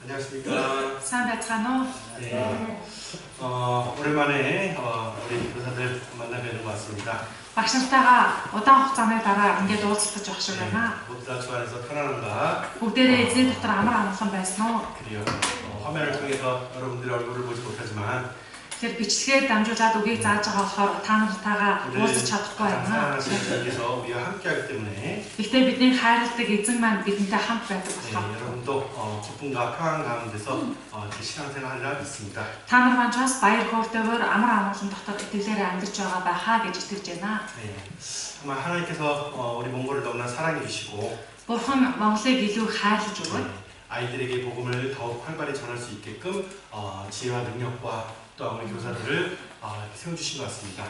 안녕하십니까. 산배찬호. 네. 오랜만에 우리 교사들 만나 뵈는 것 같습니다. 박신타가 어떤 학장에 따라 이게 도스트 적시거나. 모두 다 주 안에서 편안한가? 모델의 이제 doctor 아무나 안 배스노. 그래요. 화면을 통해서 여러분들의 얼굴을 보지 못하지만 그 비치게 담조자 독이 자자가 허 타는타가 도스트 찾고 있나. 하나님께서 우리와 함께하기 때문에 이때 бидний хайрладаг эзэн бидэнтэй хамт байдаг болохоор 여러분도 기쁨과 평안 가운데서 신앙생활을 하고 있습니다. та нар манчаас баяр хөөртэйгээр амар амгалан дотор итгэлээр амьдарч байгаа байхаа гэж итгэж байна. 네. 정말 하나님께서 우리 몽골을 너무나 사랑해 주시고 Бурхан Монголыг илүү хайрлаж өгөөд 아이들에게 복음을 더욱 활발히 전할 수 있게끔 지혜와 능력과 또 우리 교사들을 세워주신 것 같습니다.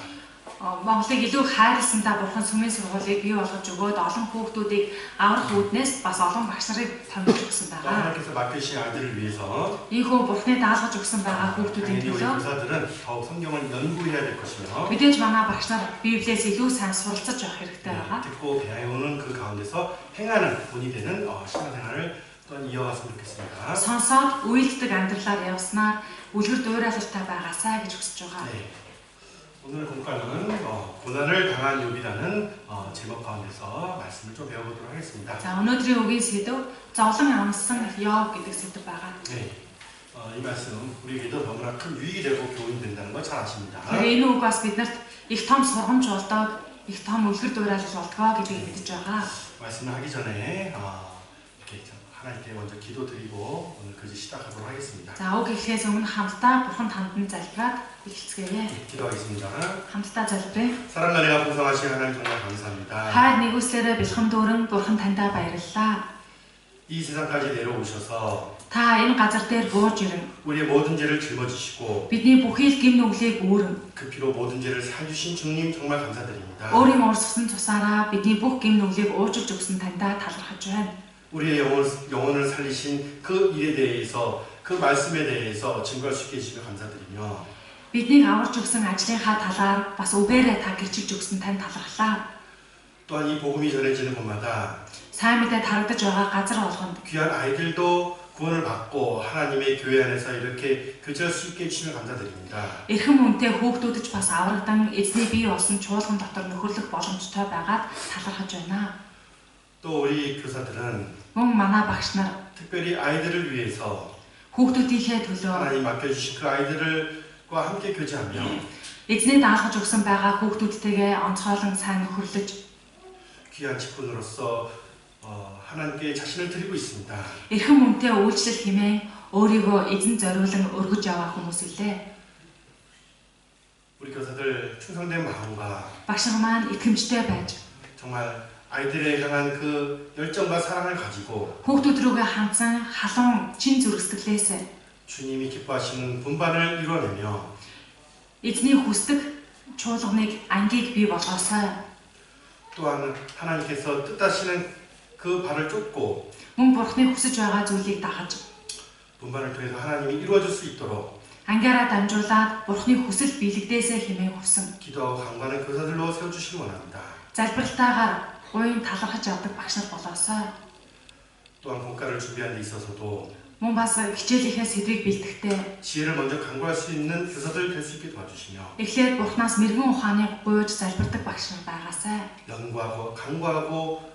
Монголыг илүү хайрласандаа Бурхан сүмийн сургуулийг бий болгож өгөөд олон хүүхдүүдийг аврах үүднээс бас олон багш нарыг томилж өгсөн байгаа. 하나님께서 맡기신 아이들을 위해서 Ийхүү Бурханы даалгаж өгсөн байгаа хүүхдүүдийн 우리 төлөө 교사들은 더욱 성경을 연구해야 될 것이며 мэдээж манай багш нар Библиэс илүү сайн суралцаж явах хэрэгтэй байгаа. 듣고 배우는 그 가운데서 행하는 본이 되는 신앙생활을 또한 이어갔으면 좋겠습니다. Сонсоод үйлддэг амьдралаар явснаар үлгэр дуурайлалтай байгаасаа гэж хүсэж байгаа. 네. 오늘 공과는 고난을 당한 욥이라는 제목 가운데서 말씀을 좀 배워보도록 하겠습니다. За өнөөдрийн үгийн сэдв зовлон амссан Йов гэдэг сэдв байгаа. 네. 이 말씀 우리에게도 너무나 큰 유익이 되고 교훈이 된다는 걸 잘 아십니다. Энэ үг бас биднэрт их том сургамж болдоод их том үлгэр дуурайлал болтгоо гэдгийг мэдэж байгаа. 말씀을 하기 전에 이렇게 하나님께 먼저 기도드리고 오늘 글을 시작하도록 하겠습니다. За үг эхлэхээс өмнө хамтдаа Бурханд хандан залбираад эхэлцгээе. 기도하겠습니다. Хамтдаа залбирая. 사람 나라가 풍성하신 하나님 정말 감사합니다. Хайр нэгүслээрээ бэлхэн дүүрэн Бурхан таньдаа баярлалаа. 이 세상까지 내려오셔서 Та энэ газар дээр бууж ирэн 우리의 모든 죄를 짊어지시고 бидний бүхий л гим нүглийг үүрэн 그 피로 모든 죄를 사주신 주님 정말 감사드립니다. өөрийн урсгасан цусаараа бидний бүх гим нүглийг уучлж өгсөн таньдаа талархаж байна. 우리의 영혼을 살리신 그 일에 대해서 그 말씀에 대해서 증거할 수 있게 해주시며 감사드리며 Биднийг аварж өгсөн ажлынхаа талаар бас үгээрээ та гэрчилж өгсөн тань талархлаа. 또한 이 복음이 전해지는 곳마다 Сайн мэдээ тарагдаж байгаа газар болгонд 귀한 아이들도 구원을 받고 하나님의 교회 안에서 이렇게 교제할 수 있게 해주시며 감사드립니다. эрхэм үнэтэй хүүхдүүд ч бас аврагдан эзний бие болсон чуулган дотор нөхөрлөх боломжтой байгаад талархаж байна. 또 우리 교사들은 Мөн манай багш нар 특별히 아이들을 위해서 хүүхдүүдийнхээ төлөө 하나님 맡겨주신 그 아이들과 함께 교제하며 эзний даалгаж өгсөн байгаа хүүхдүүдтэйгээ онцгойлон сайн нөхөрлөж 귀한 직분으로서 하나님께 자신을 드리고 있습니다. эрхэм үнэтэй үйлчлэл хэмээн өөрийгөө эзэн зориулан өргөж яваа хүмүүс илээ. 우리 교사들 충성된 마음과 Багш нар маань итгэмжтэй байж 정말 아이들에 향한 그 열정과 사랑을 가지고 хүүхдүүд рүүгээ хандсан халуун чин зүрх сэтгэлээс 주님이 기뻐하시는 분반을 이루어내며 эзний хүсдэг чуулганыг ангийг бий болгоосай. 또한 하나님께서 뜻하시는 그 발을 쫓고 Мөн Бурхны хүсэж байгаа зүйлийг дагаж 분반을 통해서 하나님이 이루어질 수 있도록 ангаараа дамжуулаад Бурхны хүсэл биелэгдээсэй хэмээн хүсэн. 기도하고 강구하는 교사들로 세워주시기 원합니다. Залбиралтайгаар уян талархаж явдаг багш нар болоосай. 또한 공과를 준비하는 데 있어서도 Мөн бас хичээлийнхээ сэдвийг бэлтгэхдээ 지혜를 먼저 강구할 수 있는 교사들 될 수 있게 도와주시며 эхлээд Бурхнаас мэрэгэн ухааныг гуйж залбирдаг багш нар байгаасай. 연구하고 강구하고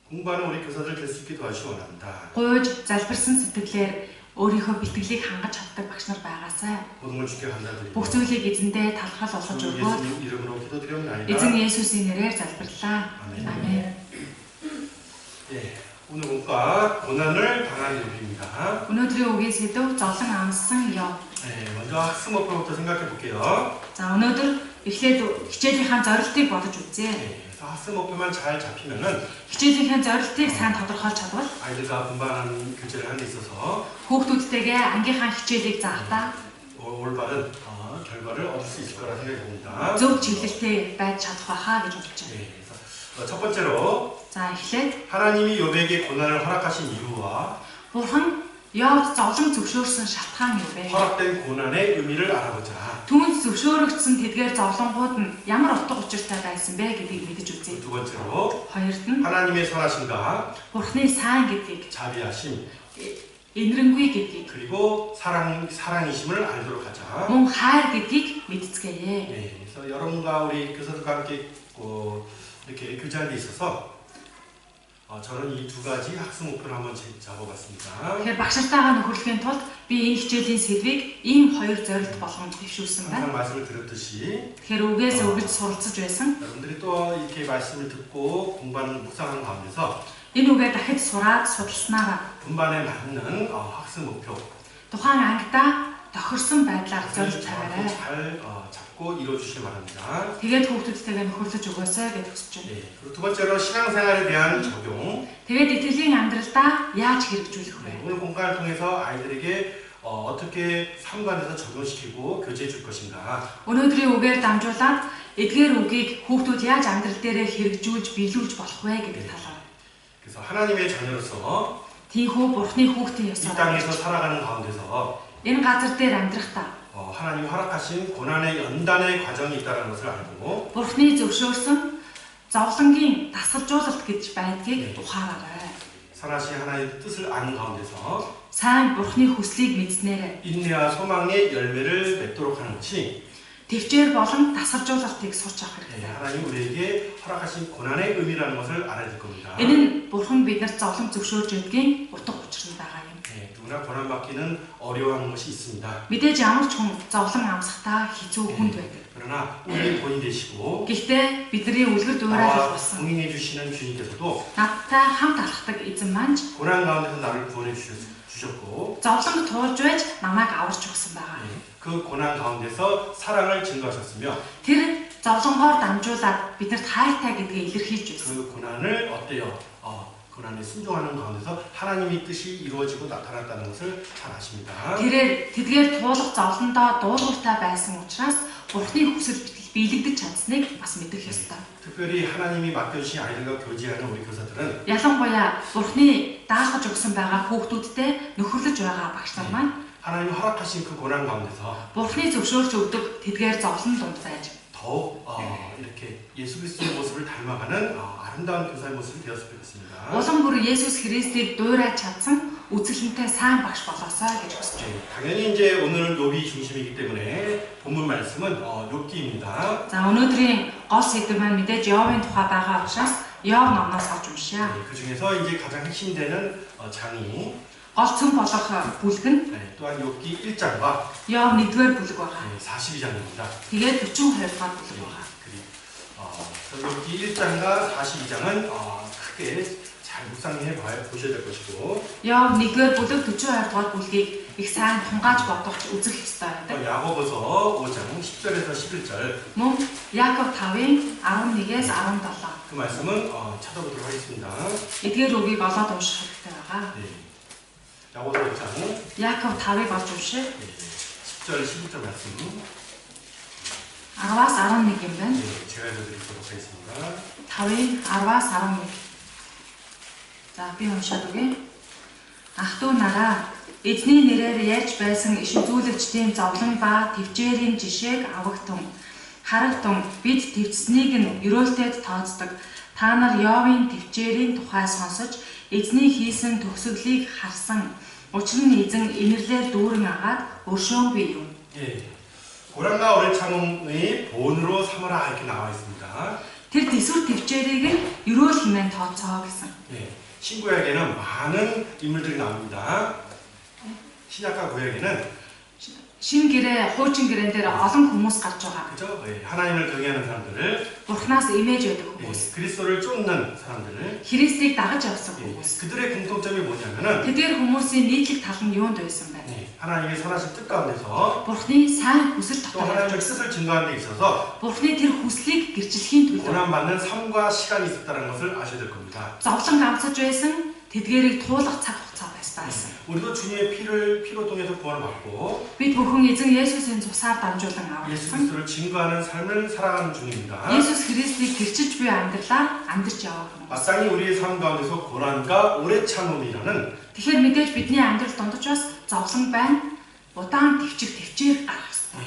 공부하는 우리 교사들 될 수 있게 도와주시기 원합니다. Гуйж залбирсан сэтгэлээр өөрийнхөө бэлтгэлийг хангаж чаддаг багш нар байгаасай. 모든 걸 주께 감사드립니다. Бүх зүйлийг эзэндээ талархал болгож өгөөд 예수님 이름으로 기도드립니다. эзэн Есүсийн нэрээр залбирлаа. Амен. 예, 오늘 본과 고난을 당한 욥입니다. Өнөөдрийн үгийн сэдв зовлон амссан Йов. 네, 먼저 학습 목표부터 생각해 볼게요. За өнөөдөр эхлээд хичээлийнхаа зорилтыг бодож үзье. 네, 그래서 학습 목표만 잘 잡히면은 Хичээлийнхаа зорилтыг сайн тодорхойлж чадвал 아이들과 분반하는 교제를 하는 데 있어서 хүүхдүүдтэйгээ ангийнхаа хичээлийг заахдаа 올바른 결과를 얻을 수 있을 거라 생각이 듭니다. зөв чиглэлтэй байж чадах байхаа гэж бодож байна. 네, 그래서 첫 번째로 За эхлээд 하나님이 욥에게 고난을 허락하신 이유와 Бурхан Йовд зовлон зөвшөөрсөн шалтгаан юу вэ? 허락된 고난의 의미를 알아보자. Түүнд зөвшөөрөгдсөн тэдгээр зовлонгууд нь ямар утга учиртай байсан бэ гэдгийг мэдэж үзье. 두 번째로 Хоёрт нь 하나님의 선하심과 Бурханы сайн гэдгийг 자비하심 инрэнгүй гэдгийг 그리고 사랑이심을 알도록 하자. мөн хайр гэдгийг мэдцгээе. 네, 그래서 여러분과 우리 교사들과 함께 이렇게 교제하는 데 있어서 저는 이 두 가지 학습 목표를 한번 잡아봤습니다. Тэгэхээр багшартайгаа нөхөрлөхийн тулд би энэ хичээлийн сэдвийг ийм хоёр зорилт болгон дэвшүүлсэн байна. 항상 말씀을 들었듯이 Тэгэхээр үгээс өгж суралцж байсан. 여러분들이 또 이렇게 말씀을 듣고 공부하는 묵상하는 가운데서 Энэ үгээ дахид сураад судалснараа 분반에 맞는 학습 목표 тухайн ангидаа тохирсон байдлаар зорилт тавиарай. 잘 잡고 이루어주시기 바랍니다. Тэгээд хүүхдүүдтэйгээ нөхөрлөж өгөөсэй гэж хүсэж байна. 네, 그리고 두 번째로 신앙생활에 대한 적용. Тэгээд итгэлийн амьдралдаа яаж хэрэгжүүлэх вэ? 네, 오늘 공간을 통해서 아이들에게 어떻게 삶관에서 적용시키고 교제해 줄 것인가. Өнөөдрийн үгээр дамжуулаад эдгээр үгийг хүүхдүүд яаж амьдрал дээрээ хэрэгжүүлж биелүүлж болох вэ гэдэг талаар. 그래서 하나님의 자녀로서 Тийхүү Бурхны хүүхдийн 이 ёсоор 땅에서 살아가는 가운데서 энэ газар дээр амьдрахдаа 하나님이 허락하신 고난의 연단의 과정이 있다는 것을 알고 Бурхны зөвшөөрсөн зовлонгийн дасгалжуулалт гэж байдгийг ухаараарай. 선하신 하나님의 뜻을 아는 가운데서 Сайн Бурхны хүслийг мэдснээр 인내와 소망의 열매를 맺도록 하는 것이 төвчээр болон дасгалжуулалтыг сурч авах хэрэгтэй. 하나님 우리에게 허락하신 고난의 의미라는 것을 알아야 될 겁니다. Энэ нь Бурхан бидэнд зовлон зөвшөөрж өгдгийн утга учир нь байгаа юм. 누구나 고난받기는 어려워하는 것이 있습니다. Мэдээж ямар ч хүн зовлон амсахдаа хэцүү хүнд байдаг. 그러나 우리의 본이 되시고 Гэхдээ бидний үлгэр 나와 дуурайлах болсон 봉인해 주시는 주님께서도 надтай хамт алхдаг эзэн маань 고난 가운데서 나를 구원해 주셨고 зовлонд туулж байж намайг аварч өгсөн байгаа. 그 고난 가운데서 사랑을 증거하셨으며 Тэр зовлонгоор дамжуулаад биднэрт хайртай гэдгийг илэрхийлж байсан. 그 고난을 어때요? 고난에 순종하는 가운데서 하나님의 뜻이 이루어지고 나타났다는 것을 잘 아십니다. Тэрээр тэдгээр туулах зовлондоо дуулууртай байсан учраас Бурхны хүсэл биелэгдэж чадсныг бас мэдэх ёстой. 특별히 하나님이 맡겨주신 아이들과 교제하는 우리 교사들은 Ялангуяа Бурхны даалгаж өгсөн байгаа хүүхдүүдтэй нөхөрлөж байгаа багш нар маань 하나님이 허락하신 그 고난 가운데서 Бурхны зөвшөөрч өгдөг тэдгээр зовлон дунд байж 더욱 이렇게 예수 그리스도의 모습을 닮아가는 아름다운 교사의 모습이 되었으면 좋겠습니다. улам бүр Есүс Христийг дуурайж чадсан үзэсгэлэнтэй сайн багш болоосай гэж хүсэж байна. 당연히 이제 오늘은 욥이 중심이기 때문에 본문 말씀은 욥기입니다. За өнөөдрийн гол сэдв маань мэдээж Йовын тухай байгаа учраас Йов номноос олж уншъя. 그 중에서 이제 가장 핵심되는 장이 Гол цөм болох бүлэг нь 또한 욥기 1장과 Йов 1-р бүлэг байгаа. 42장입니다. Тэгээд 42-р бүлэг байгаа. 욥기 1장과 42장은 크게 잘 묵상해 보셔야 될 것이고 Йов 1-р бүлэг 42-р бүлгийг их сайн тунгааж бодох үзэх ёстой байдаг. 야고보서 5장 10절에서 11절 Мөн Яаков 5-ын 11-ээс 17 그 말씀은 찾아보도록 하겠습니다. эдгээр үгийг олоод унших хэрэгтэй байгаа. 야고보서 5장 Яаков 5-ыг олж уншъя. 10절 11절 말씀 10-аас 11 юм байна. 제가 읽어드리도록 하겠습니다. 5-ын 10-аас 11. За би уншаад өгье. Ах トゥ нараа эзний нэрээр ярьж байсан иш үзүүлэгчдийн зовлон ба төвчээрийн жишээг авагтун. Харагтун бид төвчснийг нь өрөөлтөд тооцдог. Та нар Йовын төвчээрийн тухай сонсож эзний хийсэн төгсгөлийг харсан. Учир нь эзэн инэрлээр дүүрэн агаад өршөөнгүй юм. 고난과 오래 참음의 본으로 삼으라 이렇게 나와 있습니다. Тэр төсвөр төвчээрийг нь өрөөл хэмээн тооцоо гэсэн. 신구약에는 많은 인물들이 나옵니다. 신약과 구약에는 Шинэ гэрээ, хуучин гэрээн дээр олон хүмүүс гарч байгаа. 그죠? 하나님을 경외하는 사람들을 Бурхнаас имэж байдаг хүмүүс. 그리스도를 쫓는 사람들을 Христийг дагаж явсан хүмүүс. 그들의 공통점이 뭐냐면은 Тэдгээр хүмүүсийн нийтлэг тал нь юунд байсан бэ? 하나님의 선하신 뜻 가운데서 Бурхны сайн хүсэл 또 дотор 하나님의 뜻을 증거하는 데 있어서 Бурхны тэр хүслийг гэрчлэхийн төлөө 고난받는 삶과 시간이 있었다는 것을 아셔야 될 겁니다. зовлон амсаж байсан, тэдгээрийг туулах цаг хугацаа байсан. 우리도 주님의 피로 통해서 구원을 받고 Бид бүхэн эзэн Есүсийн цусаар дамжуулан 예수 авсан. 그리스도를 증거하는 삶을 살아가는 중입니다. Есүс Христийг гэрчилж буй амьдралаар амьдарч явах хүмүүс. 마땅히 우리의 삶 가운데서 고난과 오래 참음이라는 Тэгэхээр мэдээж бидний амьдрал дундаж бас зовлон байна. Удаан төвчээр гарах ёстой.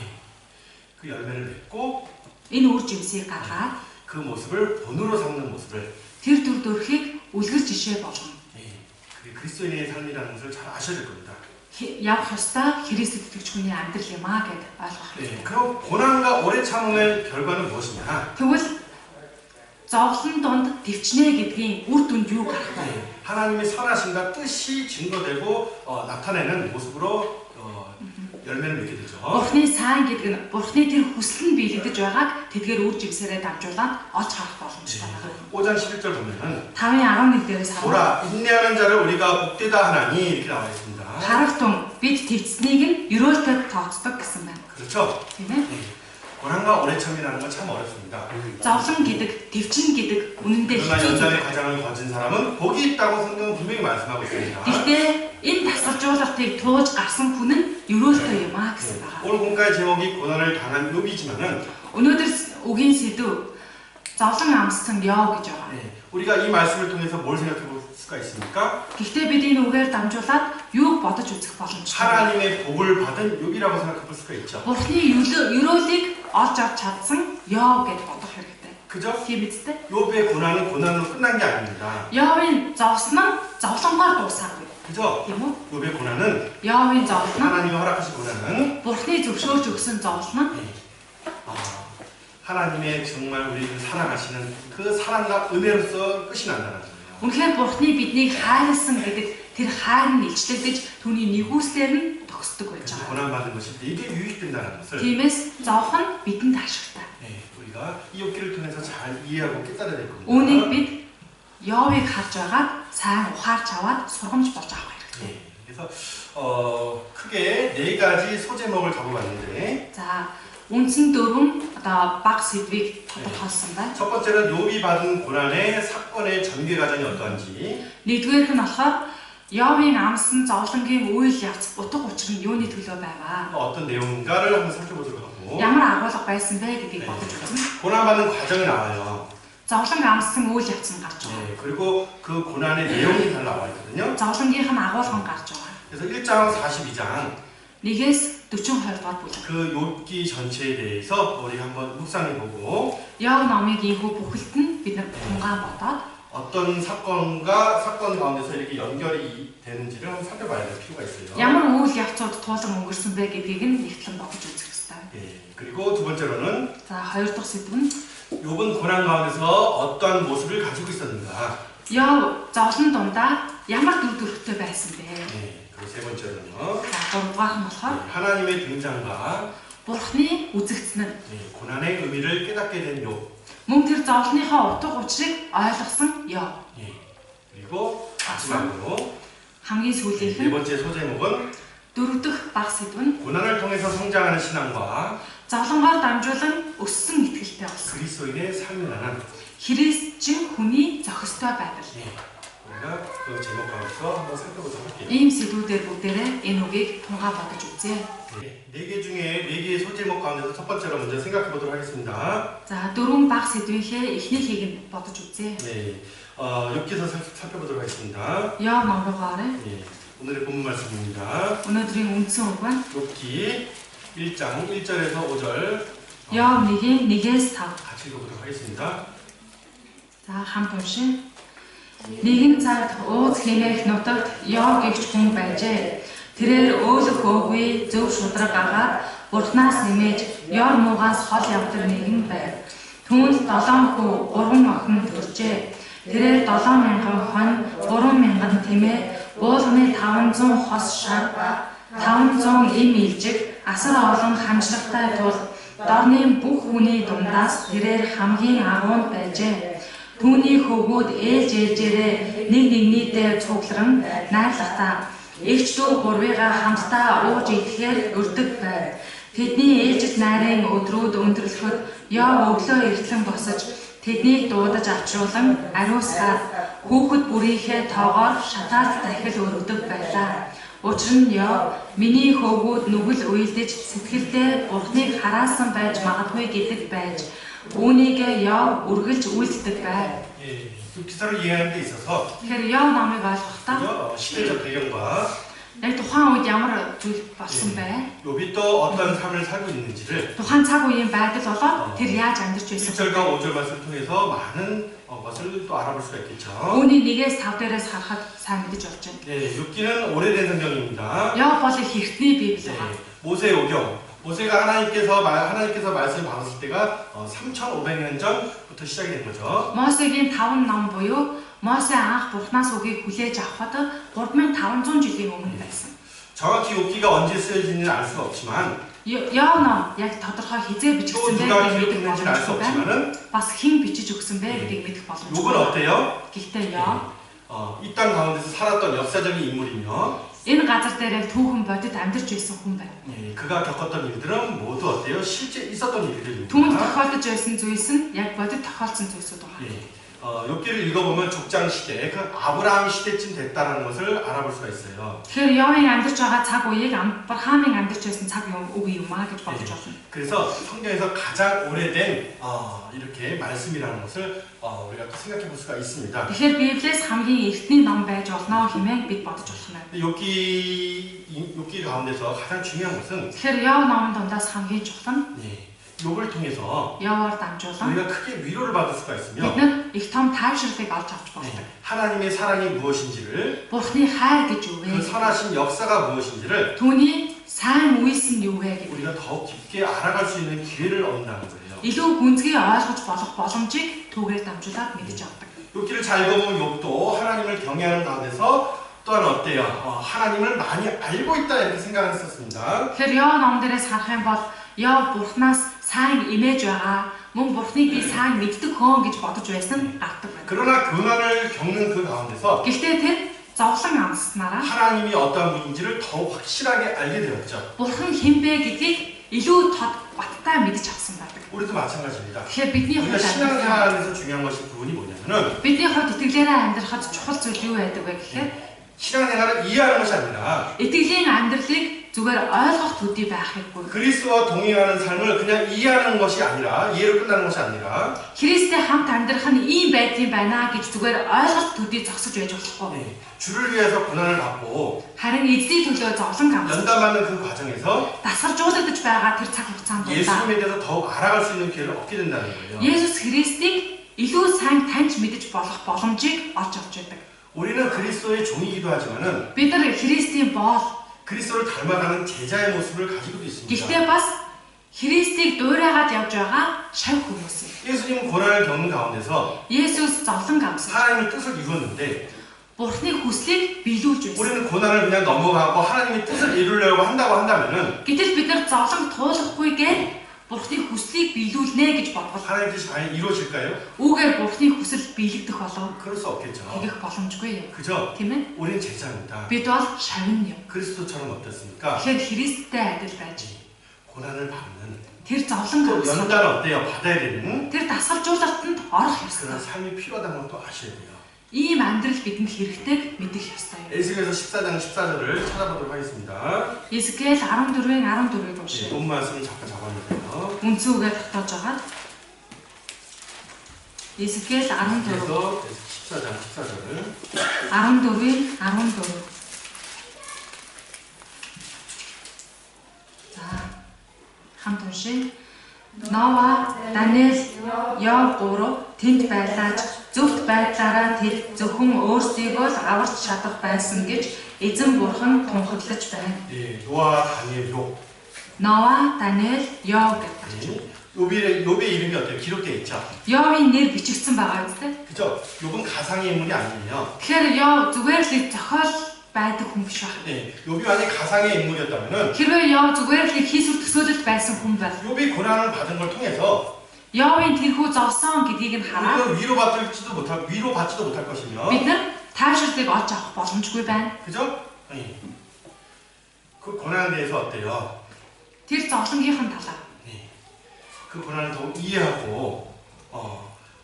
그 열매를 맺고 Энэ үр жимсийг гаргаад 그 모습을 본으로 삼는 모습을 тэр дүр төрхийг үлгэр жишээ болгоно. 그 그게 그리스도인의 삶이라는 것을 잘 아셔야 될 겁니다. явах ёстой Христ итгэж хүний амьдрал юм аа гэд ойлгох 네, хэрэгтэй. 그럼 고난과 오래 참음의 결과는 무엇이냐? Тэгвэл зовлон донд төвчнэ гэдгийн үр дүнд юу гарах вэ? 네, 하나님의 선하심과 뜻이 증거되고 나타내는 모습으로 열매를 맺게 되죠. Бурхны сайн гэдэг нь Бурхны тэр хүсэл нь биелэгдэж байгааг тэдгээр үр жигсээрээ дамжуулаад олж харах боломжтой байна. 5장 11절 보면은 5-ын 11 дээрээс харах. 보라 인내하는 자를 우리가 복되다 하나니 이렇게 나와 있습니다. Харагтун бид твцнийг нь өрөөлтэй тооцдог гэсэн байна. 그렇죠? Тийм ээ. 고난과 오래 참이라는 건 참 어렵습니다. Зовлон гэдэг, твчин гэдэг үнэндээ 그러나 хэцүү 연단의 зүйл. 과정을 거친 사람은 복이 있다고 성경은 분명히 말씀하고 있습니다. Гэхдээ энэ тасалжуулалтыг тууж гарсан хүн нь өрөөлтэй юм аа гэсэн байна. 오늘 공과의 제목이 고난을 당한 욥이지만은 Өнөөдөр үгийн сэдв зовлон амссан Йов гэж байгаа. 우리가 이 말씀을 통해서 뭘 생각해 볼 수가 있습니까? Гэхдээ бид энэ үгээр дамжуулаад юуг бодож үзэх боломжтой. 하나님의 복을 받은 욥이라고 생각해 볼 수가 있죠. Бурхны өрөөлийг олж авч чадсан Йов гэж бодох хэрэгтэй. 그죠? Тийм үстэй. 욥의 고난은 고난으로 끝난 게 아닙니다. Йовын зовсон нь зовлонгоор дуусаагүй. 그죠? Тийм үү? 욥의 고난은 Йовын зовлон нь 하나님이 허락하신 고난은 Бурхны зөвшөөрж өгсөн зовлон нь 하나님의 정말 우리를 사랑하시는 그 사랑과 은혜로서 끝이 난다는 거예요. үнэхээр Бурхны биднийг хайрлсан гэдэг тэр хайр нь илчлэгдэж түүний нэгүслэр нь тогсдог байж байгаа. 고난 받은 것이 내게 유익된다는 것을 Тиймээс зовх нь бидэнд ашигтай. 우리가 이 욥기를 통해서 잘 이해하고 깨달아야 될 겁니다. Үүнийг бид Йовыг харж байгаад сайн ухаарч аваад сургамж болж авах хэрэгтэй. 그래서 크게 네 가지 소제목을 잡아봤는데 За үндсэн дөрвөн одоо баг сэдвийг тодорхойлсон байна. 첫 번째는 욥이 받은 고난의 사건의 전개 과정이 어떠한지, Нэгдүгээрх нь болохоор Йовын амсан зовлонгийн үйл явц утга учир нь юуны төлөө байгаа? 어떤 내용인가를 한번 살펴보도록 하고, Ямар агуулга байсан бэ гэдгийг бодож үзнэ. 고난받는 과정이 나와요. Зовлон амсан үйл явц нь гарч байгаа. 그리고 그 고난의 내용이 잘 나와 있거든요. Зовлонгийнх нь агуулга нь гарч байгаа. 그래서 1장 42장 1-ээс 42 дугаар бүлэг. 그 욥기 전체에 대해서 우리 한번 묵상해보고 Йов номыг ийхүү бүхэлд нь бид нар тунгаан бодоод 어떤 사건 가운데서 이렇게 연결이 되는지를 한번 살펴봐야 될 필요가 있어요. ямар үйл явцууд туулан өнгөрсөн бэ гэдгийг нь нэгтлэн бодож үзэх хэрэгтэй. 그리고 두 번째로는 За хоёр дахь сэдв нь 욥은 고난 가운데서 어떠한 모습을 가지고 있었는가. Йов зовлон дундаа ямар дүр төрхтэй байсан бэ? 그리고 세 번째로는요. За гуравдугаар нь болохоор 하나님의 등장과 Бурхны үзэгдсэн нь 고난의 의미를 깨닫게 된 욥. мөн тэр зовлоныхоо утга учирыг ойлгосон Йов. 그리고 마지막으로 хамгийн 네 сүүлийнх нь 번째 소제목은 дөрөв дэх баг сэдв нь 고난을 통해서 성장하는 신앙과 зовлонгоор дамжуулан өссөн итгэлтэй болсон. 그리스도인의 삶이라는 Христчин хүний зохистой байдал. 우리가 그 제목 가운데서 한번 살펴보도록 할게요. Ийм сэдвүүдээр бүгдээрээ энэ үгийг тунгаан бодож үзье. 네 개 중에 네 개의 소제목 가운데서 첫 번째로 먼저 생각해 보도록 하겠습니다. За дөрвөн баг сэдвийнхээ эхнийхийг нь бодож үзье. 네, 욥기서 살펴보도록 하겠습니다. Йов ном руу гараа. 네, 오늘의 본문 말씀입니다. Өнөөдрийн үндсэн үг байна. 욥기 1장 1절에서 5절 Йов 1-1-5. 같이 읽어보도록 하겠습니다. За хамт уншия. Нэгэн цагт ууз хэмээх нутагт Йов гэгч хүн байжээ. Тэрээр өөлөх өөгүй зөв шудраг агаад Бурханаас нэмэж ёр муугаас хол явдаг нэгэн байв. Түүнд 7 хүү 3 охин төржээ. Тэрээр 7,000 хон 3,000 тэмээ уулганы 500 хос шар 500 им илжиг асар олон хамжлагтай тул дорны бүх хүний дундаас тэрээр хамгийн агуунд байжээ. Түүний хөвгүүд ээлжээрээ нэг нэгнийдээ цугларан найрлахтаа эгч дүү гурвыгаа хамтдаа ууж идэхээр өрдөг байв. Тэдний ээлжид найрын өдрүүд өндөрлөхөд Йов өглөө эртлэн босож тэднийг дуудаж авчруулан ариусгаад хүүхэд бүрийнхээ тоогоор шатаад дахил өргөдөг байлаа. Учир нь Йов миний хөвгүүд нүгэл уйлдэж сэтгэлдээ Бурхныг хараасан байж магадгүй гэдэг байж үүнийг Йов үргэлж үйлддэг байв. 이 기사를 이해하는 데 있어서 Тэгэхээр Йов номыг ойлгохдоо 시대적 배경과 яг тухайн үед ямар зүйл болсон бэ? 욥이 또 어떤 삶을 살고 있는지를 Тухайн цаг үеийн байдал болоод тэр яаж амьдарч байсан 1절과 5절 말씀을 통해서 많은 것을 또 알아볼 수가 있겠죠. Үүний 1-5 дээрээс харахад сайн мэдэж болж байна. 네, 욥기는 오래된 성경입니다. Ёб бол хэртний Библи 네, байна. 모세오경. 모세가 하나님께서 말씀을 받았을 때가 3,500년 전부터 시작이 된 거죠. Мосегийн 5 ном буюу Мосе анх Бурханаас үгийг хүлээж авахад 3500 жилийн өмнө байсан. 정확히 욥기가 언제 쓰여진지는 알 수가 없지만 Ёб ном яг тодорхой хизээ 또 бичигдсэн 누가 бэ гэдгийг 기록했는지는 알 수 боломжгүй байна. 없지만은 Бас хэн бичиж өгсөн бэ гэдгийг мэдэх боломжгүй. 욥은 어때요? Гэхдээ Ёб 이 땅 가운데서 살았던 역사적인 인물이며 энэ газар дээр яг түүхэн бодит амьдарч байсан хүн байна. 그가 겪었던 일들은 모두 어때요? 실제 있었던 Түүнд 일들입니다. тохиолдож байсан зүйлс нь яг бодит тохиолдсон зүйлсүүд байна. 욥기를 읽어보면 족장 시대, 그 아브라함 시대쯤 됐다라는 것을 알아볼 수가 있어요. Тэгэхээр Ёбын амьдарч байгаа цаг үеийг Авраамын амьдарч байсан цаг үе юм аа гэж бодож байна. 그래서 성경에서 가장 오래된 이렇게 말씀이라는 것을 우리가 또 생각해 볼 수가 있습니다. Тэгэхээр Библиэс хамгийн эртний ном байж болно хэмээн бид бодож болох юм. 근데 욥기 가운데서 가장 중요한 것은 Тэгэхээр Ёб номын дундаас хамгийн чухал нь 욥을 통해서 Ёбоор дамжуулан 우리가 크게 위로를 받을 수가 있으며 бид их том тайвширлыг олж авч болдог. 하나님의 사랑이 무엇인지를 Бурхны хайр гэж юу 그 вэ? 선하신 역사가 무엇인지를 Түүний сайн үйлс нь юу вэ гэдэг 우리가 더 깊게 알아갈 수 있는 기회를 얻는다는 거예요. илүү гүнзгий ойлгож болох боломжийг түүгээр дамжуулаад мэдэж авдаг. 욥기를 잘 읽어보면 욥도 하나님을 경외하는 가운데서 또한 어때요? 하나님을 많이 알고 있다 이렇게 생각했었습니다. Тэгэхээр Ёб ном дээрээс харах юм бол Ёб Бурхнаас сайн имэж байгаа, мөн Бурхныг би сайн мэддэг хүн гэж бодож байсан гардаг байна. 그러나 고난을 겪는 그 가운데서 Гэхдээ тэр зовлон амсснараа 하나님이 어떠한 분인지를 더욱 확실하게 알게 되었죠. Бурхан хэн бэ гэдгийг илүү тод баттай мэдэж авсан байдаг. 우리도 마찬가지입니다. Тэгэхээр бидний 우리가 хувьд 신앙생활에서 중요한 것이 부분이 뭐냐면은 бидний хувьд итгэлээрээ амьдрахад чухал зүйл юу байдаг вэ гэхээр 신앙생활을 이해하는 것이 아니라 итгэлийн амьдралыг зүгээр ойлгох төдий байх хэрэггүй. 그리스도와 동행하는 삶을 그냥 이해하는 것이 아니라 이해로 끝나는 것이 아니라 Христтэй хамт амьдрах нь ийм байдлын байна гэж зүгээр ойлголт төдий зогсож байж болохгүй. 주를 위해서 고난을 받고 Харин эзний төлөө зовлон 감сах 연단받는 그 과정에서 дасгалжуулагдаж байгаа тэр цаг хугацаанд 예수님에 대해서 더욱 알아갈 수 있는 기회를 얻게 된다는 거예요. Есүс Христийг илүү сайн таньж мэдэж болох боломжийг олж авч байдаг. 우리는 그리스도의 종이기도 하지만은 Бид нар Христийн боол 그리스도를 닮아가는 제자의 모습을 가지고도 있습니다. гэхдээ бас Христийг дуурайгаад явж байгаа шав хүмүүс юм. 예수님은 고난을 겪는 가운데서 Есүс зовлон 감сах 하나님의 뜻을 이루었는데 Бурхны хүслийг биелүүлж байсан. 우리는 고난을 그냥 넘어가고 하나님의 뜻을 이루려고 한다고 한다면은 Гэтэл бид нар зовлон туулахгүйгээр Бурхны хүслийг биелүүлнэ гэж бодвол 하나님의 뜻이 과연 이루어질까요? үүгээр Бурхны хүсэл биелэгдэх болов 그럴 수 없겠죠. тэгэх боломжгүй юм. 그죠? Тийм ээ? 우리는 제자입니다. Бид бол шавин юм. 그리스도처럼 어떻습니까? Тэгэхээр Христтэй адил байж 고난을 받는 тэр зовлон 또 감сах 연단 어때요? 받아야 되는 тэр дасгалжуулалтанд орох 그런 ёстой. 삶이 필요하다는 걸 또 아셔야 돼요. Ийм амьдрал бидэнд хэрэгтэйг мэдэх ёстой юм. 에스겔서 14장 14절을 찾아보도록 하겠습니다. Эзекиэл 14-ийн 14-ийг 네, уншъя. 본 말씀을 잠깐 잡아주세요. Үнцэн үгээр тогтоож байгаа. Эзекиэл 14 그래서 14장 14절을 14-ийн 14. За хамт уншъя. Нова, Даниэл, Ёб 3 тэнд байлаач зөвхт байдлаараа тэр зөвхөн өөрсдийгөө л аварч чадах байсан гэж эзэн бурхан тунхаглаж байна. 예, 노아, 다니엘, 욥. Нова, Даниэл, Ёб гэдэг. 욥의 이름이 어때요? 기록되어 있죠. Ёбын нэр бичигдсэн байгаа үстэй. 그죠? 욥은 가상의 인물이 아니에요. Тэгэхээр Ёб зүгээр л зохиол байдаг хүн биш байна. 예, 욥이 만약 가상의 인물이었다면은 Хэрвээ Ёб зүгээр л хийсвэр төсөөлөлт байсан хүн бол 욥이 고난을 받은 걸 통해서 Ёбын тэрхүү зовсон гэдгийг нь хараад 우리가 위로받지도 못할 것이며, бид нар тайвширлыг олж авах боломжгүй байна. 그죠? 예. 그 고난에 대해서 어때요? Тэр зовлонгийнхэн талаар 예. 그 고난을 더욱 이해하고,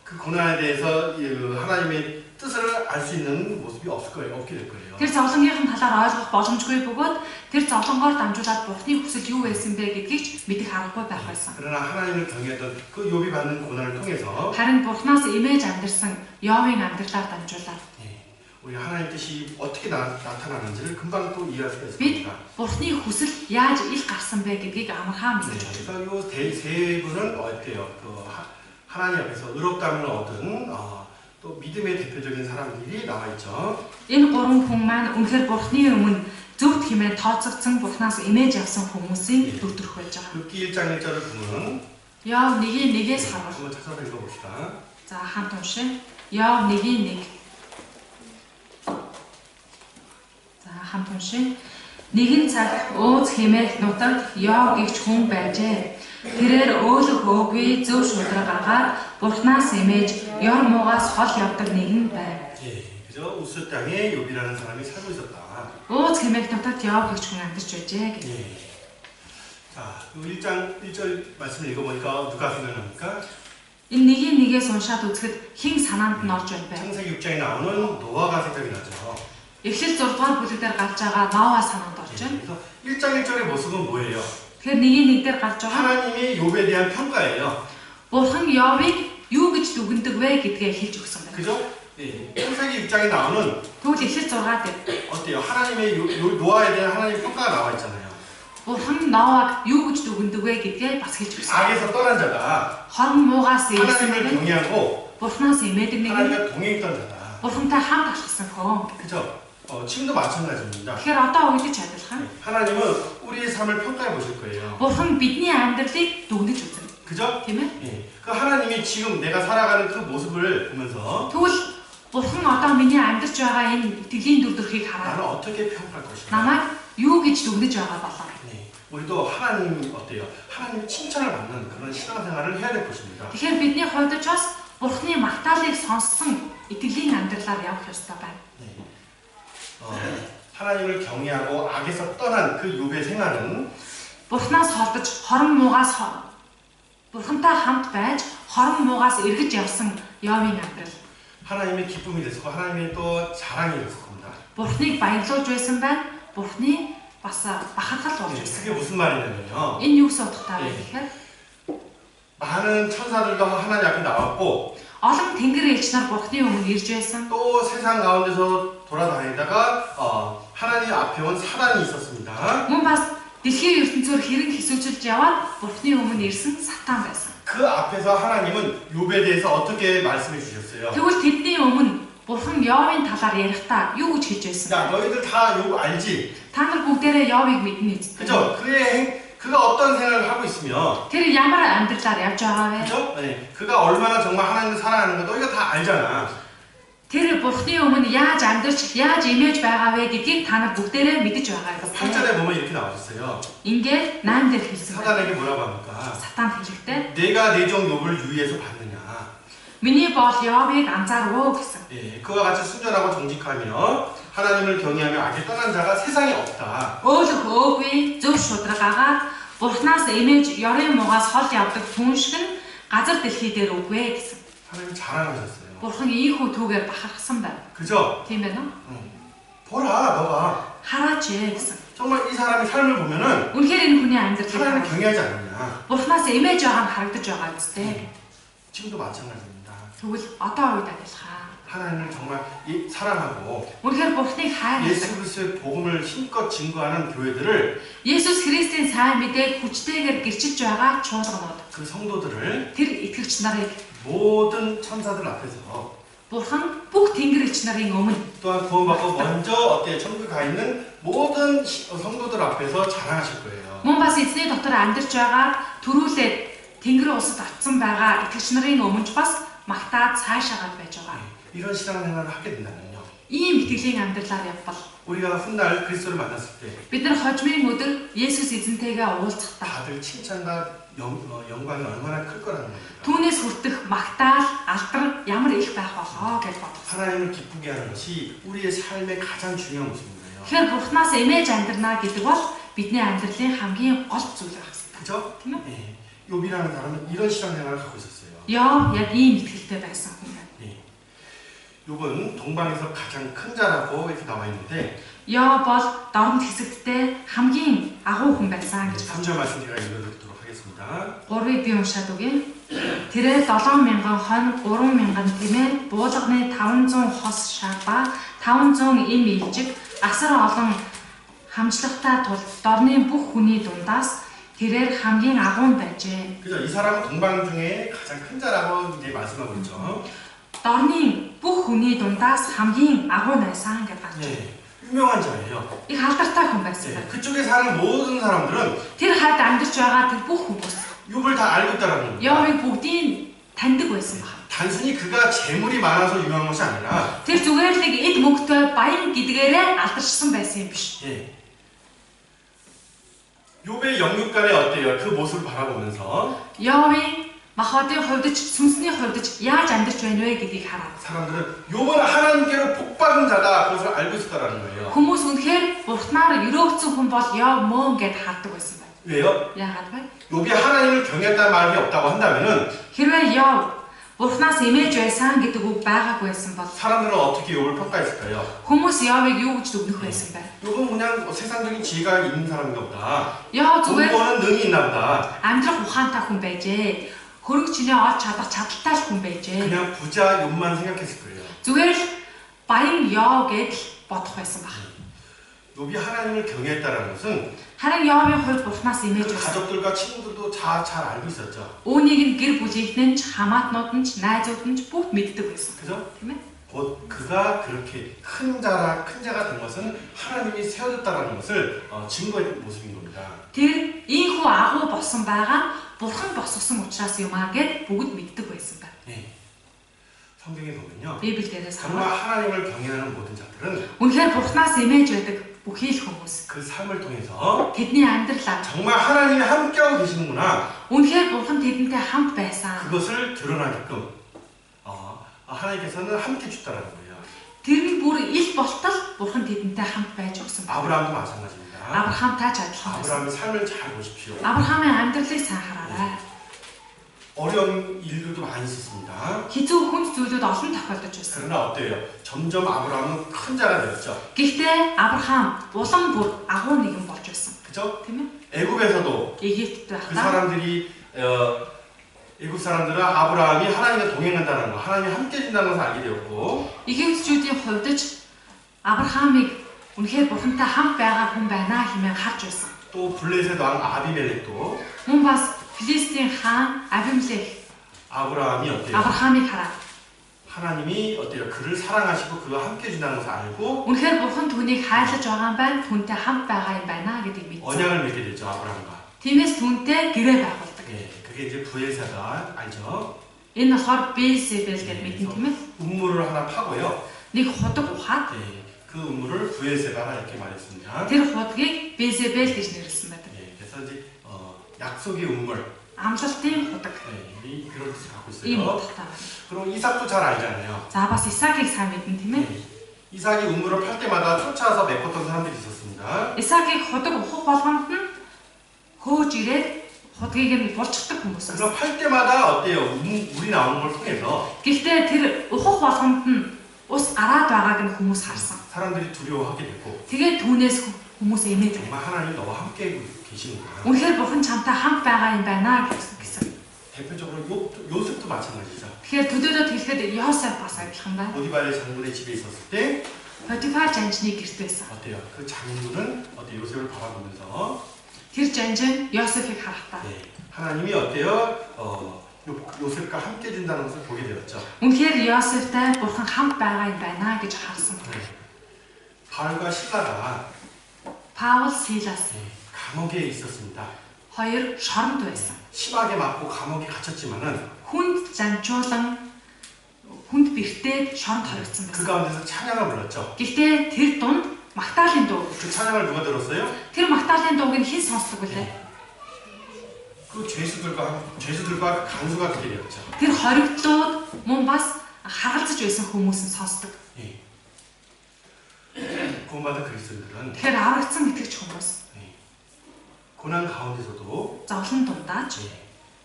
그 고난에 대해서 하나님의 뜻을 알 수 있는 모습이 없게 될 거예요. тэр зовлонгийнхэн талаар ойлгох боломжгүй бөгөөд тэр зовлонгоор дамжуулаад Бурхны хүсэл юу байсан бэ гэдгийг ч мэдэх аргагүй байх байсан. 그러나 하나님을 경외했던 그 욥이 받는 고난을 통해서 Харин Бурхнаас имэж амьдрсан Ёбын амьдралаар дамжуулаад 우리 하나님 뜻이 어떻게 나타나는지를 금방 또 이해할 수가 бид 있습니다. Бурхны хүсэл яаж ил гарсан бэ гэдгийг амархан 네, мэдэж 그래서 이 세 분은 어때요? 하나님 앞에서 의롭다함을 얻은 또 믿음의 대표적인 사람들이 나와 있죠. Энэ гурван хүн маань үнэхээр Бурхны өмнө зөв хэмээн тооцогдсон Бурхнаас имэж авсан хүмүүсийн төвтөрөх байж байгаа. 욥기 1장 1절을 보면 Яв 1:1-ээс харвал. 한번 찾아서 읽어봅시다. За хамт уншъя. Яв 1:1. За хамт уншъя. Нэгэн цаг ууз хэмээх нутагт Яв гэгч хүн байжээ. Тэрээр өөлөх өөгүй зөв шударга агаар Бурхнаас имэж ёр муугаас хол явдаг нэгэн байв. 예, 그죠? 우스 땅에 욥이라는 사람이 살고 있었다. Ууз хэмээх нутагт Яв гэгч хүн амьдарч байжээ гэж. 예. 자, 1장 1절 말씀을 읽어보니까 누가 생각납니까? Энэ 1:1-ээс уншаад үзэхэд хэн санаанд нь орж байна бэ? 창세기 6장에 나오는 노아가 생각이 나죠. Эхлэл 6 дугаар бүлэг дээр гарч байгаа Ноа санаанд орж байна. 그래서 1장 1절의 모습은 뭐예요? Тэгэхээр 1:1 дээр гарч байгаа 하나님이 욥에 대한 평가예요. Бурхан Йовыг юу гэж дүгндэг вэ гэдгээ хэлж өгсөн байна. 그죠? 예. 창세기 6장에 나오는 Тэгвэл эхлэл 6 дээр 어때요? 하나님의 노아에 대한 하나님 평가가 나와 있잖아요. Бурхан Ноаг юу гэж дүгндэг вэ гэдгээ бас хэлж өгсөн. 악에서 떠난 자다. Хорон муугаас ирсэн 하나님을 нэгэн, 경외하고 Бурханаас имээдэг нэгэн, 하나님과 동행했던 자다. Бурхантай хамт алхсан хүн. 그죠? 지금도 마찬가지입니다. Тэгэхээр одоо үед ч адилхан. 하나님은 우리의 삶을 평가해 보실 거예요. Бурхан бидний амьдралыг дүгнэж үзнэ. 그죠? Тийм ээ? 예. 그 하나님이 지금 내가 살아가는 그 모습을 보면서 Тэгвэл Бурхан одоо миний амьдарч байгаа энэ итгэлийн дүрдөрхийг 나는 хараад 어떻게 평가할 것인가? намайг юу гэж дүгнэж байгаа болоо. 네. 우리도 하나님 어때요? 하나님 칭찬을 받는 그런 신앙생활을 해야 될 것입니다. Тэгэхээр бидний хувьд ч бас Бурханы магтаалыг сонссон итгэлийн амьдралаар явах ёстой байна. 네. 하나님을 경외하고 악에서 떠난 그 욥의 생활은 Бурханаас холдож хорон муугаас Бурхантай хамт байж хорон муугаас эргэж явсан Йовын амьдрал. 하나님의 기쁨이 됐었고 하나님의 또 자랑이 됐을 겁니다. Бурханыг баярлуулж байсан байна. Бурханы бас бахархал болж 네, байсан. 그게 무슨 말이냐면요. Энэ юу гэсэн утгатай вэ гэхээр 많은 천사들도 하나님 앞에 나왔고 олон тэнгэр элч нар Бурханы өмнө ирж байсан. 또 세상 가운데서 돌아다니다가 하나님 앞에 온 사단이 있었습니다. Мөн бас дэлхийн ертөнцөөр хэрэг хэсүүчилж яваад Бурханы өмнө ирсэн сатан байсан. 그 앞에서 하나님은 욥에 대해서 어떻게 말씀해 주셨어요? Тэгвэл тэдний өмнө Бурхан Йовын талаар ярихдаа юу гэж хэлж байсан? 야, 너희들 다 욥 알지? Та нар бүгдээрээ Йовыг мэднэ үү? 그죠? 그가 어떤 생각을 하고 있으며, Тэр ямар амьдралаар явж байгаа вэ? 그죠? 네, 그가 얼마나 정말 하나님을 사랑하는 거 너희가 다 알잖아. Тэр Бурханы өмнө яаж амьдарч, яаж имэж байгаа вэ гэдгийг та нар бүгдээрээ мэдэж байгаа юм. 8절에 보면 이렇게 나오셨어요. Ингээд 8 дээр хэлсэн байна. 사단에게 뭐라고 합니까? Сатан хэлэхдээ 내가 내 종 욥을 유위해서 봤느냐? миний бол Йовыг анзаарвөө гэсэн. 예, 그와 같이 순전하고 정직하며 하나님을 경외하며 악에 떠난 자가 세상에 없다. Өөлөх өөгүй зөв шударгаагаар Бурханаас имэж ёрын муугаас хол явдаг хүн шиг нь газар дэлхий дээр үгүй гэсэн. 하나님 자랑하셨어요. Бурхан ийхүү түүгээр бахархсан байна. 그죠? Тийм байна уу? 보라, 너가 Хараач гэсэн. 정말 이 사람의 삶을 보면은 Үнэхээр энэ хүний амьдралыг 하나님을 хараад 경외하지 않느냐? Бурханаас имэж байгаа нь харагдаж байгаа үстэй. 지금도 마찬가지입니다. Тэгвэл одоо үед адилхан. 하나님을 정말 사랑하고 Үнэхээр Бурханыг хайрлах. 예수 그리스도의 복음을 힘껏 증거하는 교회들을 Есүс Христийн сайн мэдээг хүчтэйгээр гэрчилж байгаа чуулганууд. 그 성도들을 Тэр итгэгч нарыг 모든 천사들 앞에서 Бурхан бүх тэнгэр элч нарын өмнө 또한 구원받고 먼저 어때 천국에 가 있는 모든 성도들 앞에서 자랑하실 거예요. мөн бас эзний дотор амьдарч байгаа төрүүлээд тэнгэр улсад очсон байгаа итгэгч нарын өмнө бас магтаад цаашаагаад байж байгаа. 이런 신앙생활을 하게 된다면요. Ийм итгэлийн амьдралаар явбал 우리가 훗날 그리스도를 만났을 때 бид нар хожмын өдөр Есүс эзэнтэйгээ уулзахдаа 다들 칭찬과 영광이 얼마나 클 거라는 겁니다. түүнээс хүртэх магтаал, алдар ямар их байх болоо гэж бодох. 하나님을 기쁘게 하는 것이 우리의 삶의 가장 중요한 모습인데요. Тэгэхээр Бурханаас имэж амьдрнаа гэдэг бол бидний амьдралын хамгийн гол зүйл байх хэрэгтэй. 그죠? Тийм ээ? 예. 욥이라는 사람은 이런 신앙생활을 갖고 있었어요. Йов яг ийм итгэлтэй байсан хүн байна. 예. 욥은 동방에서 가장 큰 자라고 이렇게 나와 있는데 Йов бол дорнод хэсэгтээ хамгийн агуу хүн байсан гэж 3절 말씀 제가 읽어드리도록 하겠습니다. 3-ыг би уншаад өгье. Тэрээр 7,000 хон, 3,000 тэмээ, буулганы 500 хос шарба, 500 им илжиг, асар олон хамжлагтай тул дорны бүх хүний дундаас тэрээр хамгийн агуу байжээ. 그죠? 이 사람은 동방 중에 가장 큰 자라고 이제 말씀하고 있죠. Дорны бүх хүний дундаас хамгийн агуу найсан гэж гарч. 예, 유명한 자예요. 이 алдартай хүн байсан. 예, 그쪽에 사는 모든 사람들은 Тэр хайд амьдарч байгаа тэр бүх хүмүүс 욥을 다 알고 있다라는 겁니다. Йовыг бүгдийг таньдаг байсан баг. 단순히 그가 재물이 많아서 유명한 것이 아니라 Тэр зүгээр л нэг эд мөнгөтэй баян гэдгээрээ алдаршсан байсан юм биш. 예. 욥의 영육간에 어때요? 그 모습을 바라보면서 Йовын махбодын хувьд ч сүнсний хувьд ч яаж амьдарч байна вэ гэдгийг хараад 사람들은 욥은 하나님께로 복받은 자다 그것을 알고 있었다라는 거예요. хүмүүс үнэхээр бурхнаар өрөөгцөн хүн бол Йов мөн гэд хардаг байсан байна. 왜요? Яагаад вэ? 욥이 하나님을 경외했다는 말이 없다고 한다면은 Хэрвээ Йов бурхнаас имэж байсан гэдэг үг байгаагүй байсан бол 사람들은 어떻게 욥을 평가했을까요? хүмүүс Йовыг юу гэж дүгнэх байсан бэ? 욥은 그냥 세상적인 지혜가 있는 사람인가 보다. Йов 돈 зүгээр 버는 능이 있나 보다. амьдрах ухаантай хүн байжээ. Хөрөг чинээ олж чадах чадaltaй хүн байжээ. 그냥 부자 욥만 생각했을 거예요. Зүгээр л баян Йов гэж бодох байсан баг. 욥이 하나님을 경외했다라는 것은 Харин Йовын хувьд бурхнаас имэж 그 байсан. 가족들과 친구들도 다 잘 알고 있었죠. Үүнийг нь гэр бүлийнхэн ч хамаатнууд нь ч найзууд нь ч бүгд мэддэг байсан. 그죠? Тийм ээ? 곧 그가 그렇게 큰 자가 된 것은 하나님이 세워졌다라는 것을 증거의 모습인 겁니다. Тэр ийхүү агуу болсон байгаа бурхан босгосон учраас юм аа гэд бүгд мэддэг байсан байна. 네. 성경에 보면요. Библиэрээс 정말 хараад 하나님을 경외하는 모든 자들은 үнэхээр бурхнаас имэж байдаг бүхий л хүмүүс 그 삶을 통해서 тэдний амьдралаар 정말 하나님이 함께하고 계시는구나. үнэхээр бурхан тэдэнтэй хамт байсан. 그것을 드러나게끔 하나님께서는 함께 주다라는 거예요. Тэр нь бүр ил болтол бурхан тэдэнтэй хамт байж өгсөн байна. 아브라함도 마찬가지입니다. Авраамтай ч адилхан байсан. 아브라함의 삶을 잘 보십시오. Авраам의 амьдралыг сайн хараарай. 어려운 일들도 많이 있었습니다. Хизүү хүнд зүйлүүд олон тохиолдож байсан. 그러나 어때요? 점점 아브라함은 큰 자가 되었죠. Гэхдээ Авраам улам бүр агуу нэгэн болж байсан. 그죠? Тийм ээ? 애굽에서도 Египтэд 그 байхдаа 사람들이 애굽 사람들은 아브라함이 하나님과 동행한다는 거, 하나님이 함께 해준다는 것을 알게 되었고, Египтчүүдийн хувьд ч Авраамыг үнэхээр бурхантай хамт байгаа хүн байна хэмээн харж байсан. 또 블레셋 왕 아비멜렉도 Мөн бас Филистийн хаан Авимелех 아브라함이 어때요? Авраамыг хараад 하나님이 어때요? 그를 사랑하시고 그와 함께 해준다는 것을 알고 үнэхээр бурхан түүнийг хайрлаж байгаа юм байна, түүнтэй хамт байгаа юм байна гэдгийг мэдсэн. 언약을 맺게 되죠, 아브라함과. Тиймээс түүнтэй гэрээ байгуулдаг. 예, 그게 이제 부엘사가 알죠. Энэ болохоор Бельзебул гэж мэдэн тийм ээ. 음물을 하나 파고요. Нэг худаг ухаад 예, 그 음물을 부엘세바가 이렇게 말했습니다. тэр худгийг Бельзебул гэж нэрлсэн байдаг. 예, 그래서 이제 약속의 음물, Амлалтын худаг. 예, 그런 뜻을 갖고 Ийм 있어요. утгатай байна. 그리고 이삭도 잘 알잖아요. За бас Исаакийг сайн мэдэн тийм ээ. 예, 이삭이 음물을 팔 때마다 쫓아와서 메꿨던 사람들이 있었습니다. Исаакийг худаг ухах болгонд нь хөөж ирээд худгийг нь булчдаг хүмүүс байсан. 그럼 팔 때마다 어때요? 물이 나오는 걸 통해서 Гэхдээ тэр ухах болгонд нь ус гараад байгааг нь хүмүүс харсан. 사람들이 두려워하게 되고 Тэгээд түүнээс хүмүүс эмээд байна. 정말 하나님 너와 함께 계시는구나. Үнэхээр бурхан чамтай хамт байгаа юм байна гэсэн. 대표적으로 요셉도 마찬가지죠. Тэгэхээр төдөөд хэлэхэд Йосеф бас адилхан байна. 보디발의 장군의 집에 있었을 때 Потифар жанжны гэрт байсан. 어때요? 그 장군은 어때 요셉을 바라보면서 Тэр жанжин Йосефийг харахтаа 하나님이 어때요? 요셉과 함께 준다는 것을 보게 되었죠. үнэхээр Йосефтай бурхан хамт байгаа юм байна гэж харсан. 바울과 실라가 Паул, Силас 감옥에 있었습니다. хоёр шоронд байсан. 심하게 맞고 감옥에 갇혔지만은 Хүнд жанжуулан хүнд бэртээд шоронд хоригдсон 그 байсан. 가운데서 찬양을 불렀죠. Гэхдээ тэр дунд Магдалины дуу. 그 찬양을 누가 들었어요? Тэр Магдалины дууг нь хэн сонсдог вүлээ? 그 죄수들과 간수가 그게 되었죠. Тэр хоригдлууд мөн бас харгалзаж байсан хүмүүс нь сонсдог. 예. 구원받은 그리스도인들은 Тэгэхээр аврагдсан итгэж хүмүүс 고난 가운데서도 зовлон дундаач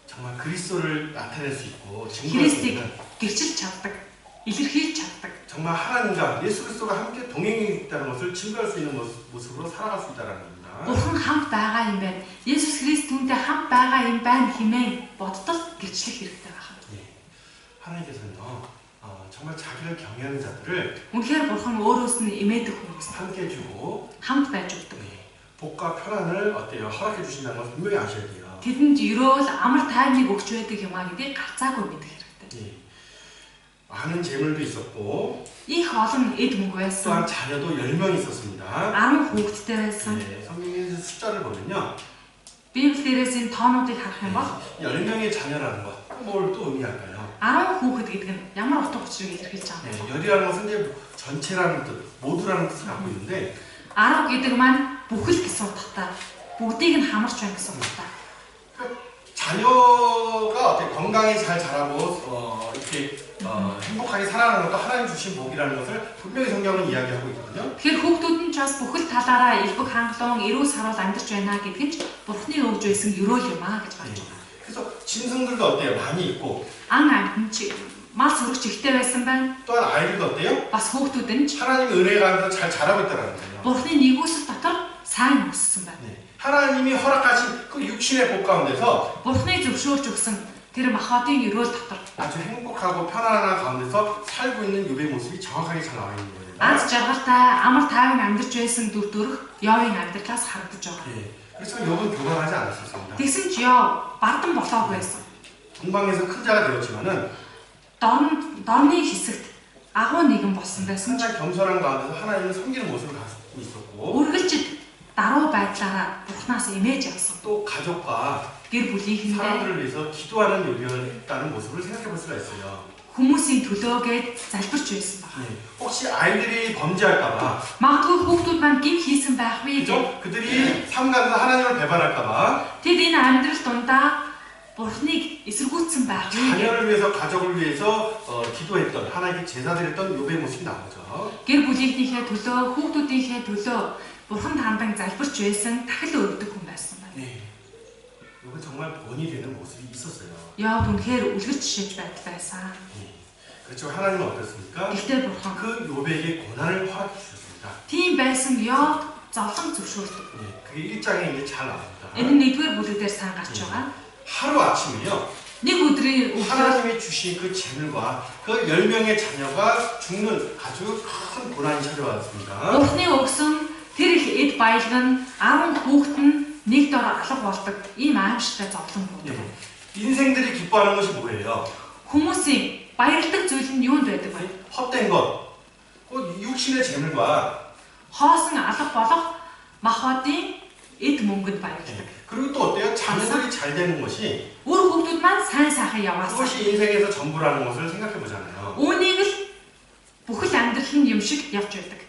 정말 그리스도를 나타낼 수 있고 증거할 수 Христийг 있는 гэрчилж чаддаг, илэрхийлж чаддаг. 정말 하나님과 예수 그리스도가 함께 동행해 있다는 것을 증거할 수 있는 모습으로 살아갈 수 있다는 겁니다. Бурхан хамт байгаа юм байна. Есүс Христ түүнтэй хамт байгаа юм байна хэмээн бодтол гэрчлэх хэрэгтэй байна. 하나님께서는요 정말 자기를 경외하는 자들을 Үнэхээр Бурхан өөрөөс нь имээдэг хүмүүс 함께 해주고 хамт байж өгдөг. 복과 편안을 어때요? 허락해 주신다는 것을 분명히 아셔야 돼요. Тэдэнд өрөөл амар тайвныг өгч байдаг юм а гэдгийг гацаагүй мэдэх хэрэгтэй. 많은 재물도 있었고 Их олон эд мөнгө байсан. 또한 자녀도 10명 있었습니다. 10 хүүхэдтэй байсан. 네, 성경의 숫자를 보면요. Библиэрээс энэ тоонуудыг харах юм бол 10명의 자녀라는 것, 뭘 또 의미할까요? 10 хүүхэд гэдэг нь ямар утга учирыг илэрхийлж байгаа 네, юм бэ? 열이라는 것은 이제 전체라는 뜻, 모두라는 뜻을 갖고 있는데 10 гэдэг маань бүхэл гэсэн утгатай. Бүгдийг нь хамарч байна гэсэн утгатай. 자녀가 어떻게 건강히 잘 자라고 이렇게 행복하게 살아가는 것도 하나님 주신 복이라는 것을 분명히 성경은 이야기하고 있거든요. Тэгэхээр хүүхдүүд нь ч бас бүхэл талаараа элбэг хангалуун, эрүүл сарвал амьдарч байна гэдэг нь ч Бурхны өгж байсан өрөөл юм аа гэж гарч байна. 그래서 짐승들도 어때요? 많이 있고 Ан амьтан ч мал сүрэгч ихтэй байсан байна. 또한 아이들도 어때요? Бас хүүхдүүд нь ч 하나님의 은혜가 가면서 잘 자라고 있다는 거예요. Бурхны нэгүсэл дотор сайн өссөн байна. 네. 하나님이 허락하신 그 육신의 복 가운데서 Бурхны зөвшөөрж өгсөн тэр махбодын өрөөл дотор 아주 행복하고 편안한 가운데서 살고 있는 욥의 모습이 정확하게 잘 나와 있는 거예요. аз жаргалтай амар тайван амьдарч байсан дүр төрх Йовын амьдралаас харагдаж байгаа. 예. 그래서 욥은 교만하지 않았었습니다. Тэгсэн ч Йов бардам болоогүй байсан. 동방에서 큰 자가 되었지만은 Дорны хэсэгт агуу нэгэн болсон байсан ч 항상 겸손한 가운데서 하나님을 섬기는 모습을 갖고 있었고 үргэлж даруй байдлаараа Бурханаас имэж явсан. 또 가족과 Гэр бүлийнхээ 사람들을 위해서 기도하는 욥이었다는 모습을 생각해 볼 수가 있어요. хүмүүсийн төлөөгээд залбирч байсан баг. 예. 혹시 아이들이 범죄할까봐, Магадгүй хүүхдүүд маань гин хийсэн байх вэ гэж 그죠? 그들이 삶 가운데서 하나님을 배반할까봐 тэд энэ амьдрал дундаа Бурхныг эсэргүүцсэн байх вэ гэж 자녀를 위해서, 가족을 위해서 기도했던 하나님께 제사드렸던 욥의 모습이 나오죠. гэр бүлийнхнийхээ төлөө, хүүхдүүдийнхээ төлөө Бурханд хандан залбирч байсан тахил өргөдөг хүн байсан байна. 네. 욥은 정말 본이 되는 모습이 있었어요. Йов үнэхээр үлгэр жишээж байсан. 네. 그렇죠. 하나님은 어떻습니까? Гэхдээ Бурхан 그 욥에게 고난을 허락해 주셨습니다. тийм байсан Йов зовлон зөвшөөрдөг. 네. 그게 1장에 이제 잘 나옵니다. Энэ нь нэгдүгээр бүлэг дээр сайн гарч байгаа. 하루 아침에요. Нэг өдрийн өдөр 하나님이 주신 그 재물과 그 10명의 자녀가 죽는 아주 큰 고난이 찾아왔습니다. Бурхны өгсөн тэр их эд баялаг нь 10 хүүхэд нь нэг дор алга болдог ийм аимшигтай зовлон 네. байдаг. 인생들이 기뻐하는 것이 뭐예요? Хүмүүсийн баярладаг зүйл нь юунд байдаг вэ? 헛된 것, 그 육신의 재물과 Хоосон алга болох махбодын эд мөнгөнд баярладаг. 그리고 또 어때요? 자녀들이 잘 되는 것이 Үр хүүхдүүд маань сайн сайхан яваасан. 그것이 인생에서 전부라는 것을 생각해 보잖아요. Үүнийг л бүхэл амьдрал нь юм шиг явж байдаг.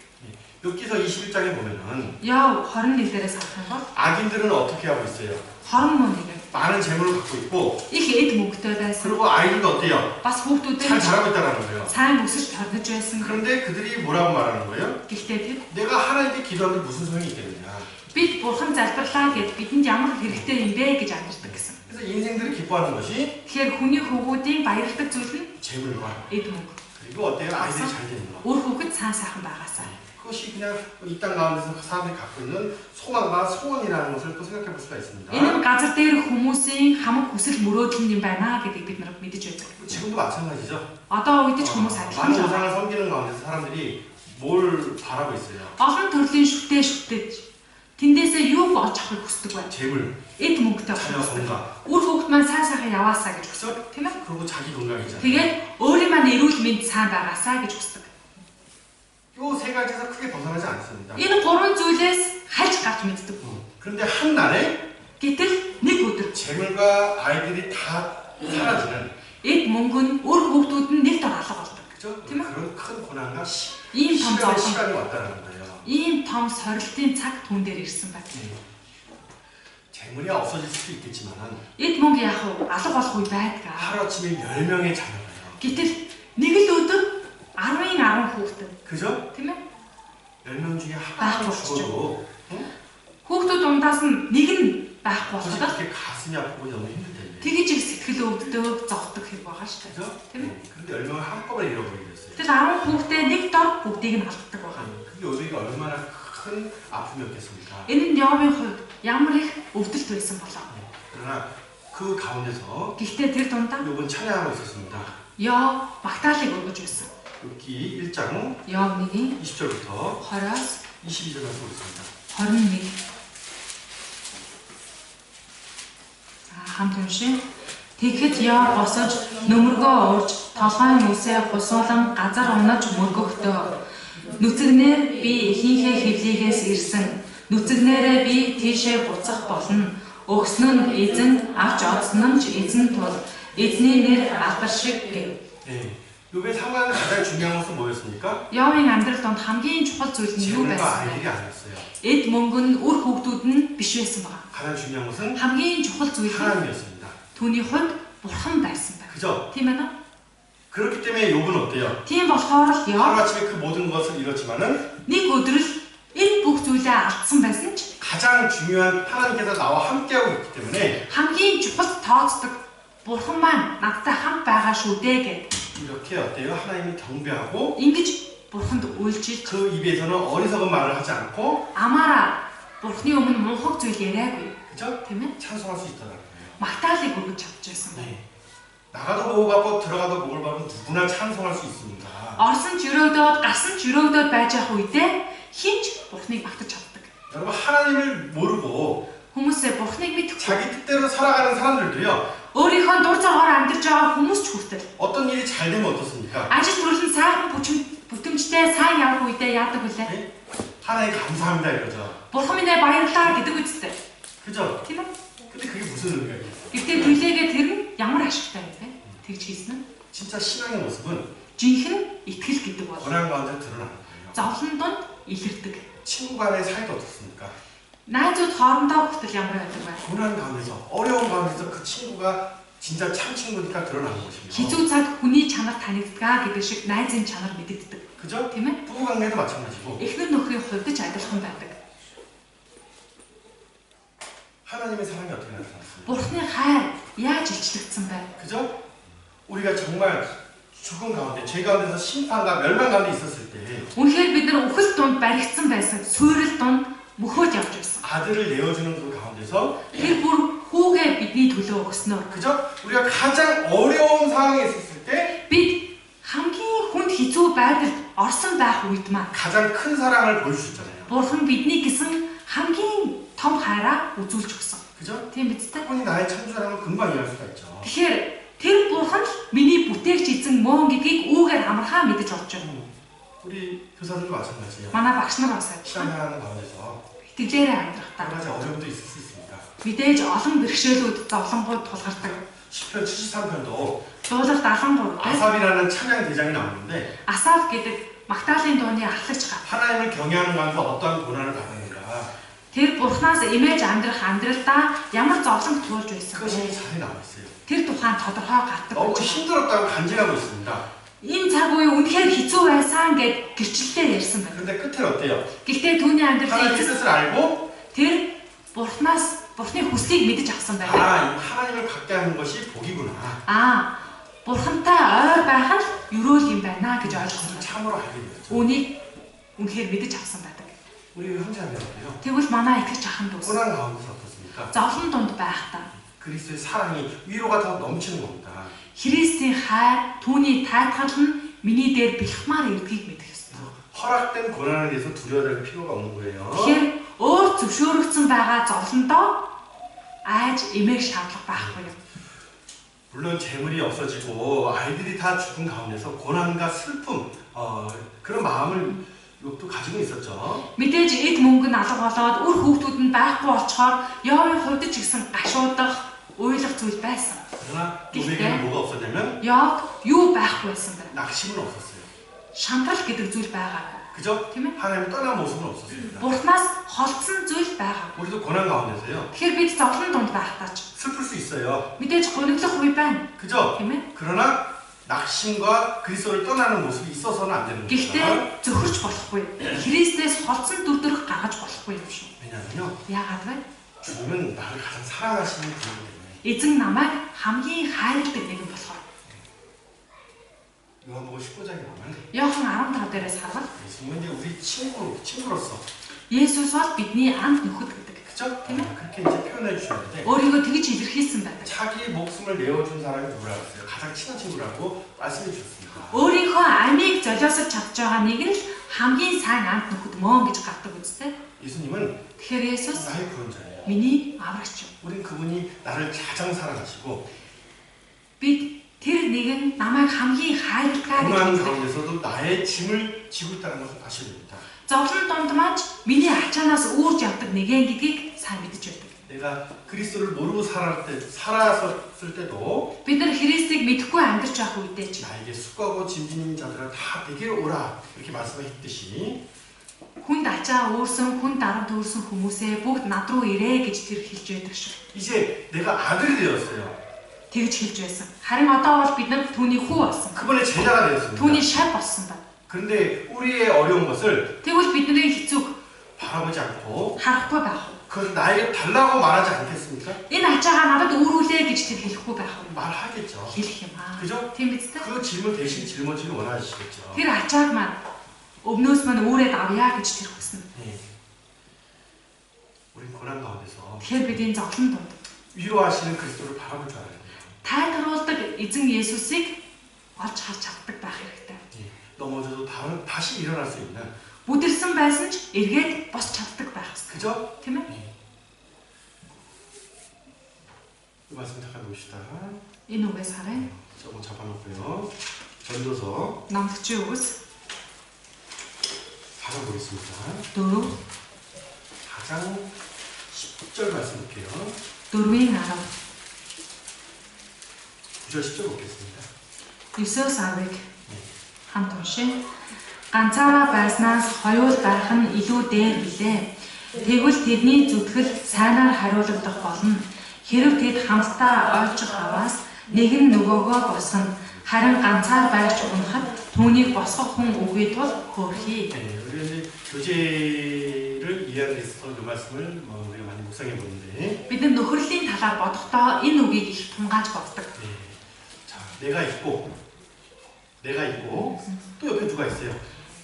욥기서 21장에 보면은 Йов 21 дээрээс харах юм бол 악인들은 어떻게 하고 있어요? хорон мөн нэг 많은 재물을 갖고 있고 их эд мөнгөтэй байсан. 그리고 아이들도 어때요? Бас хүүхдүүд 잘 нь 자라고 있다는 거예요. сайн өсөж tornож байсан. 그런데 그들이 뭐라고 말하는 거예요? Гэхдээ тэр 내가 하나님께 기도하는데 무슨 소용이 있겠느냐? бид бурхан залбирлаа гэд бидэнд ямар хэрэгтэй юм бэ гэж амьддаг гэсэн. 그래서 인생들이 기뻐하는 것이 Тэгэхээр хүний хүүхдийн баярладаг зүйл нь 재물과 эд мөнгө. 그리고 어때요? 아이들이 잘 되는 것. Өөр хүүхэд сайн сайхан байгаасаа. 그것이 그냥 이 땅 가운데서 사람들이 갖고 있는 소망과 소원이라는 것을 또 생각해 볼 수가 있습니다. Энэ нь газар дээр хүмүүсийн хамаг хүсэл мөрөөдөл юм байна гэдгийг бид нар мэдэж байдаг. 지금도 마찬가지죠. Одоо үед ч хүмүүс 많은 адилхан байна. 우상을 섬기는 가운데서 사람들이 뭘 바라고 있어요? Олон төрлийн шүтээж тэндээсээ юу олж авахыг хүсдэг байна. 재물, Эд мөнгөтэй 자녀 хүсдэг. 건강, Үр хүүхэд маань сайн сайхан яваасаа гэж хүсдэг. 그렇죠? Тийм ээ? 그리고 자기 건강이잖아요. Тэгээд өөрийн маань эрүүл мэнд сайн байгаасаа гэж хүсдэг. 요 세 가지에서 크게 벗어나지 않습니다. Энэ гурван зүйлээс хальж гарч мэддэг. 그런데 한 날에 Гэтэл нэг өдөр 재물과 아이들이 다 사라지는 эд мөнгө нь үр хүүхдүүд нь нэг дор алга болдог. 그렇죠? тийм ээ? 그런 큰 고난과 Ийм том зовлон, 시간이 왔다는 거예요. ийм том сорилтын цаг түн дээр ирсэн байна. 재물이 없어질 수도 있겠지만 Эд мөнгө яах вэ? Алга болох үе байдаг. 하루아침에 10명의 자녀가요. Гэтэл нэг л өдөр 10 хүүхэд. 그죠? Тийм ээ? 10명 중에 하나가 죽어도 Хүүхдүүд дундаас нь нэг нь байхгүй 사실 болоод 그렇게 가슴이 아프고 너무 힘들 텐데. тэгэж их сэтгэл өвддөг, зовдөг хэрэг байгаа шүү дээ. 그죠? Тийм ээ? 근데 10명을 한꺼번에 잃어버리게 됐어요. Тэгэл 10 хүүхдээ нэг дор бүгдийг нь алддаг байгаа. 그게 요백이 얼마나 큰 아픔이었겠습니까? Энэ нь Йовын хувьд ямар их өвдөлт байсан болоо. 그러나 그 가운데서 Гэхдээ тэр дундаа 욥은 찬양하고 있었습니다. Йов магтаалыг өргөж байсан. 욥기 1장 Йов 1-ийн 20절부터 20-аас 22절까지 보겠습니다. 21. За хамт уншия. Тэгэхэд Йов босож нөмөргөө уурж толгойн үсээ хусуулан газар унаж мөргөхдөө. Нүцгнээр би ихийнхээ хөвлийгээс ирсэн. Нүцгнээрээ би тийшээ буцах болно. Өгсөн нь эзэн, авч одсон нь ч эзэн тул. Эзний нэр алдар шиг гэв. 네. 요게 상황 가장 중요한 것은 뭐였습니까? Йовын амьдрал донд хамгийн чухал зүйл нь юу 재물과 байсан бэ? 아이들이 아니었어요. Эд мөнгө нь үр хөвгүүд нь биш байсан байна. 가장 중요한 것은 Хамгийн чухал зүйл нь 하나님이었습니다. түүний хувьд бурхан байсан байна. 그죠? Тийм ээ. 그렇기 때문에 욥은 어때요? Тийм болохоор л Йов 하루아침에 그 모든 것을 잃었지만은 нэг өдөр л энэ бүх зүйлээ алдсан байсан ч 가장 중요한 하나님께서 나와 함께하고 있기 때문에 хамгийн чухал тооцдог бурхан маань надтай хамт байгаа шүү дээ гэд 이렇게 어때요? 하나님을 경배하고 ингэж бурханд үйлчилж 그 입에서는 어리석은 말을 하지 않고 амаараа бурханы өмнө мунхаг зүйл яриаггүй. 그죠? Тийм ээ. 찬송할 수 있다는 거예요. Магтаалыг өгч чадж байсан байна. 네. 나가도 목을 받고 들어가도 목을 받으면 누구나 찬송할 수 있습니다. Орсон ч өрөөдөөд, гарсан ч өрөөдөөд байж явах үедээ хинч бурхныг магтаж чаддаг. 여러분 하나님을 모르고 Хүмүүсээ бурхныг мэдхгүй. 자기 뜻대로 살아가는 사람들도요. Өөрийнхөө дур зоргоор амьдарч байгаа хүмүүс ч хүртэл 어떤 일이 잘 되면 어떻습니까? ажил төрөл нь сайхан бүтэмжтэй сайн явах үедээ яадаг вүлээ. 네? 하나님 감사합니다 이러죠. Бурхан минь баярлалаа гэдэг үстэй. 그죠? Тийм ээ. 근데 그게 무슨 의미가 있어요? Гэтэ түлээгээ тэр нь ямар ашигтай юм бэ? Тэгж хийсэн нь 진짜 신앙의 모습은 жинхэнэ итгэл гэдэг бол 고난 가운데 드러나는 거예요. зовлон донд илэрдэг. 친구 간의 사이도 어떻습니까? Найзууд хоорондоо хүртэл ямар байдаг вэ? 고난 가운데서 어려운 가운데서 그 친구가 진짜 참 친구니까 드러나는 것이며 Хизүү цаг хүний чанар танигдгаа гэдэг шиг найзын чанар мэдэгддэг. 그죠? Тийм ээ? 부부 관계도 마찬가지고 Эхнэр нөхрийн хувьд ч адилхан байдаг. 하나님의 사랑이 어떻게 나타났습니까? Бурхны хайр яаж илчлэгдсэн бэ? 그죠? 우리가 정말 죽음 가운데 죄 가운데서 심판과 멸망 가운데 있었을 때 Үнэхээр бид нар үхэл дунд баригдсан байсан. Суурил дунд мөхөөд явж байсан. 아들을 내어주는 그 가운데서 Тэр бүр хүүгээ бидний төлөө өгснөөр 그죠? 우리가 가장 어려운 상황에 있었을 때 бид хамгийн хүнд хэцүү байдалд орсон байх үед маань 가장 큰 사랑을 보여주셨잖아요. Бурхан бидний гэсэн хамгийн том хайраа үзүүлж өгсөн. 그죠? Тийм биз дээ. 그분이 나의 창조라는 건 금방 이해할 수가 있죠. Тэгэхээр тэр Бурхан л миний бүтээгч эзэн мөн гэдгийг үүгээр амархаа мэдэж олж байна. 우리 교사들도 마찬가지예요. Манай багш нар бас адилхан. 신앙하는 가운데서 Итгэжээрээ амьдрахтаа 여러 가지 어려움도 있을 수 있습니다. мэдээж олон бэрхшээлүүд зовлонгууд тулгардаг. 10편 73편도 Дуулал 73 дээр 아삽이라는 찬양 대장이 나오는데 Асаф гэдэг Магдалины дууны ахлагч га. 하나님을 경외하는 가운데 어떠한 고난을 받는가 Тэр Бурханаас имэж амьдрах амьдралдаа ямар зовлонг туулж байсан 그것이 бэ? 잘 나와 있어요. Тэр тухайн тодорхой гардаг 너무 байж. 힘들었다고 간증하고 있습니다. Энэ цаг үе үнэхээр хэцүү байсан гэд гэрчлэлээр ярьсан байна. 그런데 끝에 어때요? Гэхдээ түүний амьдралын 하나님의 эцэс 뜻을 알고 тэр Бурхны хүслийг мэдэж авсан байна. 아, 하나님을 갖게 하는 것이 복이구나. Бурхантай ойр байх нь өрөөл юм байна гэж ойлгосон. 참으로 알게 되었죠. Үүнийг үнэхээр мэдэж авсан байдаг. 우리 형제자매는요. Тэгвэл манай итгэж ахын дүүс 고난 가운데서 어떻습니까? зовлон дунд байхдаа 그리스도의 사랑이 위로가 더 넘치는 겁니다. Христийн хайр, түүний тайтгал нь миний дээр бэлхмаар ирдгийг мэдэх ёстой. 허락된 고난에 대해서 두려워할 필요가 없는 거예요. Тэгэхээр өөр зөвшөөрөгдсөн байгаа зовлондоо айж эмээх шаардлага байхгүй юм. 물론 재물이 없어지고 아이들이 다 죽은 가운데서 고난과 슬픔 그런 마음을 욥도 가지고 있었죠. Мэдээж эд мөнгө нь алга болоод үр хүүхдүүд нь байхгүй болчоор Йовын хувьд ч гэсэн гашуудах, уйлах зүйл байсан. 그러나 욥에게는 뭐가 없었냐면 Йов юу байхгүй байсан бэ? 낙심은 없었어요. Шантрал гэдэг зүйл байгаагүй. 그죠? Тийм ээ? 하나님 떠난 모습은 없었습니다. Бурханаас холдсон зүйл байгаагүй. 우리도 고난 가운데서요. Тэгэхээр бид зовлон дунд байхдаа ч 슬플 수 있어요. мэдээж гониглох үе байна. 그죠? Тийм ээ? 그러나 낙심과 그리스도를 떠나는 모습이 있어서는 안 되는 겁니다. Гэхдээ зөвхөрч болохгүй. Христээс холдсон дүрдэрх гаргаж болохгүй юм шүү. 왜냐하면요. Яагаад вэ? 주님은 나를 가장 사랑하시는 분이기 때문에. Эзэн намайг хамгийн хайрладаг нэгэн болохоор. 요한복음 19장에 보면 Иохан 15 дээрээс харвал 예수님은 이제 우리 친구로서 Есүс бол бидний амт нөхөд гэдэг. 그죠? 그렇게 이제 표현해 주셨는데 Өөрийгөө тэгж илэрхийлсэн байдаг. 자기 목숨을 내어준 사람이 누구라고 했어요? 가장 친한 친구라고 말씀해 주셨습니다. Өөрийнхөө амийг золиосож чадж байгаа нэг нь л хамгийн сайн амт нөхөд мөн гэж гардаг үстэй. 예수님은 Тэгэхээр Есүс 나의 구원자예요. миний аврагч юм. 우린 그분이 나를 가장 사랑하시고 бид тэр нэгэн намайг хамгийн хайрладаг 고난 гэж 가운데서도 나의 짐을 지고 있다는 것을 아셔야 됩니다. зовлон дундмаач миний ачаанаас үүрж явдаг нэгэн гэдгийг сайн мэдэж байдаг. 내가 그리스도를 모르고 살았을 때도 Бид нар Христийг мэдэхгүй амьдарч байх үедээ ч 나에게 수고하고 짐진 자들아 다 내게로 오라 이렇게 말씀했듯이 хүнд ачаа өөрсөн, хүнд дарамт өөрсөн хүмүүсээ бүгд над руу ирээ гэж тэр хэлж байдаг шүү. 이제 내가 아들이 되었어요. Тэгж хэлж байсан. Харин одоо бол бид нар түүний хүү болсон. 그분의 제자가 되었습니다. Түүний шав болсон ба. 그런데 우리의 어려운 것을 Тэгвэл бидний хэцүүг 바라보지 않고 харахгүй байх. 그것을 나에게 달라고 말하지 않겠습니까? Энэ ачаагаа надад өөрүүлээ гэж тэр хэлэхгүй байх. 말하겠죠. Хэлэх юм аа. 그죠? Тийм биз дээ. 그 질문 대신 짊어지기 원하시겠죠. Тэр ачааг маань өвнөөс маань өөрөөд авъя гэж тэр хүснэ. 네. 우리 고난 가운데서 Тэгэхээр бид энэ зовлон донд 위로하시는 그리스도를 바라볼 줄 알아야 돼요. тайлгаруулдаг эзэн Есүсийг олж харж чаддаг байх хэрэгтэй. 네. 넘어져도 다시 일어날 수 있는 Бүдэрсэн байсан ч эргээд босч чаддаг байх хэрэгтэй. 그죠? Тийм ээ? 네. 이 말씀 잠깐 봅시다. Энэ үгээс харъя. 조금 잡아놓고요. 전도서 Номлогчийн үгс 4장 보겠습니다. 4 4장 10절 말씀 볼게요. 4-ийн 10. 9절 10절 보겠습니다. 9-оос 10-ыг хамт уншъя. Ганцаараа байснаас хоёул байх нь илүү дээр билээ. Тэгвэл тэдний зүтгэл сайнаар хариулагдах болно. Хэрв тэд хамтдаа ойчих аваас нэг нь нөгөөгөө босно. Харин ганцаар байж унахад түүнийг босгох хүн үгүй тул хөөрхий. 네, 우리가 이제 교제를 이해하기 위해서 이 말씀을 우리가 많이 묵상해 보는데, Бид нөхөрлийн талаар бодохдоо энэ үгийг их тунгааж боддог. 네, 자, 내가 있고 또 옆에 누가 있어요?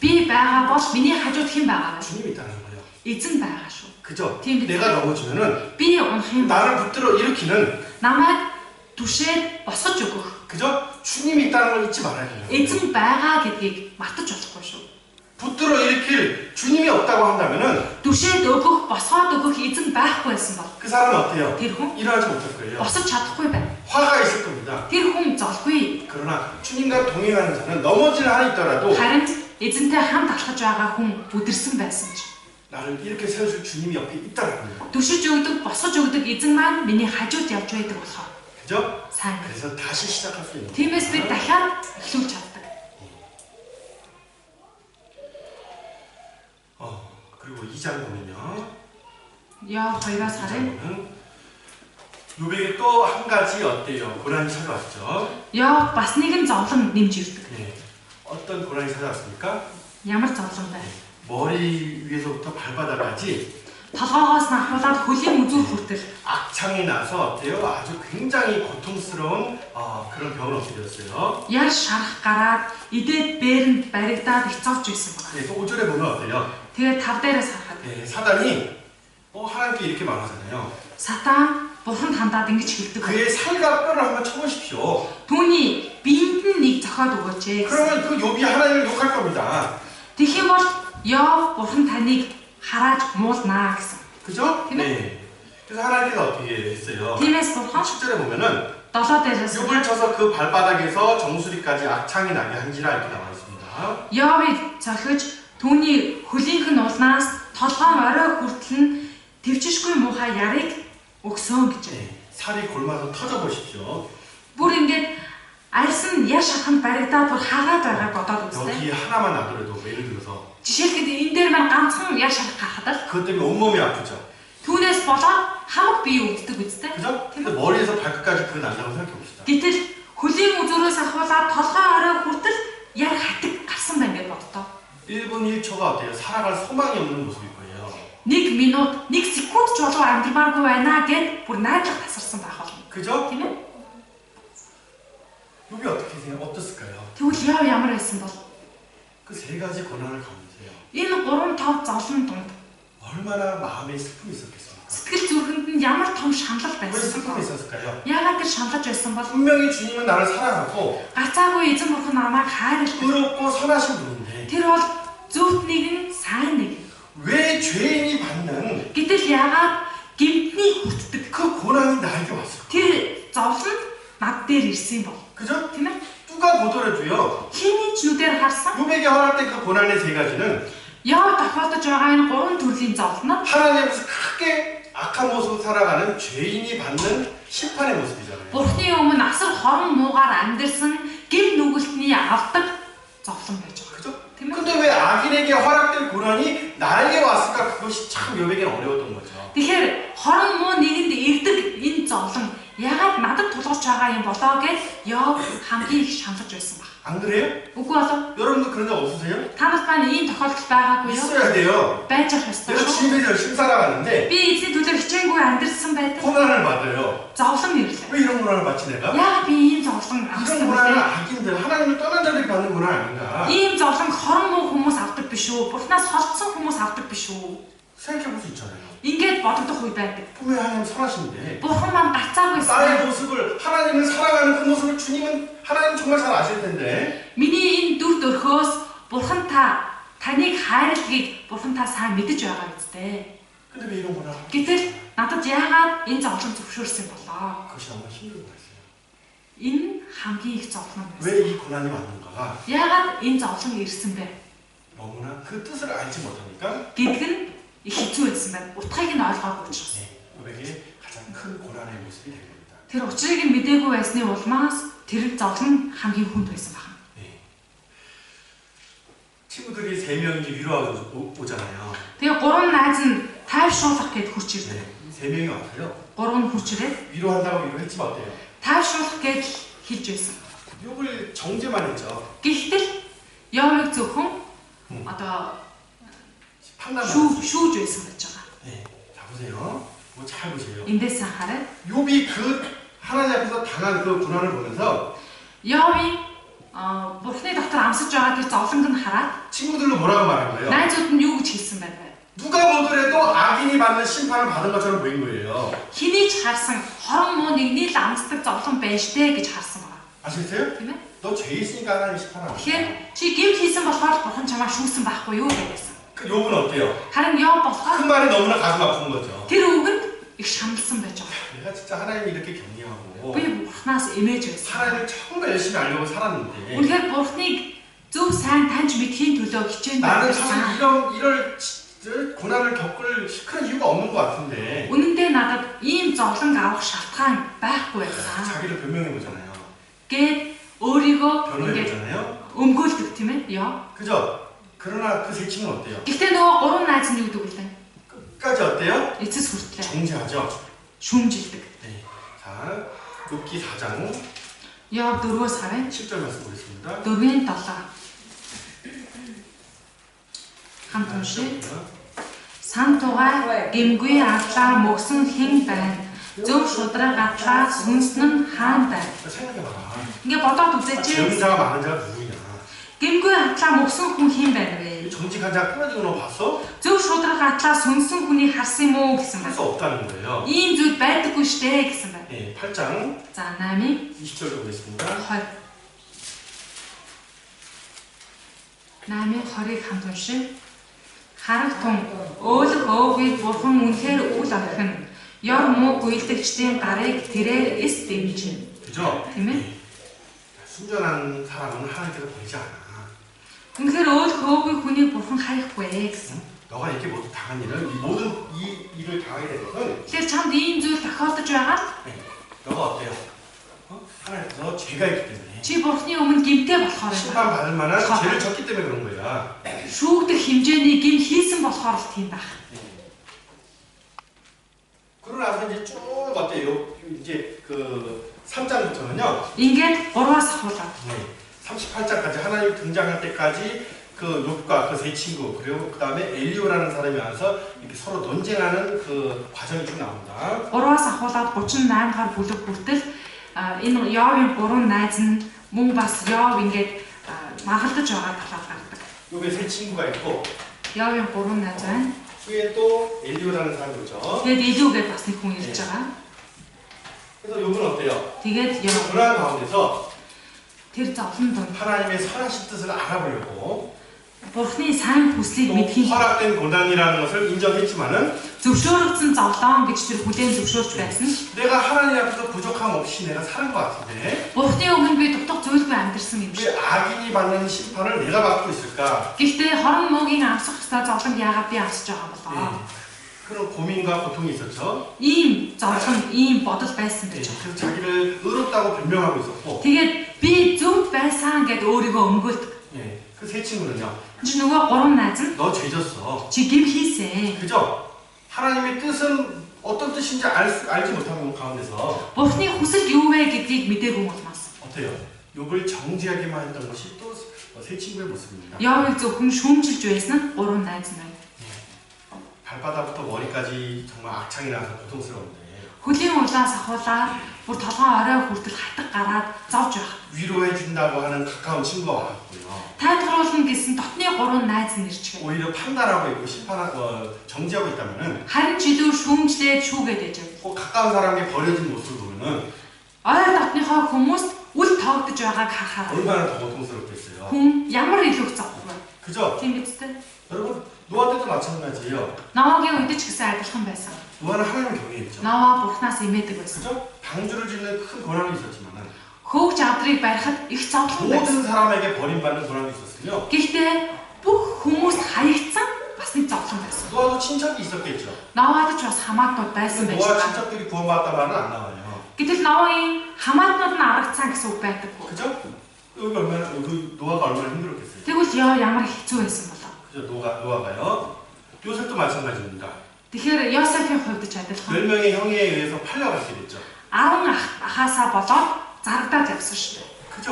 Би байгаа бол миний хажууд хэн байгаа вэ? 주님이 있다는 거예요. Эзэн байгаа шүү. 그죠? Тийм биз? 내가 넘어지면은 Би унах юм бол 나를 붙들어 일으키는 намайг түшээд босгож өгөх. 그죠? 주님이 있다는 걸 잊지 말아야 돼요. Эзэн байгаа гэдгийг мартаж болохгүй шүү. 붙들어 일으킬 주님이 없다고 한다면은 Түшээд өгөх, босгоод өгөх эзэн байхгүй байсан бол 그 사람은 어때요? тэр хүн 일어나지 못할 거예요. босож чадахгүй байна. 화가 있을 겁니다. Тэр хүн золгүй. 그러나 주님과 동행하는 자는 넘어질 한이 있더라도 Харин эзэнтэй хамт алхаж байгаа хүн бүдэрсэн байсан ч 나를 이렇게 세워줄 주님이 옆에 있다는 거예요. түшиж өгдөг, босгож өгдөг эзэн маань миний хажууд явж байдаг болохоор 그죠? сайн. 그래서 다시 시작할 수 있는 Тиймээс бид дахиад эхлүүлж чаддаг. 그리고 2장 보면요. Яв 2-аас харъя. 요백에 또 한 가지 어때요? 고난이 찾아왔죠. Яв бас нэгэн зовлон нэмж ирдэг. 네. 어떤 고난이 찾아왔습니까? Ямар зовлон бэ? 머리 위에서부터 발바닥까지 Толгоогоос нь ахуулаад хөлийн үзүүр хүртэл 악창이 나서 어때요? 아주 굉장히 고통스러운 그런 병을 얻게 되었어요. яр шарах гараад идээд бээрэнд баригдаад ицоолж байсан байна. 네, 또 5절에 보면 어때요? Тэгээд тав дээрээс харахад 네, 사단이 하나님께 이렇게 말하잖아요. Сатан бурханд хандаад ингэж хэлдэг. 그의 살과 뼈를 한번 쳐보십시오. Түүний биед нь нэг зохиод өгөөч. 그러면 그 욥이 하나님을 욕할 겁니다. Тэгэх юм бол Йов бурхан таныг хараад муулнаа гэсэн. 그죠? тийм ээ? 네. 그래서 하나님께서 어떻게 했어요? Тиймээс бурхан 10절에 보면은 7 дээрээс 욥을 쳐서 그 발바닥에서 정수리까지 악창이 나게 한지라 이렇게 나와 있습니다. Йовыг цохиж түүний хөлийнх нь улнаас толгой орой хүртэл нь төвчшгүй муухай ярыг өгсөн гэж. 네, 살이 골마서 터져 보십시오. Бүр ингээд арьс нь яр шаханд баригдаад бүр хагаад байгааг бодоод үзтээ. 여기 하나만 놔더라도 예를 들어서 Жишээлхэд энэ дээр маань ганцхан яр шарах гарахад 그것 때문에 온몸이 아프죠. түүнээс болоод хамаг бие өвддөг үстэй. 그죠? 근데 머리에서 발끝까지 그거 난다고 생각해 봅시다. Гэтэл хөлийн үзүүрээс ахуулаад толгой орой хүртэл яр хатаг гарсан байна гэж боддоо. 1분 1초가 어때요? 살아갈 소망이 없는 모습일 거예요. 1 минут 1 секунд ч болов амьдрмааргүй байна гэд бүр найдлага тасарсан байх болно. 그죠? Тийм ээ? 욥이 어땠을까요? Тэгвэл яв ямар байсан бол 그 세 가지 고난을 가운데서요. энэ 3-5 зовлон донд 얼마나 마음에 슬픔이 있었겠습니까? сэтгэл зүрхэнд нь ямар том шаналл 왜 байсан 슬픔이 бэ? 있었을까요? Яагаад тэр шаналж байсан бол 분명히 주님은 나를 사랑하고 гацаагүй эзэн бурхан намайг хайрлав. 의롭고 선하신 분인데 Тэр бол зөвхт нэгэн сайн нэг. 왜 죄인이 받는 Гэтэл яагаад гэмтний хүртдэг 그 고난이 나에게 왔을까? тэр зовлон над дээр ирсэн бол. 그죠? Тийм ээ? 누가 보더라도요. Хиний ч нүдээр харсан 요백에 허락된 그 고난의 세 가지는 яа тохиолдож байгаа энэ гурван төрлийн зовлон 하나님 앞에서 크게 악한 모습으로 살아가는 죄인이 받는 심판의 모습이잖아요. Бурхны өмнө асар хорон муугаар амьдэрсэн гэм нүгэлтний авдаг зовлон байж байгаа. 그죠? Тийм ээ? 근데 왜 악인에게 허락된 고난이 나에게 왔을까? 그것이 참 요백에는 어려웠던 거죠. Тэгэхээр хорон муу нэгэнд ирдэг энэ зовлон яагаад надад тулгарч байгаа юм болоо гэж Йов хамгийн их шаналж байсан баг. 안 그래요? Үгүй болов 여러분도 그런 적 없으세요? та нар маань ийм тохиолдол байгаагүй юу? 있어야 돼요. Байж ах ёстой 내가 шүү. 주님의 열심히 살아가는데 Би эзний төлөө хичээнгүй амьдэрсэн байдаг. 고난을 받아요. Зовлон ирлээ. 왜 이런 고난을 받지 내가? Яагаад би ийм зовлон 이런 авсан 고난은 бэ? 악인들 하나님을 떠난 자들이 받는 고난 아닌가? Ийм зовлон хорон муу хүмүүс авдаг биш үү? Бурхнаас холдсон хүмүүс авдаг биш үү? 생각해 볼 수 있잖아요. Ингээд бодогдох үе байдаг. 왜 하나님 선하신데 Бурхан маань гацаагүй 나의 байсан. 모습을 하나님을 살아가는 그 모습을 주님은 하나님 정말 잘 아실 텐데 Миний энэ дүр төрхөөс Бурхан таныг хайрлагийг Бурхан та сайн мэдэж байгаа үстэй. 근데 왜 이런 고난을 Гэтэл надад яагаад энэ зовлон зөвшөөрсөн болоо? 그것이 정말 힘든 거였어요. Энэ хамгийн их зовлон байсан. 왜 이 고난이 왔는가가 Яагаад энэ зовлон ирсэн бэ? 너무나 그 뜻을 알지 못하니까 Гэдг нь их хэцүү байсан байна. Утгыг нь ойлгоогүй учраас. 고백의 가장 큰 고난의 모습이 된 겁니다. Тэр учрыг нь мэдээгүй байсны улмаас тэр зовлон хамгийн хүнд байсан байна. 네. 친구들이 세 명이 위로하고 오잖아요. Тэгээ гурван найз нь тайвшруулах гэд хурч ирдэг. 네. 세 명이 왔어요. Гурав нь хурч ирээд 위로한다고 위로했지만 어때요? тайвшруулах гэд хэлж байсан. 욕을 정죄만 했죠. Гэхдээ Йовыг зөвхөн одоо 판단만. шүүж байсан гэж байгаа. 네. 자 보세요. 뭐 잘 보세요. Эндээс анхаарай. 욥이 그 하나님 앞에서 당한 그 고난을 보면서 Йовыг Бурхны дотор амсаж байгаа тэр зовлонг нь хараад 친구들로 뭐라고 말한 거예요? найзууд нь юу гэж хэлсэн байна вэ? 누가 보더라도 악인이 받는 심판을 받은 것처럼 보인 거예요. Хэний ч харсан хорон муу нэгний л амсдаг зовлон байж тээ гэж харсан байна. 아시겠어요? Тийм ээ? 너 죄 있으니까 하나님 심판하는 거야. Тэгэхээр чи гэмт хийсэн болохоор Бурхан чамаа шүүсэн байхгүй юу гэсэн. 그 욥은 어때요? Харин Йов болохоор 그 말이 너무나 가슴 아픈 거죠. тэр үгэнд их шаналсан байж байгаа. 내가 진짜 하나님이 이렇게 경외하고 Би Бурханаас эмээж байсан. 하나님을 정말 열심히 알려고 살았는데 Үнэхээр Бурханыг зөв сайн таньж мэдхийн төлөө хичээн 나는 байсан. 사실 이럴 고난을 겪을 그런 이유가 없는 것 같은데 Үнэн дээр надад ийм зовлон авах шалтгаан байхгүй байсан. 자기를 변명해 보잖아요. Гэт өөрийгөө 변호해 ингээд 보잖아요. өмгөөлдөг тийм ээ. Йов. 그죠? 그러나 그 세 친구는 어때요? Гэхдээ нөгөө гурван найз нь юу гэдэг вэ? 끝까지 어때요? Эцэс хүртлээ 정죄하죠. шүүмжилдэг. 네. 자, 욥기 4장 Йов 4-өөс харъя. 7절 말씀 보겠습니다. 4-7. Хамт уншия. Сан тугай гимгүй атлаа мөксөн хэн байна? Зөв шудраг атлаа сүнсэн нь хаан байна? 생각해봐라. Ингээ бодоод үзээч. 정자가 많은 자가 누구냐? Гимгүй атлаа мөксөн хүн хэн байна вэ? 정직한 자가 끊어지는 거 봤어? Зөв шудраг атлаа сүнсэн хүнийг харсан юм уу гэсэн 할 байна. 수 없다는 거예요. Ийм зүйл байдаггүй штэ гэсэн байна. 네, 8장 За 8-ийн 20절 보겠습니다. 20. 8-ийн 20-ыг хамт уншия. Харагтун өөлөх өөгийг бурхан үнэхээр үл орхин. Ёр муу гуйлдэгчдийн гарыг тэрээр эс дэмжин. 그죠? Тийм ээ? 순전한 사람은 하나님께서 버리지 않아. Үнэхээр өөлөх өөгийг хүний бурхан харихгүй гэсэн. 너가 이렇게 모두 당한 일은 이 모든 이 일을 당하게 된 것은 Тэгэхээр чамд ийм зүйл тохиолдож байгаа 너가 어때요? 하나님께서 죄가 있기 때문에 чи бурханы өмнө гимтэй болохоор байна. 심판 받을 만한 죄를 졌기 때문에 그런 거야. Шүүгдэх хэмжээний гим хийсэн болохоор л тийм байх. 그러고 나서 이제 쭉 어때요? 이제 그 3장부터는요. Ингээд 3-аас ахуулаад 38장까지 하나님 등장할 때까지 그 욥과 그 세 친구 그리고 그 다음에 엘리오라는 사람이 와서 이렇게 서로 논쟁하는 그 과정이 쭉 나옵니다. 3-аас ахуулаад 38 гаруй бүлэг хүртэл энэ Йовын 3 найз нь мөн бас Йов ингээд магалдаж байгаа талаар гардаг. 욥의 세 친구가 있고 Йовын 3 найз байна. 후에 또 엘리오라는 사람이 오죠. Тэгээд Илүүгээ бас нэг хүн ирж байгаа. 그래서 욥은 어때요? Тэгээд Йов 불안 가운데서 тэр зовлон донд 하나님의 선하신 뜻을 알아보려고 Бурхны сайн хүслийг 또 мэдхийн 허락된 고난이라는 것을 인정했지만은 зөвшөөрөгдсөн зовлон гэж тэр хүлээн зөвшөөрч байсан ч 내가 하나님 앞에서 부족함 없이 내가 사는 것 같은데 Бурхны өмнө би дутуу зүйлгүй амьдэрсэн юм 왜 шиг. 악인이 받는 심판을 내가 받고 있을까? Гэхдээ хорон муугийн амсах хэвээр зовлон яагаад би амсаж байгаа 예, болоо? 그런 고민과 고통이 있었죠. Ийм зовлон, ийм бодол байсан 예, гэж. 그래서 자기를 의롭다고 변명하고 있었고, Тэгээд би зөв байсан гэд өөрийгөө өмгөөлдөг. 예, 그 세 친구는요, Чи нөгөө гурван найз нь 너 죄졌어. чи гим хийсэн. 그죠? 하나님의 뜻은 어떤 뜻인지 알지 못하는 가운데서 Бурхны хүсэл юу вэ гэдгийг мэдээгүй улмаас. 어때요? 욕을 정지하게만 했던 것이 또 세 친구의 모습입니다. Явыг зөвхөн шүүмжилж байсан нь гурван найз нь. 발바닥부터 머리까지 정말 악창이 나서 고통스러운데 Хөлийн улаас ахуулаад бүр толгой орой хүртэл хатаг гараад зовж байх. 위로해 준다고 하는 가까운 친구가 왔고요. Тайлбарлуулна гэсэн дотны гурван найз нь ирчихв. 오히려 판단하고 있고 정지하고 있다면은 Харин жилүү шүүмжлээд шүүгээд ээж. 꼭 가까운 사람에게 버려진 모습을 보면은 Ойр дотныхоо хүмүүст үл тоогдож байгааг харахаар 얼마나 더 고통스럽겠어요. хүн ямар илүү зовх вэ? 그죠? Тийм биз дээ. 여러분 노아때도 마찬가지예요. Ноагийн үед ч гэсэн адилхан байсан. 노아는 하나님을 경외했죠. Ноа Бурханаас имээдэг байсан. 그죠? 방주를 짓는 큰 고난이 있었지만은 Хөөгч авдрыг барихад их зовлон байсан. 모든 사람에게 버림받는 고난이 있었으며 Гэхдээ бүх хүмүүст хаягдсан бас нэг зовлон байсан. 노아도 친척이 있었겠죠. Ноад ч бас хамаатнууд байсан байж 노아 байгаа. 친척들이 구원받았다 말은 안 나와요. Гэтэл Ноагийн хамаатнууд нь аргацсан гэсэн үг байдаггүй. 그죠? 여기 얼마나 그 노아가 얼마나 힘들었겠어요. Тэгвэл яа ямар хэцүү байсан болоо. 그죠? 노아가요. 요셉도 마찬가지입니다. Тэгэхээр Йосефийн хувьд ч адилхан 10명의 형에 의해서 팔려가게 됐죠. 10 ахаасаа болоод зарагдаад явсан шүү дээ. 그죠?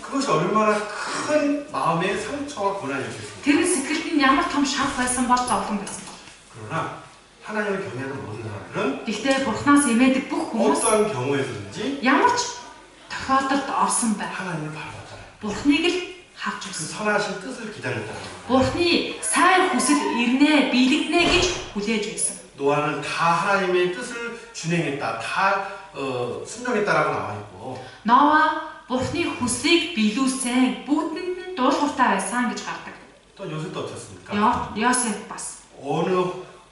그것이 얼마나 큰 마음의 상처와 고난이었겠습니까? Тэр сэтгэлд нь ямар том шах байсан бол зовлон байсан бол. 그러나 하나님을 경외하는 모든 사람들은 Гэхдээ Бурханаас имээдэг бүх хүмүүс 어떠한 경우에서든지 ямар ч тохиолдолд орсон бай. 하나님을 바라봤잖아요. Бурхныг л харж 그 байсан. 선하신 뜻을 기다렸다는 거예요. Бурхны сайн хүсэл ирнэ, биелэгнэ гэж хүлээж байсан. 노아는 다 하나님의 뜻을 준행했다, 다 순종했다라고 나와 있고, Ноа Бурхны хүслийг биелүүлсэн, бүгдэнд нь дуулууртай байсан гэж гардаг. 또 요셉도 어떻습니까? Йосеф бас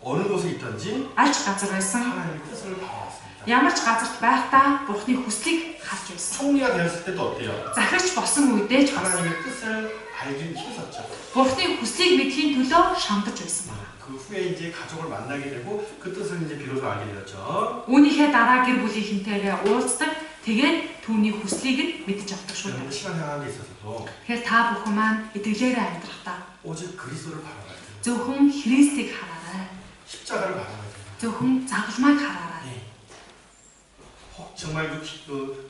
어느 곳에 있든지 аль ч газар байсан. 하나님의 뜻을 바라봤습니다. Ямар ч газарт байхдаа Бурхны хүслийг харж байсан. 총리가 되었을 때도 어때요? Захирч болсон үедээ ч бас 하나님의 뜻을 알기 힘썼죠. Бурхны хүслийг мэдхийн төлөө шамдаж байсан байна. 그 후에 이제 가족을 만나게 되고 그 뜻을 이제 비로소 알게 되었죠. Үүнийхээ дараа гэр бүлийнхэнтэйгээ уулздаг, тэгээд түүний хүслийг нь мэдж авдаг шүү 여러분 дээ. 신앙생활에 있어서도 Тэгэхээр та бүхэн маань итгэлээрээ амьдрахдаа 오직 그리스도를 바라봐야 돼요. зөвхөн Христийг хараарай. 십자가를 바라봐야 돼요. Зөвхөн загалмайг хараарай. 네. 정말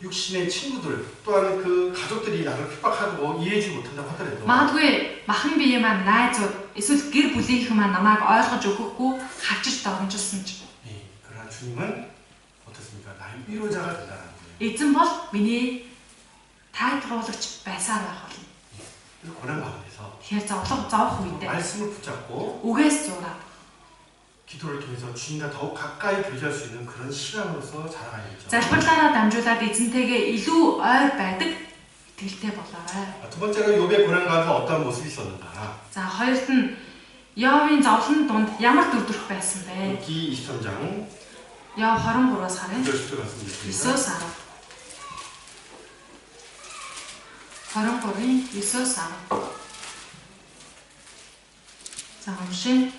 육신의 친구들 또한 그 가족들이 나를 핍박하고 이해하지 못한다고 하더라도 Магадгүй махан биеэ маань найзууд эсвэл гэр бүлийнхэн маань намайг ойлгож өгөхгүй хачиж догножсон ч 네. 그러나 주님은 어떻습니까? 나의 위로자가 된다는 거예요. эзэн бол миний тайлбарлагч байсаар байх болно. 그 고난 가운데서 Тэгэхээр зовх үедээ 말씀을 붙잡고 үгээс зураад 기도를 통해서 주님과 더욱 가까이 교제할 수 있는 그런 시간으로서 자라가야겠죠. залбирлаараа дамжуулаад эзэнтэйгээ илүү ойр байдаг итгэлтэй болоорой. 두 번째로 욥의 고난 가운데 어떤 모습이 있었는가? За хоёрт нь Йовын зовлон донд ямар дүрдүрх байсан бэ? 기 23장 Йов 23-аас харъя. 9절 말씀드립니다. 9-10. 23-ын 9-10. За уншия.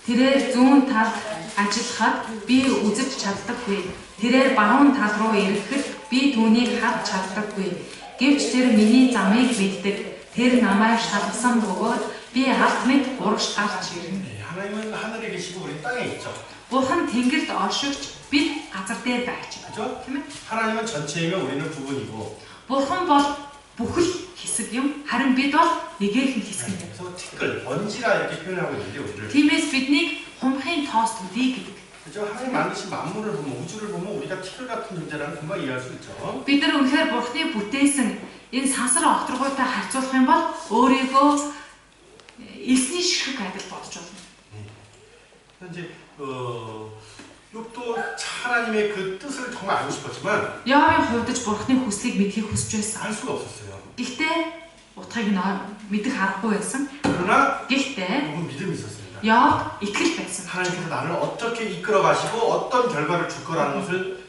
Тэрээр зүүн талд ажиллахад би үзэж чаддаггүй. Тэрээр баруун тал руу ирэхэд би түүнийг харж чаддаггүй. Гэвч тэр миний замыг мэддэг. Тэр намайг шалгасан бөгөөд би алт мэд урагш гарч ирнэ. 네, 하나님은 하늘에 계시고 우리 땅에 있죠. Бурхан тэнгэрд оршигч бид газар дээр байж байна. 그죠? Тийм ээ? 하나님은 전체이며 우리는 부분이고. Бурхан бол бүхэл хэсэг юм. Харин бид бол нэгэн хэсэг юм. 그래서 티끌, 먼지라 이렇게 표현하고 있는데 우리를. Тиймээс биднийг хумхын тоос төдий гэдэг. 그죠? 하나님 만드신 만물을 보면 우주를 보면 우리가 티끌 같은 존재라는 금방 이해할 수 있죠. Бид нар үнэхээр Бурханы бүтээсэн энэ сансар огторгойтой харьцуулах юм бол өөрийгөө элсний ширхэг адил бодож болно. 현재 욥도 하나님의 그 뜻을 정말 알고 싶었지만 Йовын хувьд ч Бурханы хүслийг мэдхийг хүсэж байсан. 알 수가 없었어요. Гэхдээ утгыг нь мэдэх аргагүй байсан. 그러나 Гэхдээ 누군 믿음이 있었습니다. Йов итгэл байсан. 하나님께서 나를 어떻게 이끌어 가시고 어떤 결과를 줄 거라는 것을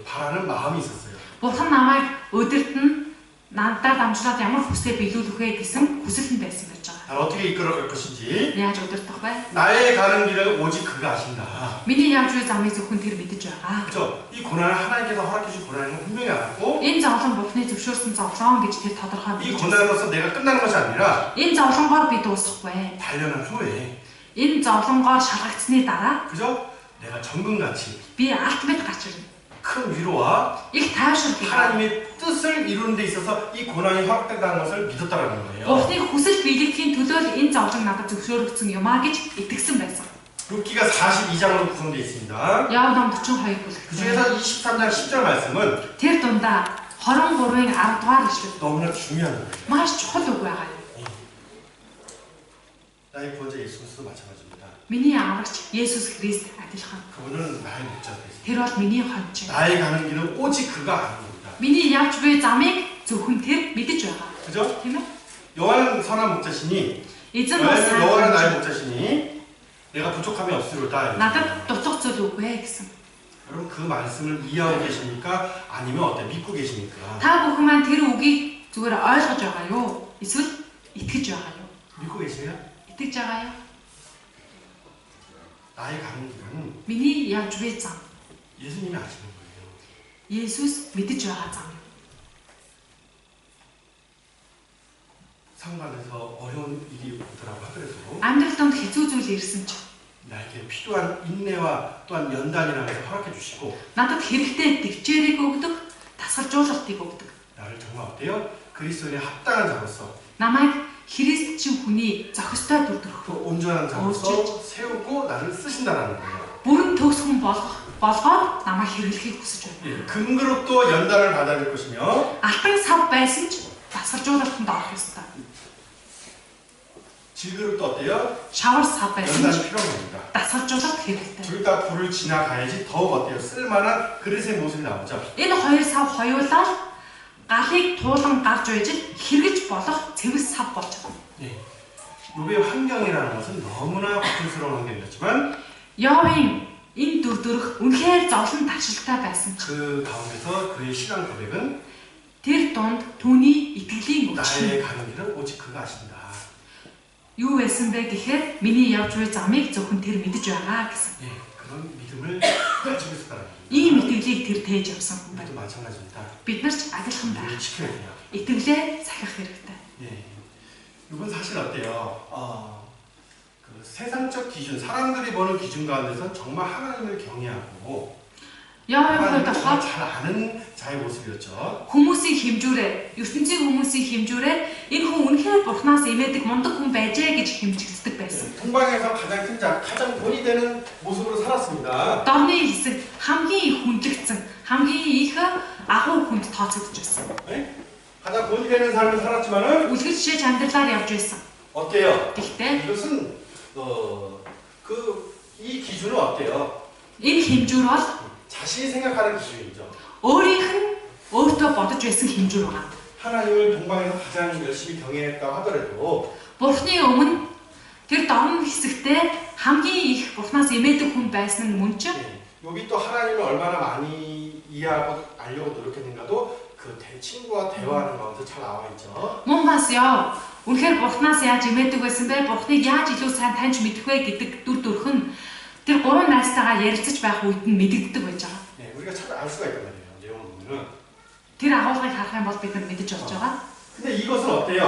바라는 마음이 있었어요. Бурхан намайг өдөрт нь надад дамжуулаад ямар хүсээ биелүүлэх вэ гэсэн хүсэл нь байсан байж байгаа. 나를 어떻게 이끌어 갈 것인지 Яаж өдөртөх вэ? 나의 가는 길을 오직 그가 아신다. Миний явж буй замыг зөвхөн тэр мэдэж байгаа. 그죠? 이 고난을 하나님께서 허락해 주신 고난인 건 분명히 알고 Энэ зовлон Бурханы зөвшөөрсөн зовлон гэж тэр тодорхой 이 мэдэж байна. 고난으로서 내가 끝나는 것이 아니라 Энэ зовлонгоор би дуусахгүй. 단련한 후에 Энэ зовлонгоор шалгагдсны дараа 그죠? 내가 정금같이 би алт мэд гарч ирнэ. 큰 위로와 Их таашрал бий. 하나님의 뜻을 이루는 데 있어서 이 고난이 허락된다는 것을 믿었다라는 거예요. Бурханы хүсэл биелэхийн төлөө л энэ зовлон надад зөвшөөрөгдсөн юм а гэж итгэсэн байсан. 룻기가 42장으로 구성되어 있습니다. Яв ном 42 бүлэг. 그 중에서 23장 10절 말씀은 Тэр дундаа 23-ын 10 дугаар ишлэл 너무나 중요한 거예요. маш чухал үг байгаа юм. 나의 구원자 예수 그리스도 마찬가지입니다. Миний аврагч Есүс Христ адилхан. 그분은 나의 목자가 되십니다. Тэр бол миний хонч. 나의 가는 길은 오직 그가 아는 겁니다. Миний явж буй замыг зөвхөн тэр мэдэж байгаа. 그죠? Тийм ээ? 여호와는 선한 목자시니 Эзэн бол сайн 여호와는 나의 хонч. 목자시니 내가 부족함이 없으리로다. Надад дуцах зүйл үгүй гэсэн. 여러분 그 말씀을 이해하고 계십니까? 아니면 어때? 믿고 계십니까? Та бүхэн маань тэр үгийг зүгээр ойлгож байгаа юу? Эсвэл итгэж байгаа юу? 믿고 계세요? Итгэж байгаа юу? 나의 가는 길은 Миний явж буй зам 예수님이 아시는 거예요. Есүс мэдэж байгаа зам юм. 상관에서 어려운 일이 오더라고 하더라도 Амьдрал донд хэцүү зүйл ирсэн ч 나에게 필요한 인내와 또한 연단이라는 것을 허락해 주시고 надад хэрэгтэй төвчээрийг өгдөг, тасгалжуулалтыг өгдөг. 나를 정말 어때요? 그리스도인의 합당한 자로서 Намайг Христчин хүний зохистой дүрдэх. 또 온전한 자로서 세우고 나를 쓰신다라는 거예요. Бүрэн төгс хүн болгоод намайг хэрэглэхийг хүсэж байна. 예, 금그릇도 연단을 받아야 될 것이며 Алтан сав байсан ч тасгалжуулалтанд орох ёстой. 질그릇도 어때요? Шавар сав байсан 연단이 ч 필요한 겁니다. тасгалжуулалт хэрэгтэй. 둘 다 불을 지나가야지 더욱 어때요? 쓸만한 그릇의 모습이 나오죠. Энэ хоёр сав хоёулаа галыг туулан гарч байж хэрэгж болох цэвэс сав болж байгаа. 예. 요배 환경이라는 것은 너무나 고통스러운 환경이었지만 Йовын энэ дүр төрх үнэхээр зовлон таршилтай байсан ч 그 가운데서 그의 신앙 고백은 тэр дунд түүний итгэлийн 나의 өвчин 가는 길은 오직 그가 아신다. юу байсан бэ гэхээр миний явж буй замыг зөвхөн тэр мэдэж байгаа гэсэн. 예, 그런 믿음을 가지고 있었다는 겁니다. Ийм итгэлийг тэр тээж явсан хүн 우리도 байна. 마찬가지입니다. Бид нар ч адилхан 우리를 байх. 지켜야 돼요. Итгэлээ сахих хэрэгтэй. 예, 이건 사실 어때요? 그 세상적 기준, 사람들이 보는 기준 가운데서 정말 하나님을 경외하고 Йовын 하나님을 хувьд болохоор 잘 아는 자의 모습이었죠. хүмүүсийн хэмжүүрээр, ертөнцийн хүмүүсийн хэмжүүрээр энэ хүн үнэхээр Бурханаас имээдэг мундаг хүн байжээ гэж хэмжигддэг байсан. 동방에서 가장 큰 자, 가장 본이 되는 모습으로 살았습니다. Дорны хэсэг хамгийн их хүндлэгдсэн, хамгийн их агуу хүнд тооцогдож байсан. 네? 가장 본이 되는 삶을 살았지만은 Үлгэр жишээж амьдралаар явж байсан. 어때요? Гэхдээ 이것은 이 기준은 어때요? энэ хэмжүүр бол 자신이 생각하는 기준이죠. өөрийнх нь өөртөө бодож байсан хэмжүүр байна. 하나님을 동방에서 가장 열심히 경외했다고 하더라도 Бурхны өмнө тэр дорн хэсэгтээ хамгийн их Бурханаас имээдэг хүн байсан нь мөн ч 여기 또 하나님을 얼마나 많이 이해하고 알려고 노력했는가도 그 친구와 대화하는 가운데 잘 나와 있죠. мөн бас яв. Үнэхээр Бурханаас яаж имээдэг байсан бэ? Бурхныг яаж илүү сайн таньж мэдэх вэ гэдэг дүр төрх нь тэр гурван найзтайгаа ярилцаж байх үед нь мэдэгддэг байж байгаа. 네, 우리가 잘 알 수가 있단 말이에요. 내용을 보면은. Тэр агуулгыг харах юм бол бид нар мэдэж болж байгаа. 근데 이것은 어때요?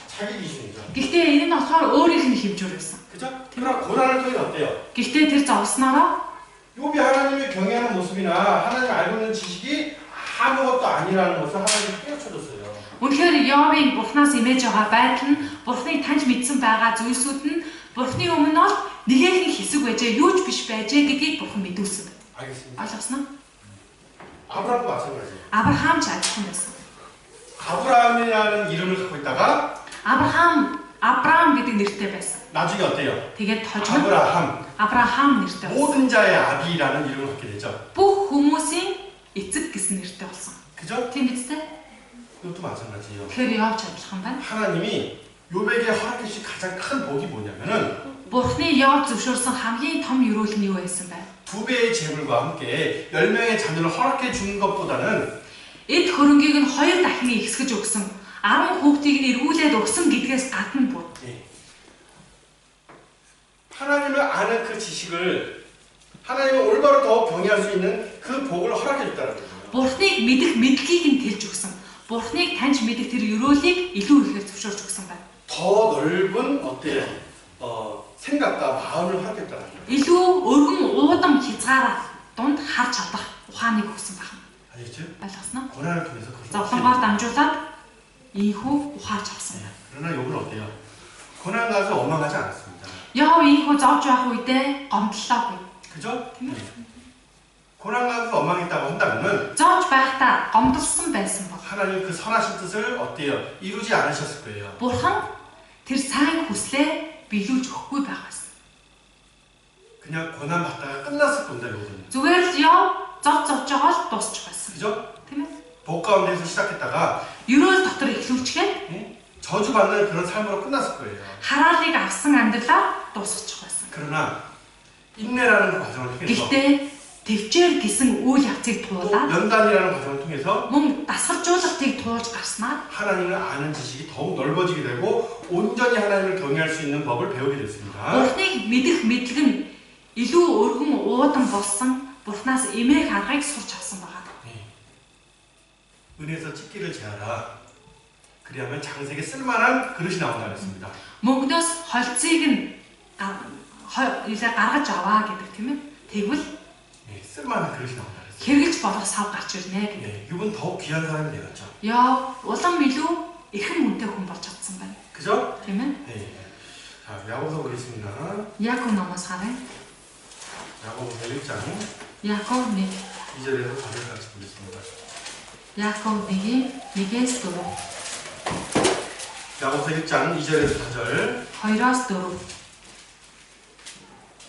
자기 기준이죠. Гэхдээ энэ нь болохоор өөрийнх нь хэмжүүр байсан. 그죠? 그러나 고난을 통해 어때요? Гэхдээ тэр зовсноороо 욥이 하나님을 경외하는 모습이나 하나님 알고 있는 지식이 아무것도 아니라는 것을 하나님이 깨우쳐줬어요. үнэхээр Йовын Бурханаас имэж байгаа байдал нь Бурханыг таньж мэдсэн байгаа зүйлсүүд нь Бурханы өмнө бол нэгэн хэсэг байжээ, юу ч биш байжээ гэдгийг Бурхан мэдүүлсэн. 알겠습니다. Ойлгосноо? 아브라함도 마찬가지예요. Авраам ч адилхан байсан. 아브라함이라는 이름을 갖고 있다가 Авраам гэдэг нэртэй байсан. 나중에 어때요? Тэгээд хожим 아브라함, Авраам нэртэй болсон. 모든 자의 아비라는 이름을 갖게 되죠. Бүх хүмүүсийн эцэг гэсэн нэртэй болсон. 그죠? Тийм биз дээ? 이것도 마찬가지예요. Тэгэхээр явж чадах юм байна. 하나님이 요백의 허락해 주신 가장 큰 복이 뭐냐면은 Бурхны яв зөвшөөрсөн хамгийн том өрөөл нь юу байсан бэ? 2배의 재물과 함께 10명의 자녀를 허락해 주는 것보다는 Эд хөрөнгийг нь 2 дахин ихсгэж өгсөн. 10 хүүхдийг нь эргүүлээд өгсөн гэдгээс гадна бүр 하나님을 아는 그 지식을 하나님을 올바로 더 경외할 수 있는 그 복을 허락해 줬다는 거예요. Бурхныг мэдэх мэдлэгийг нь тэлж өгсөн. Бурхныг таньж мэдэх тэр өрөөлийг илүү ихээр зөвшөөрч өгсөн байна. 더 넓은 어때요? 생각과 마음을 허락했다는 거예요. Илүү өргөн уудам хязгаараа дунд харж чадах ухааныг өгсөн байна. 알겠죠? Ойлгосноо? 고난을 통해서 그것을 Зовлонгоор дамжуулаад ийхүү ухаарч авсан байна. 그러나 욕은 어때요? 고난 가서 원망하지 않았습니다. Яв ийхүү зовж байх үедээ гомдлоогүй. 그죠? 고난 가서 원망했다고 한다면은 Зовж байхдаа гомдолсон байсан бол 하나님 그 선하신 뜻을 어때요? 이루지 않으셨을 거예요. Бурхан тэр сайн хүслээ биелүүлж өгөхгүй байх байсан. 그냥 고난 받다가 끝났을 겁니다, 욕은. Зүгээр л яв зовж байгаа л дуусчих байсан. 그죠? Тийм ээ? 복 가운데서 시작했다가 Ерөөл дотор эхлүүлчихэд 저주받는 그런 삶으로 끝났을 거예요. хараалыг авсан амьдралаа дуусгачих байсан. 그러나 인내라는 그 과정을 통해서 Гэхдээ төвчээр гисэн үйл явцыг 또 туулаад 연단이라는 과정을 통해서 мөн дасгалжуулалтыг туулж гарснаар 하나님을 아는 지식이 더욱 넓어지게 되고 온전히 하나님을 경외할 수 있는 법을 배우게 됐습니다. Бурхныг мэдэх мэдлэг нь илүү өргөн уудан болсон Бурхнаас эмээх аргыг сурч авсан байгаа. 은혜에서 찍기를 제하라. 그리하면 장색에 쓸만한 그릇이 나온다 그랬습니다. Мөнгнөөс холцыг нь гаргаж аваа гэдэг тийм ээ. Тэгвэл 쓸만한 그릇이 나온다 그랬습니다. хэрэгж болох сав гарч ирнэ гэдэг. 육은 더욱 귀한 사람이 되었죠. Яа, улам илүү эрхэм үнэтэй хүн болж чадсан байна. 그죠? Тийм ээ. 네. 자, 야고보서 보겠습니다. Яаков номоос харъя. 야고보서 1장 Яаков 1. 2절에서 4절 같이 보겠습니다. Яаков 1-1-4. 야고보서 1장 2절에서 4절 2-4.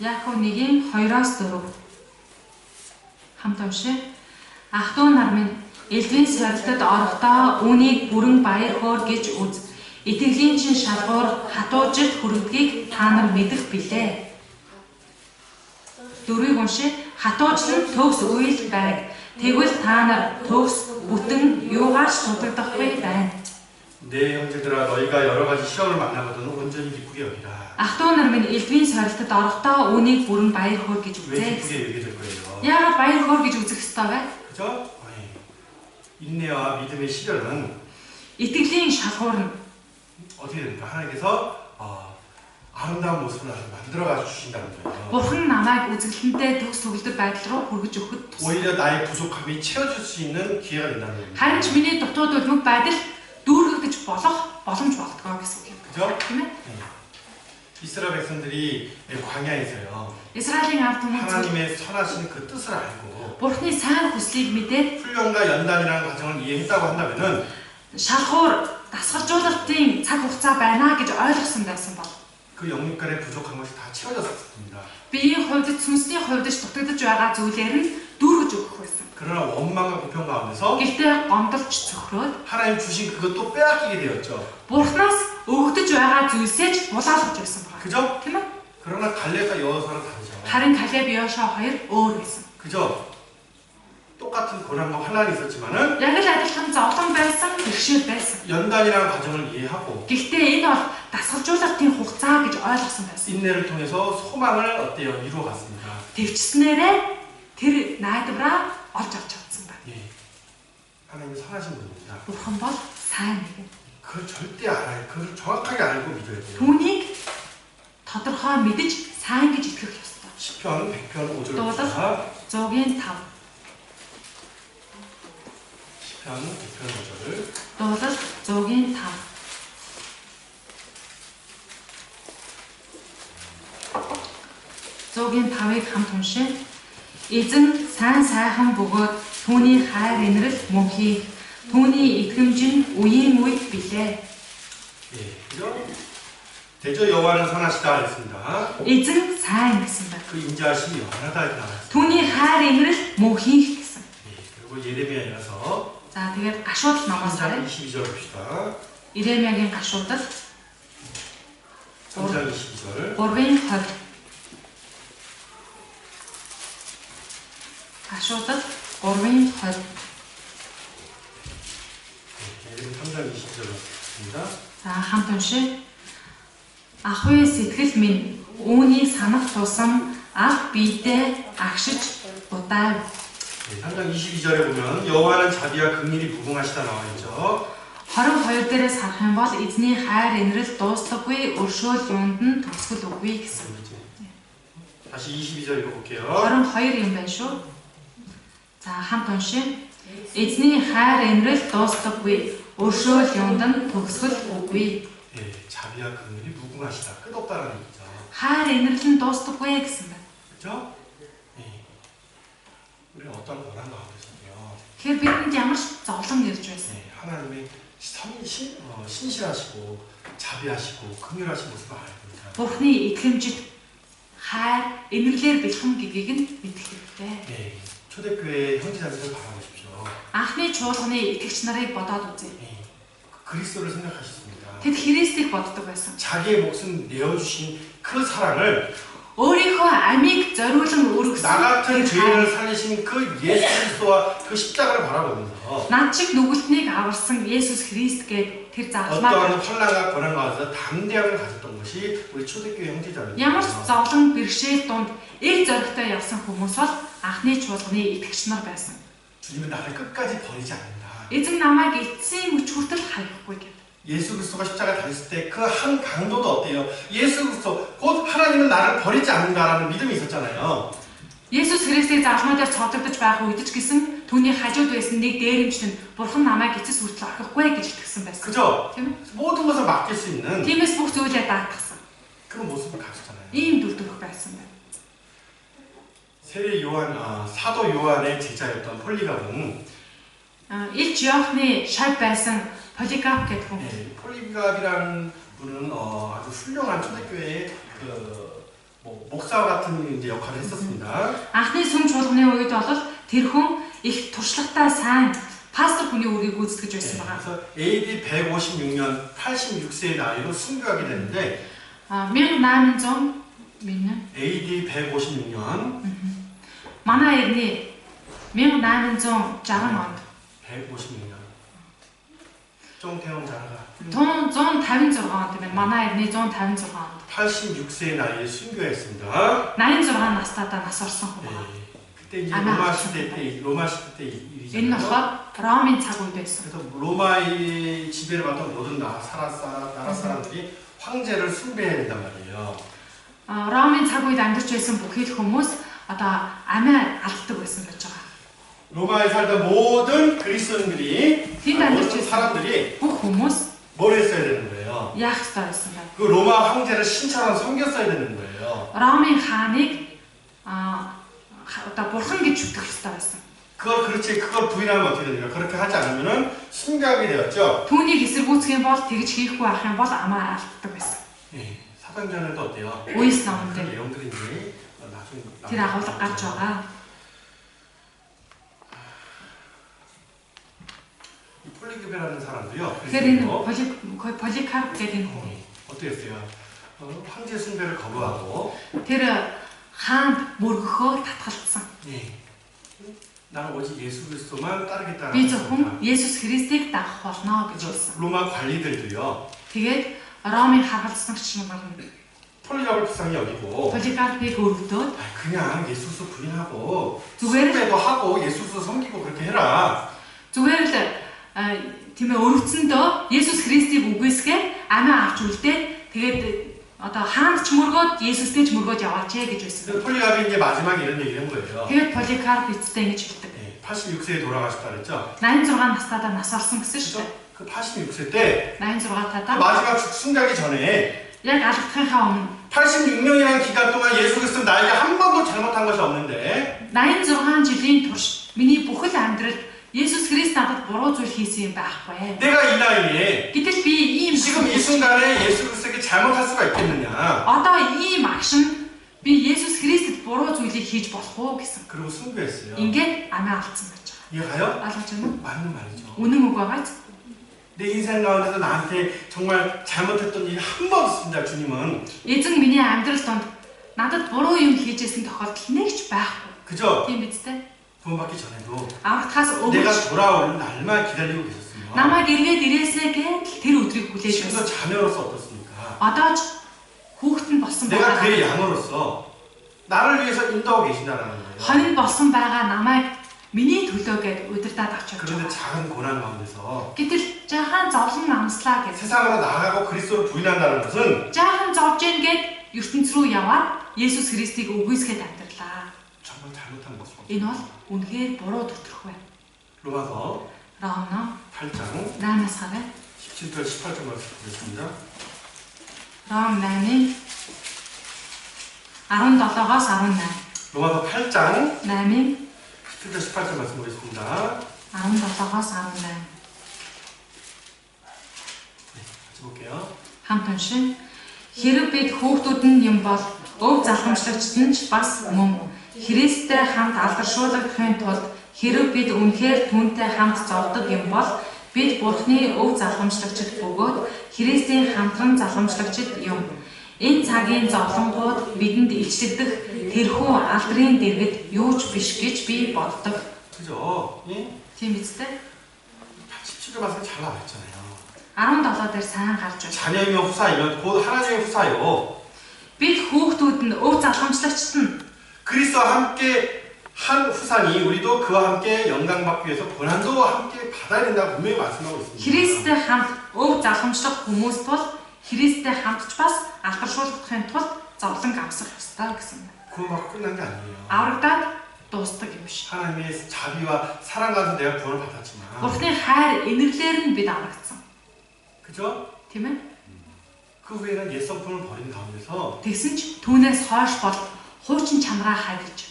Яаков 1-2-4. Хамт уншъя. Ах トゥ нар минь элдвийн сорилтод орохдоо үүнийг бүрэн баяр хөөр гэж үз. Итгэлийн чин шалгуур хатуужид хүргэдгийг та нар мэдэх билээ. Дөрвийг уншъя. Хатуужил нь төгс үйл байг. Тэгвэл та нар төгс бүтэн юугаач дутагдахгүй байна. 내 형제들아 너희가 여러 가지 시험을 만나거든 온전히 기쁘게 여기라. Ах トゥ нар минь элдвийн сорилтод орохдоо үүнийг бүрэн баяр хөөр гэж 왜 үзээ. 기쁘게 여기게 될 거예요? Яагаад баяр хөөр гэж үзэх ёстой вэ? 그죠? 인내와 믿음의 시련은 Итгэлийн шалгуур нь 어떻게 됩니까? 하나님께서 아름다운 모습을 만들어가 주신다는 거예요. Бурхан намайг үзэсгэлэнтэй төгс төгөлдөр байдал руу хүргэж өгөхөд тус. 오히려 나의 부족함이 채워줄 수 있는 기회가 된다는 거예요. Харин ч миний дутууд өлмөг байдал дүүргэж болох боломж болтгоо гэсэн үг юм. 그죠? Тийм ээ? 이스라엘 백성들이 광야에서요. Израилийн ард түмэн 하나님의 선하신 그 뜻을 알고 Бурханы сайн хүслийг мэдээд 훈련과 연단이라는 과정을 이해했다고 한다면은 шалгуур дасгалжуулалтын цаг хугацаа байна гэж ойлгосон байсан бол 그 영육간의 부족한 것이 다 채워졌을 겁니다. биеийн хувьд сүнсний хувьд ч дутагдж байгаа зүйлээр нь дүүргэж өгөх байсан. 그러나 원망과 고평 가운데서 Гэхдээ гомдолч цөхрөөд 하나님 주신 그것도 빼앗기게 되었죠. Бурханаас өгөгдөж байгаа зүйлсээ ч булаалгаж байсан байна. 그죠? Тийм ээ? 그러나 갈렙과 여호수아는 다르죠. Харин Калеб Йошуа хоёр өөр байсан. 그죠? 똑같은 고난과 환난이 있었지만은 Яг л адилхан зовлон байсан, бэрхшээл байсан. 연단이라는 과정을 이해하고 Гэхдээ энэ бол дасгалжуулалтын хугацаа гэж ойлгосон байсан. 인내를 통해서 소망을 어때요? 이루어갔습니다. Төвчснээрээ тэр найдвараа олж авч чадсан байна. 예. 하나님이 선하신 분입니다. Бурхан бол сайн нэгэн. 그걸 절대 알아요. 그걸 정확하게 알고 믿어야 돼요. Түүнийг тодорхой мэдж сайн гэж итгэх ёстой. 시편 100편 5절 Дуулал 봅시다. 105. 시편 100편 5절 Дуулал 105. Зоогийн 5-ыг хамт уншъя. Эзэн сайн сайхан бөгөөд түүний хайр инрэл мөнхий. Түүний итгэмж нь үеийн үед билээ. 예. 그죠? 대저 여호와는 선하시다 했습니다. Эзэн сайн гэсэн байна. 그 인자하심이 영원하다 이렇게 나왔습니다. Түүний хайр инрэл мөнхий гэсэн. 예. 그리고 예레미야에 가서 За тэгээд гашуудал номоос гараа. 22절 봅시다. Иремягийн гашуудал 3장 22절. 3:20. гашуудал 3:20. 3장 20절 있습니다. За хамт уншъя. Ахуй сэтгэл минь үүнийг санах тусам ах биедээ агшиж удаа. 3장 22절에 보면 여호와는 자비와 긍휼이 무궁하시다 나와 있죠. 22 дээрээс харах юм бол эзний хайр инрэл дуустдаггүй, өршөөл юунд нь төгсгөл үгүй гэсэн. 다시 22절 읽어볼게요. 22 юм байна шүү. За хамт уншъя. Эзний хайр инрэл дуустдаггүй, өршөөл юунд нь төгсгөл үгүй. 예, 자비와 긍휼이 무궁하시다. 끝없다라는 얘기죠. хайр инрэл нь дуустдаггүй гэсэн байна. 그렇죠? 예. 우리는 어떤 고난 가운데서요. Тэгэхээр бидэнд ямар ч зовлон ирж байсан. 예, 하나님의 신실하시고 자비하시고 긍휼하신 모습을 알습니다. Бурхны итгэмжид хайр, инэрлэр бэлхэн гэдгийг нь мэдэх хэрэгтэй. 예, 초대교회 형제자매를 바라보십시오. Анхны чуулганы итгэгч нарыг бодоод үзье. 예, 그리스도를 생각하셨습니다. Тэд Христийг боддог байсан. 자기의 목숨 내어주신 그 사랑을 өөрийнхөө амийг зориулан өргөсөн 나 같은 죄인을 살리신 그 예수 그리스도와 그 십자가를 바라보면서 над шиг нүгэлтнийг аварсан Есүс Христ гээд тэр 어떠한 загалмаа 환난과 고난 가운데서 담대함을 가졌던 것이 우리 초대교회 형제자매입니다. ямар ч зовлон бэрхшээл дунд ил зоригтой явсан хүмүүс бол анхны чуулганы итгэгч нар байсан. 주님은 나를 끝까지 버리지 않는다. Эзэн намайг эцсийн мөч хүртэл хаяхгүй гэв. 예수 그리스도가 십자가 달렸을 때 그 한 강도도 어때요? 예수 그리스도 곧 하나님은 나를 버리지 않는다라는 믿음이 있었잖아요. Есүс Христийг загалмаа дээр цогцолдож байх үед ч гэсэн түүний хажууд байсан нэг дээрэмч нь Бурхан намайг эцэс хүртэл орхихгүй гэж итгэсэн байсан. 그죠? Тийм ээ? 모든 것을 맡길 수 있는 Тиймээс бүх зүйлээ даатгсан. 그런 모습을 가졌잖아요. Ийм дүрдүрх байсан байна. 세례 요한, 사도 요한의 제자였던 폴리갑은 Илч Иохны шав байсан Полигап гэдэг хүн. 네, 폴리갑이라는 분은 아주 훌륭한 초대교회의 목사 같은 이제 역할을 했었습니다. Анхны сүм чуулганы үед бол тэр хүн их туршлагатай сайн пастор хүний үрийг гүйцэтгэж байсан 네, байгаа. 그래서 AD 156년 86세의 나이로 순교하게 되는데 1800 минь AD 156년 манай эртний 1860 онд 156년 정태원 장가 156 онд тийм ээ манай эртний 156 онд 86세의 나이에 순교했습니다. 86 настайдаа нас орсон хүн байна. 네, 그때 이제 로마 시대 때 Энэ нь 일이잖아요. болохоор Ромын цаг үед байсан. 그래서 로마의 지배를 받던 모든 나라 사람들이 황제를 숭배해야 된단 말이에요. Ромын цаг үед амьдарч байсан бүхий л хүмүүс одоо амиа алддаг байсан гэж байгаа. 로마에 살던 모든 그리스도인들이 Тэнд амьдарч 모든 байсан 사람들이 бүх хүмүүс 뭘 했어야 되는 거예요? яах ёстой байсан бэ? 그 로마 황제를 신처럼 섬겼어야 되는 거예요. Ромын хааныг одоо бурхан гэж үздэг ёстой байсан. 그걸 부인하면 어떻게 됩니까? 그렇게 하지 않으면은 순교하게 되었죠. Түүнийг эсэргүүцэх юм бол тэгж хийхгүй байх юм бол амаа алддаг байсан. 예, 사도행전에도 어때요? Үес 그 номонд 내용들이 이제 나중에 тэр агуулга гарч байгаа. 이 폴리그베라는 사람도요. Тэгэхээр энэ Поликарп гэдэг энэ хүн 어떻게 했어요? 황제 숭배를 거부하고 тэр хаанд мөргөхөө татгалцсан. 예. 나는 오직 예수 그리스도만 따르겠다는 Би зөвхөн Есүс Христийг дагах болно гэж хэлсэн. 로마 관리들도요. Тэгээд Ромын харгалзагч нар 폴리갑을 불쌍히 여기고 Поликарпыг өргөдөөд 그냥 예수 그리스도 부인하고 зүгээр л 숭배도 하고 예수 그리스도 섬기고 그렇게 해라. зүгээр л тийм ээ өргөцөндөө Есүс Христийг үгүйсгээд амиа авч үлдээд тэгээд одоо хаанд ч мөргөөд Есүстэй ч мөргөөд яваач гэж байсан. 폴리갑이 이제 마지막에 이런 얘기를 한 거예요. Тэгээд Поликарп эцэстээ ингэж хэлдэг. 예, 86세에 돌아가셨다 그랬죠? 86 настайдаа нас орсон гэсэн шүү дээ. 그 86세 때 86 그 таадаа 마지막 순교하기 전에 яг алгадахынхаа өмнө 86년이라는 기간 동안 예수 그리스도 나에게 한 번도 잘못한 것이 없는데 86 жилийн турш миний бүхэл амьдралд Есүс Христ надад буруу зүйл хийсэн юм байхгүй. 내가 이 나이에 Гэтэл би ийм 지금 이 순간에 예수 그리스도에게 잘못할 수가 있겠느냐? одоо ийм агшин би Есүс Христэд буруу зүйлийг хийж болох уу гэсэн. 그리고 순교했어요. Ингээд амиа алдсан байж байгаа. 이해가요? ойлгож байна уу? 맞는 말이죠. Үнэн үг байгаач. 내 인생 가운데서 나한테 정말 잘못했던 일이 한 번 없습니다. 주님은. Эзэн миний амьдрал донд надад буруу юм хийжсэн тохиолдол нэгч байхгүй. 그죠? Тийм биз дээ. 구원받기 전에도 Аврагдахаас 내가 өмнө 돌아올 날만 기다리고 계셨어요. намайг эргээд ирээсэ гэж тэр өдрийг хүлээж 지금도 байсан. 자녀로서 어떻습니까? Одоо ч хүүхэд нь болсон 내가 байгаа. 그의 양으로서 나를 위해서 인도하고 계신다는 거예요. Хонин болсон байгаа намайг миний төлөө гэд удирдаад авч явж 그런데 байгаа. 작은 고난 가운데서 Гэтэл жаахан зовлон намслаа гэж. 세상으로 나아가고 그리스도를 부인한다는 것은 Жаахан зовж гэн гэд ертөнц рүү яваад Есүс Христийг үгүйсгээд амьдралаа. 정말 잘못한 모습. Энэ бол үнэхээр буруу төтөрөх байна. 로마서 Ромно 8장 8-аас хараа. 17절 18절 말씀 보겠습니다. Ром 8-ийн 17-оос 18. 로마서 8장 8-ийн 17절 18절 말씀 보겠습니다. 17-оос 18. 같이 볼게요. Хамт уншин. Хэрэг бид хүүхдүүд нь юм бол өв залхамжлагчд нь ч бас мөн Христтэй хамт алдаршуулгахын тулд хэрэг бид үнэхээр түүнтэй хамт зовдог юм бол бид Бурхны өв залхамжлагчд бөгөөд Христийн хамтран залхамжлагчд юм. Энэ цагийн зовлонгууд бидэнд илчлэгдэх тэрхүү алдрын дэргэд юу ч биш гэж би боддог. 그죠? 예? Тийм биз дээ? 17절 말씀 잘 나와 있잖아요. 17 дээр сайн гарч байна. 자녀이며 후사이면 곧 하나님의 후사요. Бид хүүхдүүд нь өв залхамжлагчд нь 그리스도와 함께 한 후사니 우리도 그와 함께 영광 받기 위해서 고난도 함께 받아야 된다고 분명히 말씀하고 있습니다. Христтэй хамт өв залхамжлах хүмүүс бол Христтэй хамт ч бас алдаршуулгахын тулд зовлон авсах ёстой гэсэн. 구원받고 끝난 게 아니에요. Аврагдаад дуустдаг юм биш. 하나님의 자비와 사랑 가서 내가 구원을 받았지만 Бурхны хайр энерглээр нь бид аврагдсан. 그죠? Тийм ээ? 그 후에는 옛 성품을 버린 가운데서 Тэгсэн ч түүнээс хойш бол хуучин чанараа хайгч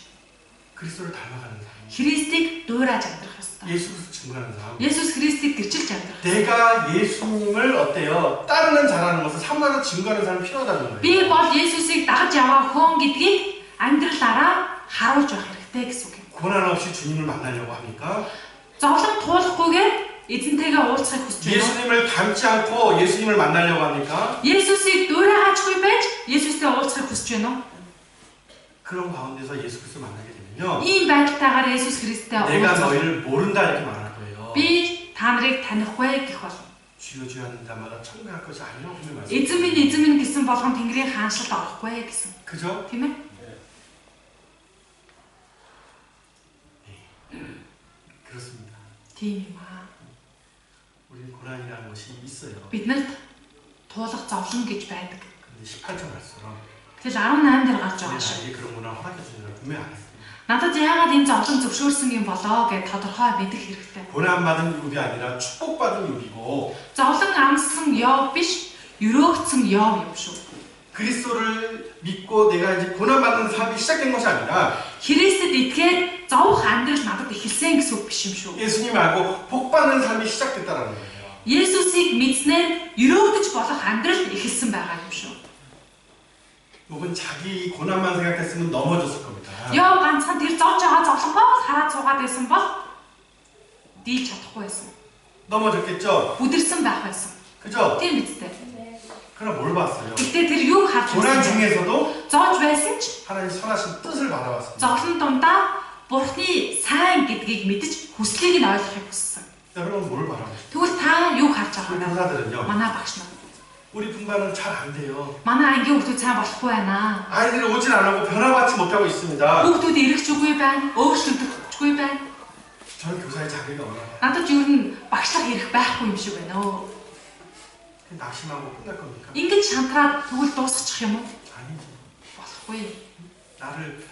그리스도를 닮아가는 삶, Христийг дуурайж амьдрах ёстой. 예수 그리스도 증거하는 삶. Есүс Христийг гэрчилж амьдрах. 내가 예수님을 어때요? 따르는 자라는 것을 삶마다 증거하는 사람이 필요하다는 거예요. Би бол Есүсийг дагаж яваа хүн гэдгийг амьдралаараа харуулж байх хэрэгтэй гэсэн үг юм. 고난 없이 주님을 만나려고 합니까? Зовлон туулахгүйгээр эзэнтэйгээ уулзахыг хүсэж байна. 예수님을 닮지 않고 예수님을 만나려고 합니까? Есүсийг дуурайгаачгүй байж Есүстэй уулзахыг хүсэж байна уу? 그런 가운데서 예수 그리스도 만나게 되면요. Ийм байдалтайгаар Есүс Христтэй 내가 уулзах. 너희를 모른다 이렇게 말할 거예요. Би та нарыг танихгүй гэх бол. 주여 주여 하는 자마다 천국에 갈 것이 아니라고 분명히 말씀. Эзэн минь гэсэн болгон Тэнгэрийн хаанчлалд орохгүй гэсэн. 그죠? Тийм ээ? 그렇습니다. Тийм юм аа. 우리는 고난이라는 것이 있어요. Биднэрт туулах зовлон гэж байдаг. 근데 18절 말씀처럼 Тэгэл 18 дээр гарч 우리 байгаа шүү. 나에게 그런 고난을 허락해 주니라 분명히 안 했습니다. Надад яагаад энэ зовлон зөвшөөрсөн юм болоо гэж тодорхой мэдэх хэрэгтэй. 고난 받은 육이 아니라 축복 받은 육이고 Зовлон амссан Йов биш, өрөөгдсөн Йов юм шүү. 그리스도를 믿고 내가 이제 고난 받는 삶이 시작된 것이 아니라 Христэд итгээд зовх амьдрал надад эхэлсэн гэсэн үг биш юм шүү. 예수님 알고 복 받는 삶이 시작됐다라는 거예요. Есүсийг мэдснээр өрөөгдөж болох амьдрал эхэлсэн байгаа юм шүү. 혹은 자기 고난만 생각했으면 넘어졌을 겁니다. Йов ганцхан тэр зовж байгаа зовлонгоо хараад суугаад байсан бол дийлж чадахгүй байсан. 넘어졌겠죠? Бүдэрсэн байх байсан. 그죠? Тийм биз дээ. 그러나 뭘 봤어요? Гэтэ тэр юу харж 고난 байсан бэ? 중에서도 Зовж байсан ч 하나님 선하신 뜻을 바라봤습니다. зовлон дундаа Бурхны сайн гэдгийг мэдж хүслийг нь ойлгохыг хүссэн. 자, 그럼 뭘 바라봤어요? Тэгвэл та юу харж 우리 байгаа вэ? 교사들은요. Манай багш нар. 우리 분반은 잘 안 돼요. Манай ангийн хүмүүс сайн болохгүй байна. 아이들이 오진 않고 변화받지 못하고 있습니다. Хүүхдүүд эргэж үгүй байна, өөрчлөгдөхгүй байна. 저는 교사의 자격이 없나요? Надад юу н багшлах хэрэг байхгүй юм шиг байна өө. 낙심하고 끝날 겁니까? Ингэж шантраад тэгвэл дуусчих юм уу? 아니지. Болохгүй. 나를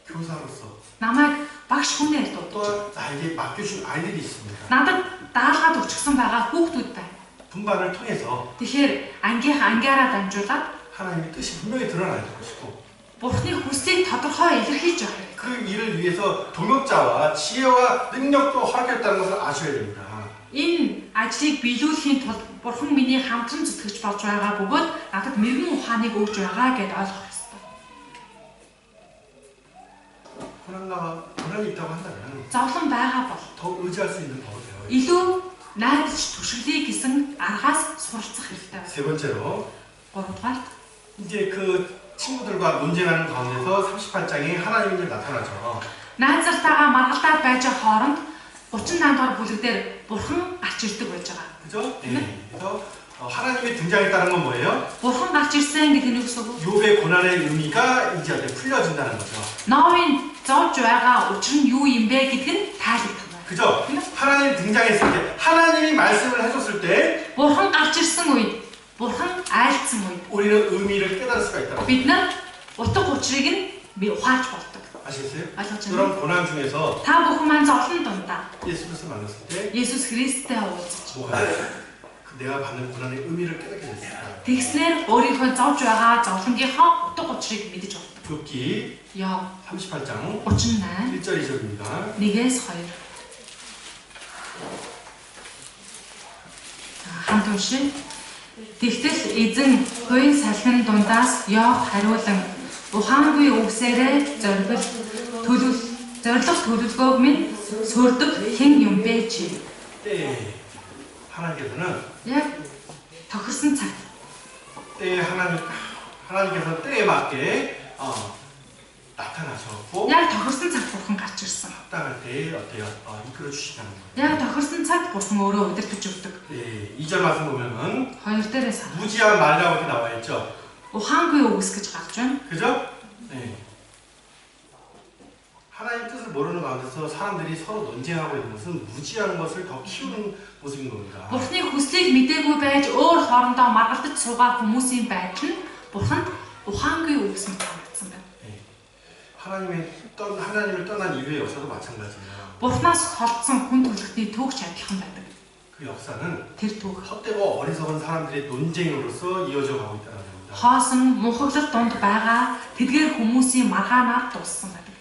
교사로서 Намайг багш хүнээр дуудаж. 또 나에게 맡겨준 아이들이 있습니다. Надад даалгаад өгчихсөн байгаа хүүхдүүд байна. 분반을 통해서 Тэгэхээр ангиараа дамжуулаад 하나님의 뜻이 분명히 드러나야 될 것이고 Бурхны хүслийг тодорхой илэрхийлж явах хэрэгтэй. 그 일을 위해서 동역자와 지혜와 능력도 허락했다는 것을 아셔야 됩니다. Энэ ажлыг биелүүлэхийн тулд Бурхан миний хамтран зүтгэж болж байгаа бөгөөд надад мэрэгэн ухааныг өгж байгаа гэдээ ойлгох ёстой. 고난이 있다고 한다면 зовлон байгаа бол 더 의지할 수 있는 법을 배워요. илүү найдаж түшиглэе гэсэн аргаас суралцах хэрэгтэй. 세 번째로 3-р 이제 그 친구들과 논쟁하는 가운데서 38장에 하나님이 이제 나타나죠. найзартайгаа маргалдаад байж байгаа хооронд 38 дугаар бүлэг дээр бурхан гарч ирдэг байж байгаа. 그죠? 네. 그래서 하나님이 등장했다는 건 뭐예요? Бурхан гарч ирсэн гэдэг нь юу гэсэн үг вэ? 욥의 고난의 의미가 이제 풀려진다는 거죠. Ноовын зовж байгаа учир нь юу юм бэ гэдэг нь таалагдах байна. 그죠? 하나님 등장했을 때, 하나님이 말씀을 해줬을 때 Бурхан гарч ирсэн үед, бурхан айлцсан үед 우리는 의미를 깨달을 수가 있다고. бид нар утга учирыг нь ухаарч болдог. 아시겠어요? ойлгож байна уу? 그런 고난 중에서 Та бүхэн маань зовлон дундаа 예수 그리스도 만났을 때 Есүс Христтэй уулзаж 뭐가 내가 받는 고난의 의미를 깨닫게 됐을까? тэгснээр өөрийнхөө зовж байгаа зовлонгийнхоо утга учирыг мэдэж болдог. 욥기 Яв 38장 38 1절 2절입니다. 1-2. Хамт уншия. Тэгтэл эзэн хувийн салхин дундаас Йов хариулан ухаангүй үгсээрээ зориг төлөвлөгөөг минь сөрдөг хэн юм бэ чи? 때 하나님께서는 Яг тохирсон цаг. 때에 하나님께서 때에 맞게 나타나셨고 Яг тохирсон цаг бурхан гарч ирсэн. 합당할 때 어때요? 이끌어 주시다는 거예요. Яг тохирсон цаг бурхан өөрөө удирдах өгдөг. 네, 2절 말씀 보면은 2 дээрээс 무지한 말이라고 이렇게 나와 있죠. ухаангүй үгс гэж гарч байна. 그죠? 네. 하나님 뜻을 모르는 가운데서 사람들이 서로 논쟁하고 있는 것은 무지한 것을 더 키우는 모습인 겁니다. Бурхны хүслийг мэдээгүй байж өөр хоорондоо маргалдаж суугаа хүмүүсийн байдал нь бурханд ухаангүй үгс нь санагдсан байна. 하나님을 떠난 이후의 역사도 마찬가지예요. Бурхнаас холдсон хүн төрөлхтний түүх адилхан байдаг. 그 역사는 Тэр түүх 헛되고 어리석은 사람들의 논쟁으로서 이어져 가고 있다는 겁니다. хоосон мунхаглал донд байгаа тэдгээр хүмүүсийн маргаанаар дууссан байдаг.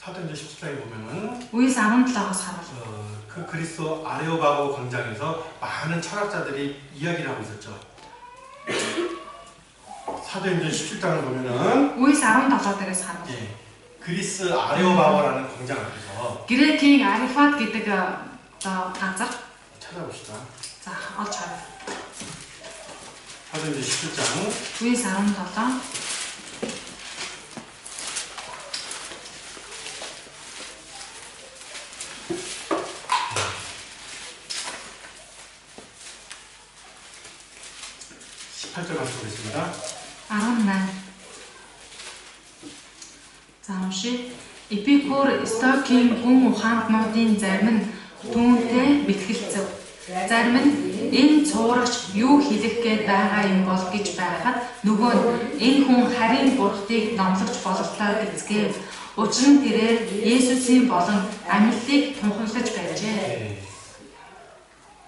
사도행전 17장에 보면은 Үеэс 17-аас харуул. 그 그리스도 아레오바고 광장에서 많은 철학자들이 이야기를 하고 있었죠. 사도행전 17장을 보면은 Үеэс 17 дээрээс харуул. 예, 그리스 아레오바고라는 광장 앞에서 Грекийн Арифат гэдэг газар 찾아봅시다. за олж харъя. 사도행전 17장 Үеэс 17 18절 말씀 보겠습니다. 18. За уншия. Эпикур Стокийн гүн ухаантнуудын зарим нь түүнтэй мэтгэлцэв. Зарим нь энэ цуурагч юу хэлэх гээд байгаа юм бол гэж байхад нөгөө нь энэ хүн харийн бурхтыг номлогч бололтой гэцгээв. Учир нь тэрээр Есүсийн болон амьдлыг тунхаглаж байжээ. 네.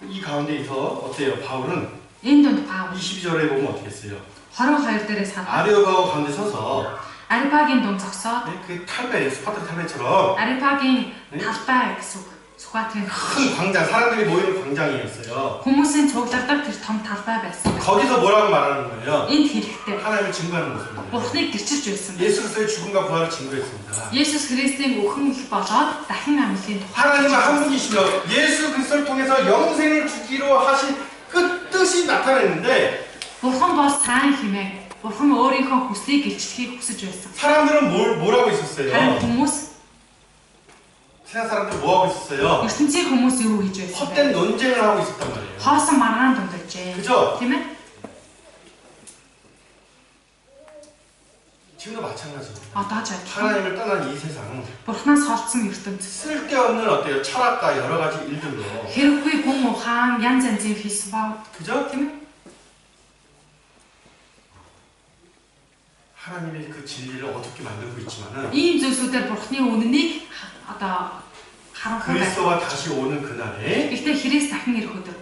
이 가운데에서 어때요? 바울은 Энэ дунд Паул 22절에 보면 어떻게 했어요? 22 дээрээс хараа. 아레오바고 가운데 서서 Арипагийн дунд зогсоод 그 탈배, 스파트 탈배처럼 Арипагийн талбай гэсэн үг. Сүхбаатарын 큰 광장, 사람들이 모이는 광장이었어요. хүмүүсийн цуглардаг тэр том талбай байсан. 거기서 뭐라고 말하는 거예요? Энд хэлэхдээ 하나님을 증거하는 모습입니다. Бурхныг гэрчилж байсан. 예수 그리스도의 죽음과 부활을 증거했습니다. Есүс Христийн үхэн их болоод дахин амьлын тухай. 하나님은 한 분이시며 예수 그리스도를 통해서 영생을 주기로 하신 그 뜻이 나타냈는데 Бурхан бол сайн хэмээн. Бурхан өөрийнхөө хүслийг илчлэхийг хүсэж байсан. 사람들은 뭘 하고 있었어요? Харин хүмүүс 세상 사람들 뭐 하고 있었어요? ертөнцийн хүмүүс юу хийж байсан бэ? 헛된 논쟁을 하고 있었단 말이에요. Хоосон маргаан дундажээ. 그죠? Тийм ээ? 지금도 마찬가지입니다. Одоо ч адилхан. 하나님을 떠난 이 세상은 Бурханаас холдсон ертөнц. 쓸데없는 어때요? 철학과 여러 가지 일들로 Хэрэггүй хүн ухаан, янз янзын философи, 그죠? тийм ээ? 하나님의 그 진리를 어둡게 만들고 있지만은 Ийм зүйлсүүдээр Бурханы үннийг одоо харанхуй байна. 그리스도가 다시 오는 그날에 Гэхдээ Христ дахин ирэх өдөр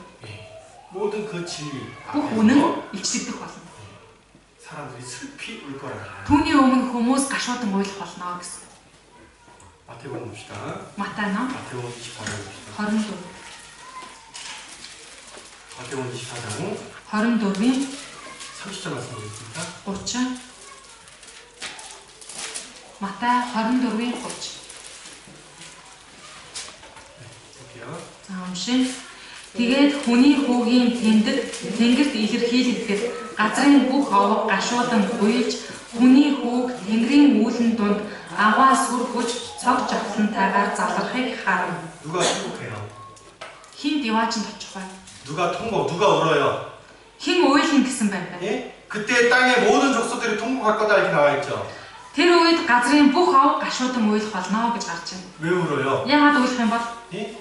모든 그 진리 бүх 앞에서 үнэн илчлэгдэх болно. 사람들이 슬피 울 거라. Түүний өмнө хүмүүс гашуудан уйлах болно гэсэн. 마태복음 봅시다. Матай ном 마태복음 24장 봅시다. 24. 마태복음 24장 24-ийн 30절 말씀 보겠습니다. 30. Матай 24-ийн 30. 볼게요. За уншин. Тэгээд хүний хүүгийн тэнгэрт илэрхийлэгдэхэд газрын бүх овог гашуудан буйж хүний хүүг тэнгэрийн үүлэн дунд аваа сүргэж цог жавхлантайгаар залрахыг харна. 누가 통곡해요? Хин диваач нь очих бай. 누가 통곡? 누가 울어요? Хин уйлна гэсэн байна. 예? 그때 땅의 모든 족속들이 통곡할 거다 이렇게 나와 있죠. Тэр үед газрын бүх овог гашуудан уйлах болно гэж гарч байна. 왜 울어요? Яагаад уйлах юм бол 예?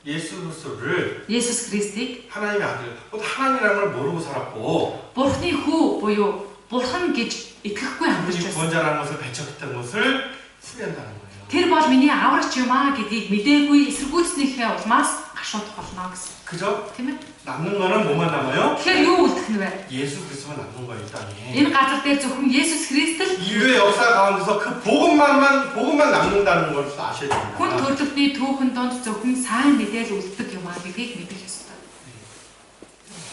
예수 그리스도를 Есүс Христийг 하나님의 아들, 곧 하나님이라는 걸 모르고 살았고 Бурхны хүү буюу Бурхан гэж итгэхгүй амьдарч 우리 байсан. 구원자라는 것을 배척했던 것을 후회한다는 거예요. Тэр бол миний аврагч юм аа гэдгийг мэдээгүй эсэргүүцснийхээ улмаас гашуудах болно гэсэн. 그죠? Тийм ээ? 남는 거는 뭐만 남아요? Тэгэхээр юу үлдэх нь вэ? 예수 그리스도만 남는 거예요, 이 땅에. Энэ газар дээр зөвхөн Есүс Христ л 인류의 역사 가운데서 그 복음만 남는다는 걸 아셔야 хүн 됩니다. төрөлхтний түүхэн донд зөвхөн сайн мэдээлэл үлддэг юм аа гэдгийг мэдэх ёстой.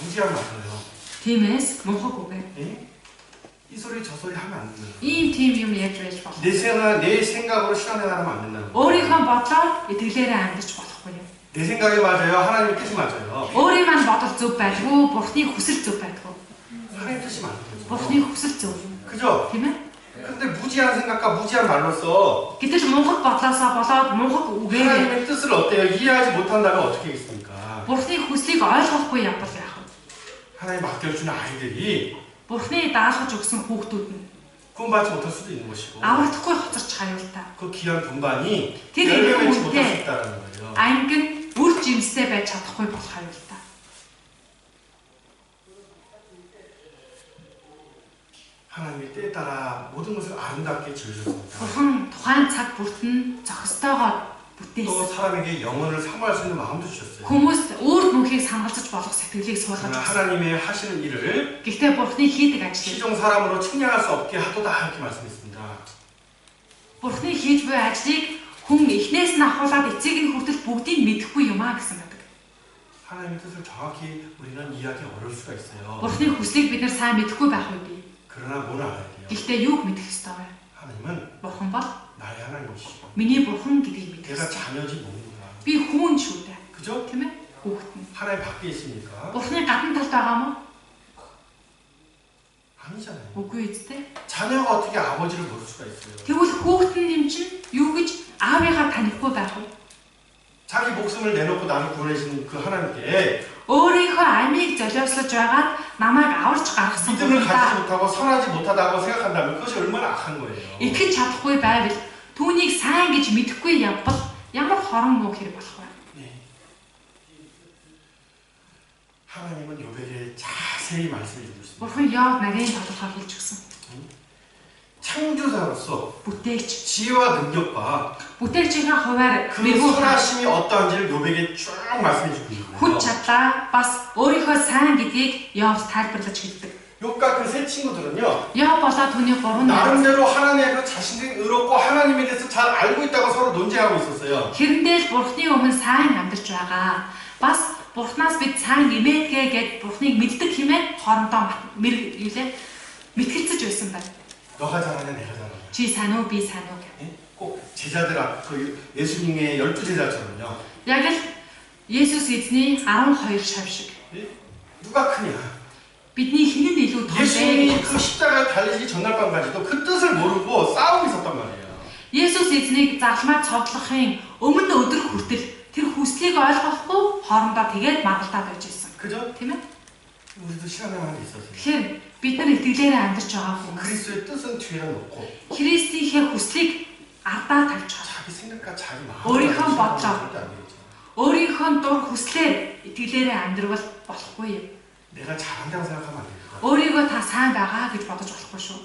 무지하면 안 돼요. Тиймээс мунхаг үгүй. 예? 이 소리 저 소리 하면 안 된다. Ийм тийм юм яаж байж болох. 내 생각으로 신앙생활하면 안 된다는 거예요. Өөрийнхөө бодлоор итгэлээрээ амьдарч болохгүй юм. 내 생각이 맞아요. 하나님의 뜻이 맞아요. Өөрийн маань бодол зөв байдгүй, Бурхны хүсэл зөв байдгүй. 하나님 뜻이 맞는 거죠. Бурхны хүсэл зөв. 그죠? Тийм ээ? 근데 무지한 생각과 무지한 말로써 Гэтэл мунхаг бодлоосоо болоод мунхаг үгээр 하나님의 뜻을 어때요? 이해하지 못한다면 어떻게 하겠습니까? Бурхны хүслийг ойлгохгүй явбал яах вэ? 하나님 맡겨주는 아이들이 Бурхны даалгаж өгсөн хүүхдүүд нь 구원받지 못할 수도 있는 것이고 аврагдахгүй хоцорч хаюултаа. 그 귀한 분반이 Тэр 열매맺지 их 못할 수 үнэтэй 있다는 거예요. анги нь үр жимстэй байж чадахгүй болох хаюултаа. 하나님의 때에 따라 모든 것을 아름답게 지으셨습니다. Бурхан тухайн цаг бүртэн зохистойгоор 또 бүтээсэн. 사람에게 영혼을 사모할 수 있는 마음도 주셨어요. Хүмүүст өөр мөнхийг сангалзаж болох сэтгэлийг 그러나 суулгаж. 하나님의 하시는 일을 Гэхдээ Бурхны хийдэг ажлыг 시종 사람으로 측량할 수 없게 하도다 이렇게 말씀했습니다. Бурхны хийж буй ажлыг хүн эхнээс нь ахуулаад эцэг нь хүртэл бүгдийг мэдэхгүй юм аа гэсэн байдаг. 하나님의 뜻을 정확히 우리는 이해하기 어려울 수가 있어요. Бурхны хүслийг бид нар сайн мэдэхгүй байх үед бий. 그러나 뭘 알아야 돼요? Гэхдээ юуг мэдэх ёстой вэ? 하나님은 Бурхан бол 나의 하나님이시죠. миний Бурхан гэдгийг мэдэх 내가 ёстой. 자녀지 뭡니까? Би хүн шүү дээ. 그죠? Тийм ээ? Хүүхэд нь. 하나님 밖에 있습니까? Бурхны гадна талд байгаа мó? 아니잖아요. Үгүй ээ. 자녀가 어떻게 아버지를 모를 수가 있어요? Тэгвэл хүүхэд нь юм чинь юу гэж аавыгаа танихгүй байх вэ? 자기 목숨을 내놓고 나를 구원하시는 그 하나님께 Өөрийнхөө амийг золиослож байгаад намайг аварч гаргасан 믿음을 Бурхантай 가지지 못하고 선하지 못하다고 생각한다면 그것이 얼마나 악한 거예요. итгэж чадахгүй байвал түүнийг сайн гэж мэдэхгүй явбал ямар хорон муу хэрэг болох вэ? 네. 하나님은 요백에 자세히 말씀해 주고 있습니다. Бурхан Йов нарийн тодорхой хэлж өгсөн. 창조자로서 Бүтээгч. 지혜와 능력과 Бүтээгчийн хуваар 그 мэрэгүү 선하심이 어떠한지를 요백에 쭉 말씀해 주고 있는 хүч 거예요. чадлаа бас өөрийнхөө сайн гэдгийг Йов тайлбарлаж хэлдэг. 욥과 그 세 친구들은요. Йов болоо түүний гурван найз 나름대로 하나님의 그 자신들이 의롭고 하나님에 대해서 잘 알고 있다고 서로 논쟁하고 있었어요. хэрэндээ л Бурхны өмнө сайн амьдарч байгаа. Бас Бурхнаас бид сайн нэмээдгээ гэд Бурхныг мэддэг хэмээн хоорондоо мэтгэлцэж байсан байна. 너가 잘하냐 내가 잘하냐. Чи сайн уу би сайн уу гэх. 예? 꼭 제자들 그 예수님의 12제자처럼요. Яг л Есүс эзний 12 шав шиг. 예? 누가 크냐? Бидний хэн нь илүү том 예수님이 бэ? 그 십자가에 달리기 전날 밤까지도 그 뜻을 모르고 싸움이 있었단 말이에요. Есүс эзнийг загламаар цоглохын өмнө өдөр хүртэл тэр хүслийг ойлгохгүй хоорондоо тэгээд маргалдаад байж байсан. 그죠? Тийм ээ? 우리도 신앙생활에 있어서 Тэгэхээр бид нар итгэлээрээ амьдарч байгаа хүмүүс 그리스도의 뜻은 뒤에 놓고 Христийнхээ хүслийг ардаа тавьж байгаа. 자기 생각과 자기 마음을 өөрийнхөө бодлоо 절대 안 되겠죠. өөрийнхөө дур хүслээр итгэлээрээ амьдрал болохгүй юм. 내가 잘한다고 생각하면 안 됩니다. өөрийгөө та сайн байгаа гэж бодож болохгүй шүү.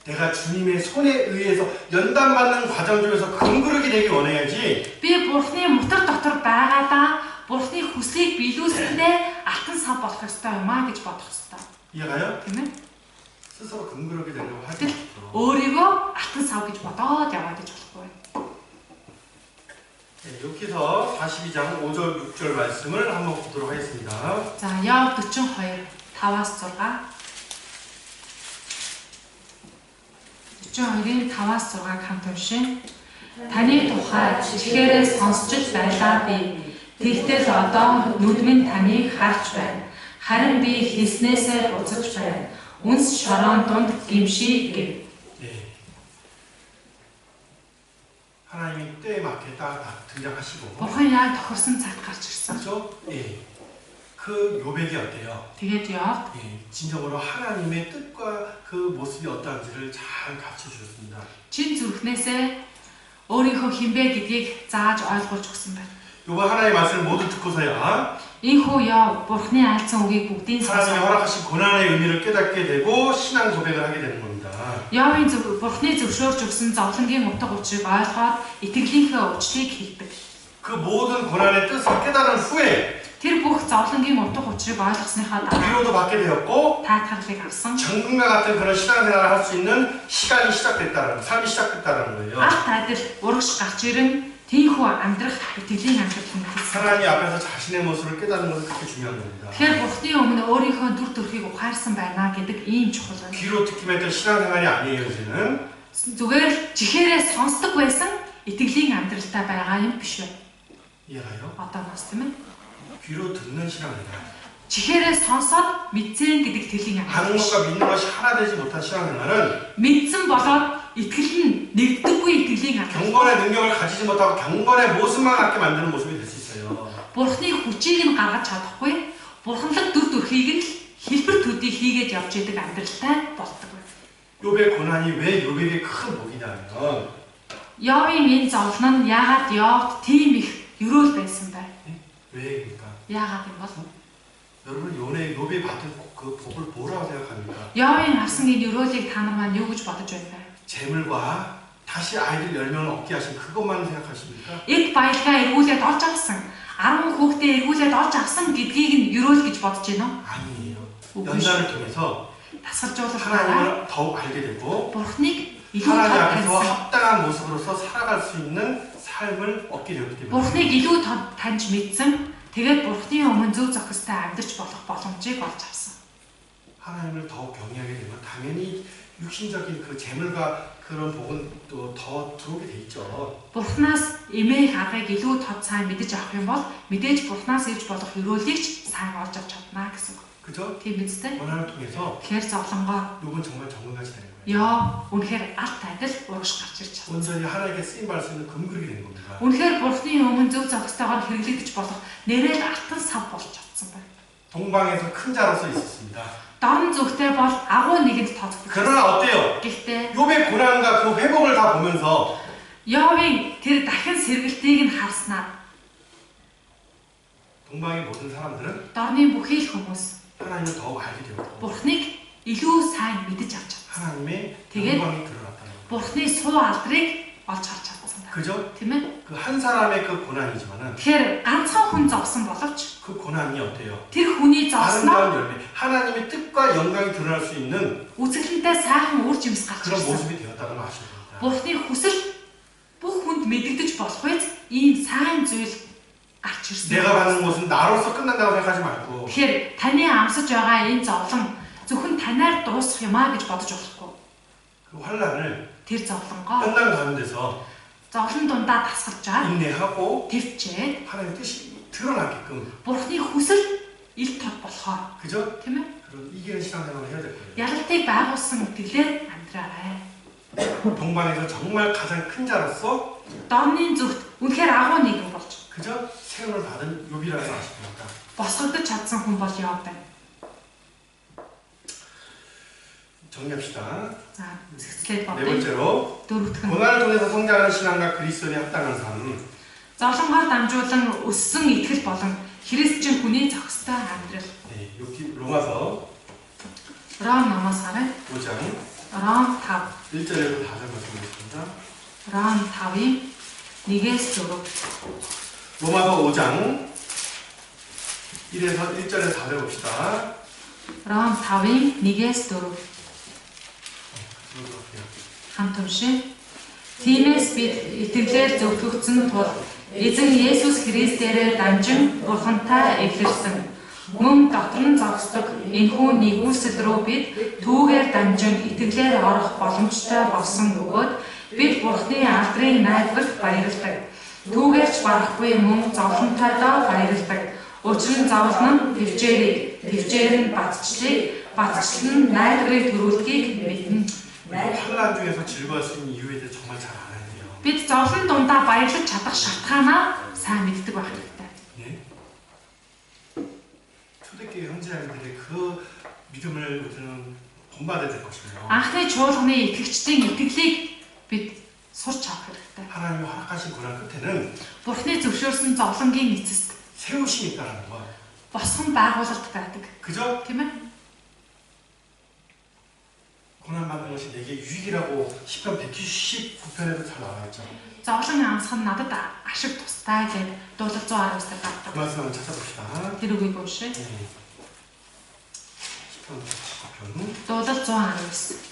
내가 주님의 손에 의해서 연단받는 과정 중에서 금그릇이 되기 원해야지. Би Бурхны мотор дотор байгаадаа Бурхны хүслийг биелүүлсэндээ алтан сав болох ёстой юм аа гэж бодох ёстой. 이해가요? Тийм ээ? 스스로 금그릇이 되려고 하지 Тэгэл 마십시오. өөрийгөө алтан сав гэж бодоод яваа гэж болохгүй. 네, 여기서 42장 5절 6절 말씀을 한번 보도록 하겠습니다. За, Йов 42 5-6. 42-ийн 5-аас 6-ыг хамт уншъя. Таны тухай чихээрээ сонсч л байлаа би. Тэгтэл одоо нүдмэн таныг харж байна. Харин би хэлснээсээ буцаж байна. Үнс шорон дунд гимший гэв. 네. 하나님이 때에 맞게 딱 등장하시고, Бурхан яг тохирсон цагт гарч ирсэн. 그렇죠? 예. 그 요백이 어때요? Тэгээд Йов 예. 진정으로 하나님의 뜻과 그 모습이 어떠한지를 잘 가르쳐 주셨습니다. чин зүрхнээсээ өөрийнхөө хинбэ гэдгийг зааж ойлгуулж өгсөн байна. 요번 하나님의 말씀을 모두 듣고서야 Ийхүү Йов Бурханы айлцсан үгийг бүгдийг 하나님이 сонсоод 허락하신 고난의 의미를 깨닫게 되고 신앙 고백을 하게 되는 겁니다. Йовын Бурханы зөвшөөрч өгсөн зовлонгийн утга учирыг ойлгоод итгэлийнхээ өвчлийг хийдэг. 그 모든 고난의 뜻을 깨달은 후에 Тэр бүх зовлонгийн утга учирыг ойлгосныхаа дараа 위로도 받게 되었고 таатгалыг авсан. 정금과 같은 그런 신앙생활을 할 수 있는 시간이 시작됐다는 거, 삶이 시작됐다는 거예요. Алт адил урагш гарч ирэн тийхүү амьдрах итгэлийн амьдрал хүндэсэн. 하나님 앞에서 자신의 모습을 깨닫는 것은 그렇게 중요한 겁니다. Тэгэхээр Бурханы өмнө өөрийнхөө дүр төрхийг ухаарсан байна гэдэг ийм чухал байна. 귀로 듣기만 했던 신앙생활이 아니에요, 이제는. Зүгээр чихээрээ сонсдог байсан итгэлийн амьдралтай байгаа юм биш үү? 이해가요? Одооноос тийм ээ. 귀로 듣는 신앙생활. Чихээрээ сонсоод мэдсэн гэдэг итгэлийн 아는 амьдрал биш. 것과 믿는 것이 하나 되지 못한 신앙생활은 Мэдсэн болоод итгэл нь нэгддэггүй итгэлийн амьдрал. 경건의 능력을 가지지 못하고 경건의 모습만 갖게 만드는 모습이 될 수 있어요. Бурхны хүчийг нь гаргаж чадахгүй, бурханлаг дүр төрхийг нь хэлбэр төдий хийгээд явж идэг амьдралтай болдог. 욥의 고난이 왜 욥에게 큰 복이냐면 Йовын энэ зовлон нь яагаад Йовд тийм их өрөөл байсан бэ? 왜입니까? Яагаад юм бол 여러분 욥이 받은 그 복을 뭐라고 생각합니까? Йовын авсан энэ өрөөлийг та нар маань юу гэж бодож байна вэ? 재물과 다시 아이들 10명을 얻게 하신 그것만 생각하십니까? Эд баялгаа эргүүлээд олж авсан, 10 хүүхдээ эргүүлээд олж авсан гэдгийг нь өрөөл гэж бодож байна уу? 아니에요. Үгүй шүү. 연단을 통해서 Тасгалжуулалтаараа 하나님을 더욱 알게 되고 Бурхныг илүү 하나님 тод 앞에서 таньсан. 합당한 모습으로서 살아갈 수 있는 삶을 얻게 되었기 때문에 Бурхныг илүү тод таньж мэдсэн. Тэгээд Бурхны өмнө зөв зохистой амьдарч болох боломжийг олж авсан. 하나님을 더욱 경외하게 되면 당연히 육신적인 그 재물과 그런 복은 또 더 들어오게 돼 있죠. Бурхнаас эмээх аргыг илүү тод сайн мэдэж авах юм бол мэдээж Бурхнаас ирж болох өрөөлийг ч сайн олж авч чадна гэсэн үг. 그죠? Тийм үстэй. 고난을 통해서 Тэгэхээр зовлонгоо 욥은 정말 정금같이 되는 거예요. ёо үнэхээр алт адил урагш гарч ирж чадна. 온전히 하나님께 쓰임 받을 수 있는 금그릇이 되는 겁니다. Үнэхээр Бурхны өмнө зөв зохистойгоор хэрэглэгдэж болох нэрээр алтан сав болж чадсан байна. 동방에서 큰 자로서 있었습니다. Дорн зүгтээ бол агуу нэгэнд тооцогдсон. 그러나 어때요? Гэхдээ 욥의 고난과 그 회복을 다 보면서 Йовын тэр дахин сэргэлтийг нь харснаар 동방의 모든 사람들은 дорны бүхий л хүмүүс 하나님을 더욱 알게 되었고 Бурхныг илүү сайн мэдэж авч чадсан. 하나님의 되게- 영광이 드러났다는 거예요. Бурхны суу алдрыг олж харж чадсан байна. 그죠? Тийм ээ? 그 한 사람의 그 고난이지만은 Тэгэхээр ганцхан хүн зовсон боловч 그 고난이 어때요? тэр хүний зовсноо 아름다운 열매, 하나님의 뜻과 영광이 드러날 수 있는 үзэсгэлэнтэй сайхан үр жимс гарч 그런 ирсэн. 모습이 되었다는 걸 아셔야 됩니다. Бурхны хүсэл бүх хүнд мэдэгдэж болох үед ийм сайн зүйл гарч ирсэн. 내가 받는 것은 나로서 끝난다고 생각하지 말고 Тэгэхээр таны амсаж байгаа энэ зовлон зөвхөн танаар дуусах юм а гэж бодож болохгүй. 그 환란을 Тэр зовлонгоо 끝난 가운데서 зовлон дундаа тасгалжаад 인내하고 төвчээд 하나님의 뜻이 드러나게끔 Бурхны хүсэл ил тод болохоор 그죠? тийм ээ? 그런 이기는 신앙생활을 해야 될 거예요. Ялалтыг байгуулсан итгэлээр амьдраарай. 동방에서 정말 가장 큰 자로서 Дорны зүгт үнэхээр агуу нэгэн болж 그저 세움을 받은 욥이라고 아십니까? босгогдож чадсан хүн бол Йов байна. 정리합시다. За, зэгцлээд 네 бодъё. 번째로 Дөрөвдөх нь 고난을 통해서 성장하는 신앙과 그리스도인의 합당한 삶. зовлонгоор дамжуулан өссөн итгэл болон христчин хүний зохистой амьдрал. 네, 여기 로마서 Ром номоос харъя. 5장 Ром 5. 1절에서 4절 말씀드리겠습니다. Ром 5-ийн 1-ээс 4. 로마서 5장 1에서 1절에서 4절 봅시다. Ром 5-ийн 1-ээс 4. 들어볼게요. Хамт уншъя. Тиймээс бид итгэлээр зөвтгөгдсөн тул эзэн Есүс Христээрээ дамжин Бурхантай эвлэрсэн. Мөн дотор нь зогсдог энэхүү нэгүсэл рүү бид түүгээр дамжин итгэлээр орох боломжтой болсон бөгөөд бид Бурхны алдрын найдварт баярладаг. Түүгээрч барахгүй мөн зовлонтойдоо баярладаг. Учир нь зовлон нь төвчээр нь батчлал нь найдварыг төрүүлдгийг мэднэ. 환란 중에서 즐거울 수 있는 이유에 대해 정말 잘 알아야 돼요. Бид зовлон дундаа баярлаж чадах шалтгаанаа сайн мэддэг байх хэрэгтэй. 예? 초대교회 형제자매들의 그 믿음을 우리는 본받아야 될 것이고요. Анхны чуулганы итгэгчдийн итгэлийг бид сурч авах хэрэгтэй. 하나님이 허락하신 고난 끝에는 Бурхны зөвшөөрсөн зовлонгийн эцэст 세우심이 있다는 거. босгон байгуулалт байдаг. 그죠? Тийм ээ? 고난 받는 것이 내게 유익이라고 시편 119편에도 잘 나와 있죠. Зовлон амсах нь надад ашиг тустай гэж дуулал 119 дээр 그 гардаг. 말씀 한번 찾아봅시다. Тэр үгийг уншъя. 시편 119편. Дуулал 119.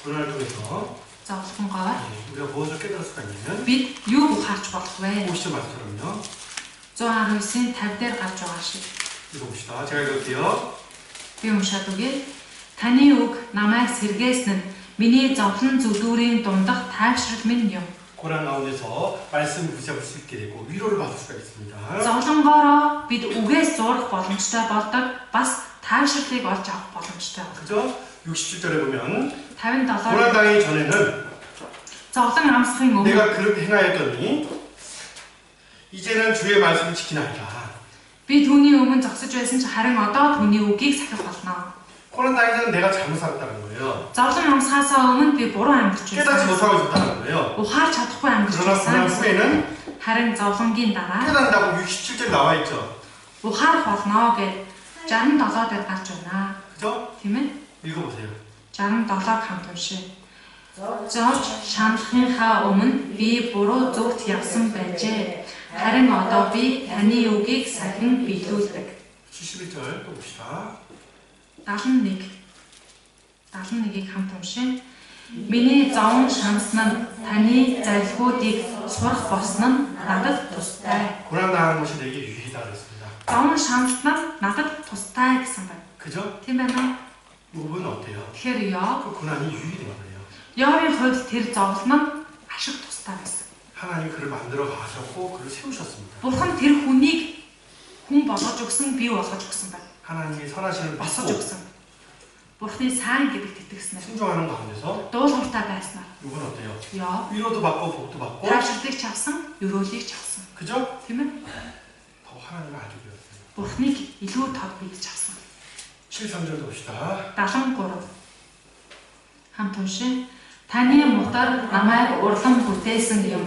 고난을 통해서 Зовлонгоор 우리가 무엇을 깨달을 수가 있냐면 бид юу ухаарч болох вэ? 50절 말씀처럼요. 119-ийн 50 дээр гарч байгаа шиг. 읽어봅시다. 제가 읽을게요. Би уншаад үгүй. Таны үг намайг сэргээсэн нь миний зовлон зүдүүрийн дундах тайвшрал минь юм. 고난 가운데서 말씀을 붙잡을 수 있게 되고 위로를 받을 수가 있습니다. Зовлонгоороо бид үгээс зурах боломжтой болдог. Бас тайвшралыг олж авах боломжтой. 그죠? 67절에 보면 57. 고난 당하기 전에는 Зовлон амсахын өмнө 내가 그렇게 행하였더니 이제는 주의 말씀을 지키나이다. би түүний өмнө зогсож байсан ч харин одоо түүний үгийг сахих болно. 고난 당하기 전에 내가 잘못 살았다는 거예요. Зовлон амсахаасаа өмнө би буруу амьдарч 깨닫지 байсан. 못하고 있었다는 거예요. Ухаарч чадахгүй амьдарч 그러나 고난 байсан. 후에는 Харин зовлонгийн дараа 깨닫는다고 67절에 나와 있죠. ухаарах болно гэж 67 дээр гарч байна. 그죠? Тийм ээ? 읽어보세요. 67 хамт уншъя. Зовж шаналхынхаа өмнө би буруу зүгт явсан байжээ. Харин одоо би таны үгийг сахин биелүүлдэг. 71절 또 봅시다. 71-ийг хамт уншъя. Миний зовн шансан нь таны залхиудыг сурах болсон нь надад тустай. 고난 당하는 것이 내게 유익이다 그랬습니다. Зовн шансан нь надад тустай гэсэн байна. 그죠? Тийм байна уу? 요번 어때요? Тэгэхээр Йов 그 고난이 유익이 된 거예요. Йовын хувьд тэр зовлон нь ашиг тустай байсан. 하나님이 그를 만들어 가셨고 그를 세우셨습니다. Бурхан тэр хүнийг хүн болгож өгсөн, бий болгож өгсөн байна. 하나님이 선하심을 Босгож 받고 өгсөн. Бурханы сайн гэдэгт итгэснээр 순종하는 가운데서 дуулууртай байснаар 요번 어때요? Йов 위로도 받고 복도 받고 тайвшралыг чавсан, өрөөлийг чавсан. 그죠? Тийм ээ? 더 하나님을 알게 되었어요. Бурханыг илүү тод бийж чавсан. 73절도 봅시다. 73. Хамт уншъя. Таны мутар намайг урлан бүтээсэн юм.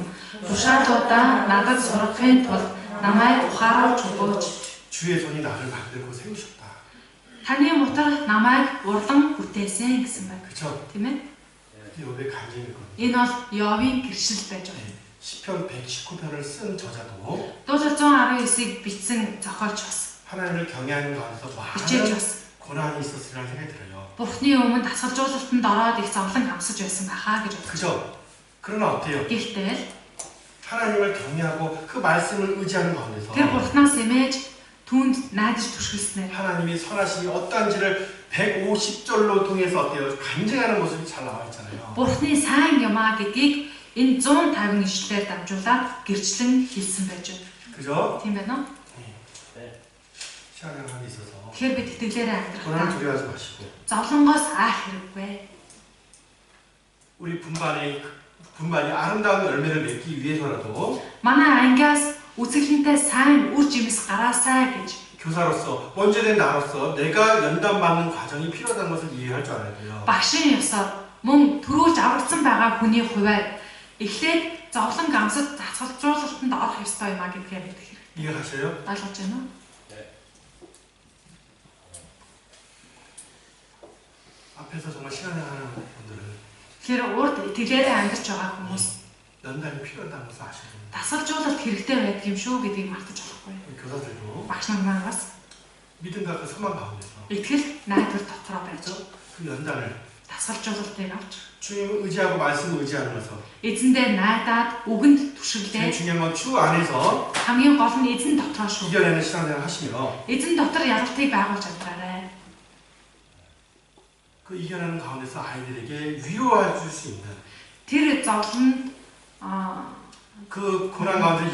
Тушаалуудаа надад сургахын тулд намайг ухааруулж өгөөч. 주의 손이 나를 만들고 세우셨다. Таны мутар намайг урлан бүтээсэн гэсэн байна. 그쵸? Тийм ээ? 욥의 간증이거든요. Энэ бол Йовын гэршил байж байна. 시편 119편을 쓴 저자도 Дуулал 119-ийг бичсэн зохиолч бас 하나님을 경외하는 가운데서 бичээж 많은 бас 고난이 있었으리라는 생각이 들어요. Бурхны өмнө дасгалжуулалтанд ороод их зовлон амсаж байсан бахаа гэж бодож. 그죠? 그러나 어때요? Гэхдээ 하나님을 경외하고 그 말씀을 의지하는 가운데서 тэр Бурханаас эмээж түүнд найдаж түшгэлснээр 하나님이 선하심이 어떠한지를 150절로 통해서 어때요? 간증하는 모습이 잘 나와 있잖아요. Бурхны сайн юмаа гэдгийг энэ 150 ишлэлээр дамжуулаад гэрчлэн хэлсэн байж байна. 그죠? Тийм байна уу? 신앙생활에 있어서 Тэгэхээр бид итгэлээрээ 고난을 амьдрах. 두려워하지 마시고 Зовлонгоос аах хэрэггүй. 우리 분반이 아름다운 열매를 맺기 위해서라도 Манай ангиас үзэсгэлэнтэй сайн үр жимс гараасай гэж 교사로서 원죄된 나로서 내가 연단받는 과정이 필요하다는 것을 이해할 줄 알아야 돼요. багшийн ёсоор мөн төрүүлж аврагдсан байгаа хүний хувьд эхлээд зовлон гамсад засгалжуулалтанд орох ёстой юм а гэдгээ мэдэх хэрэгтэй. 이해하셔요? Ойлгож байна уу? 앞에서 정말 신앙생활하는 분들은 Тэгэхээр урд итгэлээрээ амьдарч байгаа хүмүүс 연단이 필요하다는 것을 아셔야 됩니다. дасгалжуулалт хэрэгтэй байдаг юм шүү гэдгийг мартаж болохгүй. 교사들도 Багш нар маань бас 믿음과 그 소망 가운데서 итгэл найдвар дотроо байж 그 연단을 дасгалжуулалтыг авч 주님 의지하고 말씀 의지하면서 эзэндээ найдаад үгэнд 제일 түшиглээ. 중요한 건 주 안에서 хамгийн гол нь эзэн дотроо шүү. 이겨내는 신앙생활 하시며 эзэн дотор ялалтыг байгуулж амьдраарай. 그 이겨내는 가운데서 아이들에게 위로해 줄 수 있는 Тэр зовлон 그 고난 가운데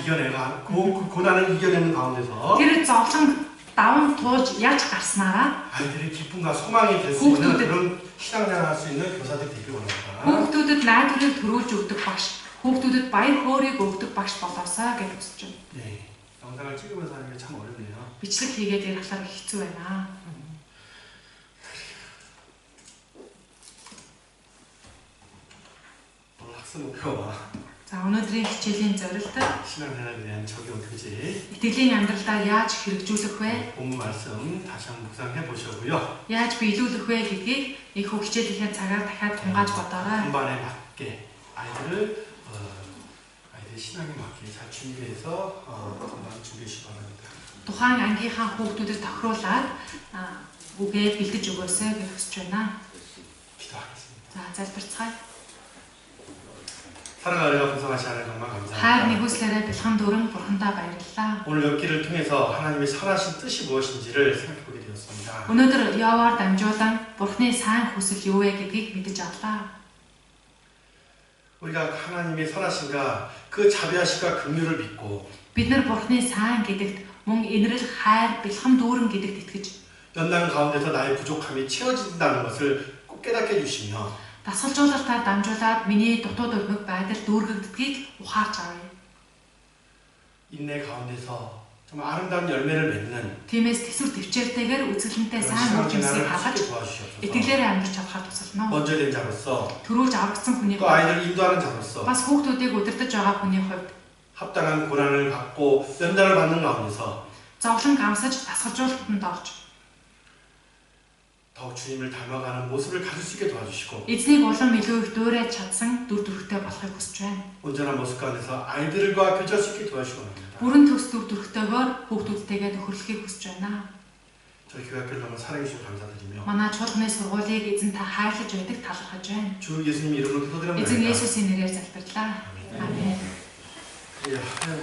그 고난을 이겨내는 가운데서 тэр зовлон даван тууж яаж гарснараа 아이들의 기쁨과 소망이 될 수 있는 그런 신앙생활 할 수 있는 교사들 되길 원합니다. хүүхдүүдэд найдварыг төрүүлж өгдөг багш, хүүхдүүдэд баяр хөөргийг өгдөг багш болоосаа гэж хүсэж байна. 네, 영상을 찍으면서 하는 게 참 어렵네요. Бичлэг хийгээд ярихлаар хэцүү байна. 오늘 학습 목표와 За өнөөдрийн хичээлийн зорилт 신앙생활에 대한 적용 교재 итгэлийн амьдралдаа яаж хэрэгжүүлэх вэ? 본문 말씀 다시 한번 묵상해 보시고요. Яаж биелүүлэх вэ гэдгийг их хичээлийнхээ цагаар дахиад тунгааж бодоорой. 분반에 맞게 아이들을 아이들 신앙에 맞게 잘 준비해서 분반 준비하시기 바랍니다. Тухайн ангийнхаа хүүхдүүдэд тохируулаад үгээ бэлдэж өгөөсэй гэж хүсэж байна. 기도하겠습니다. За залбирцгаая. 사랑하는 감사하시 하나님 정말 감사합니다. Хайр нэгүслээрээ бэлхэн дөрөн бурхандаа баярлалаа. 오늘 엽기를 통해서 하나님의 선하신 뜻이 무엇인지를 생각해보게 되었습니다. Өнөөдөр Яваар дамжуулан Бурхны сайн хүсэл юу вэ гэдгийг мэдэж авлаа. 우리가 하나님의 선하신가 그 자비하신가 긍휼을 믿고 Бид нар Бурхны сайн гэдэгт мөн инрэл хайр бэлхэн дүүрэн гэдэгт итгэж 연단 가운데서 나의 부족함이 채워진다는 것을 꼭 깨닫게 해주시며 дасгалжуулалтаар дамжуулаад миний дутуу дурмиг байдал дүүргэгддгийг ухаарч авъя. 인내 가운데서 정말 아름다운 열매를 맺는 Тиймээс тэсвэр төвчээртэйгээр үзэсгэлэнтэй сайн үр жимсийг 신앙생활을 хадгалж 쉽게 도와주시옵소서. итгэлээрээ амьдрч чадхаар тусална. 먼저 된 자로서 Төрүүлж аврагдсан хүний 또 아이들을 인도하는 자로서 бас хүүхдүүдийг удирдах байгаа хүний хувьд 합당한 고난을 받고 연단을 받는 가운데서 зовлон гамсаж дасгалжуулалтанд орж 더욱 주님을 닮아가는 모습을 가질 수 있게 도와주시고 эзнийг улам илүү их дөөрэж чадсан дүр төрхтэй болохыг хүсэж байна. 온전한 모습 가운데서 아이들과 교제할 수 있게 도와주시기 원합니다. Бүрэн төс дүр төрхтэйгээр хүүхдүүдтэйгээ нөхөрлөхийг хүсэж байна. 저희 교회학교를 너무 사랑해주시고 감사드리며 Манай чуулганы сургуулийг эзэн та хайрлаж байдаг талархаж байна. 주 예수님 이름으로 Эзэн 기도드립니다. Есүсийн нэрээр залбирлаа. Амен. 예, 하나님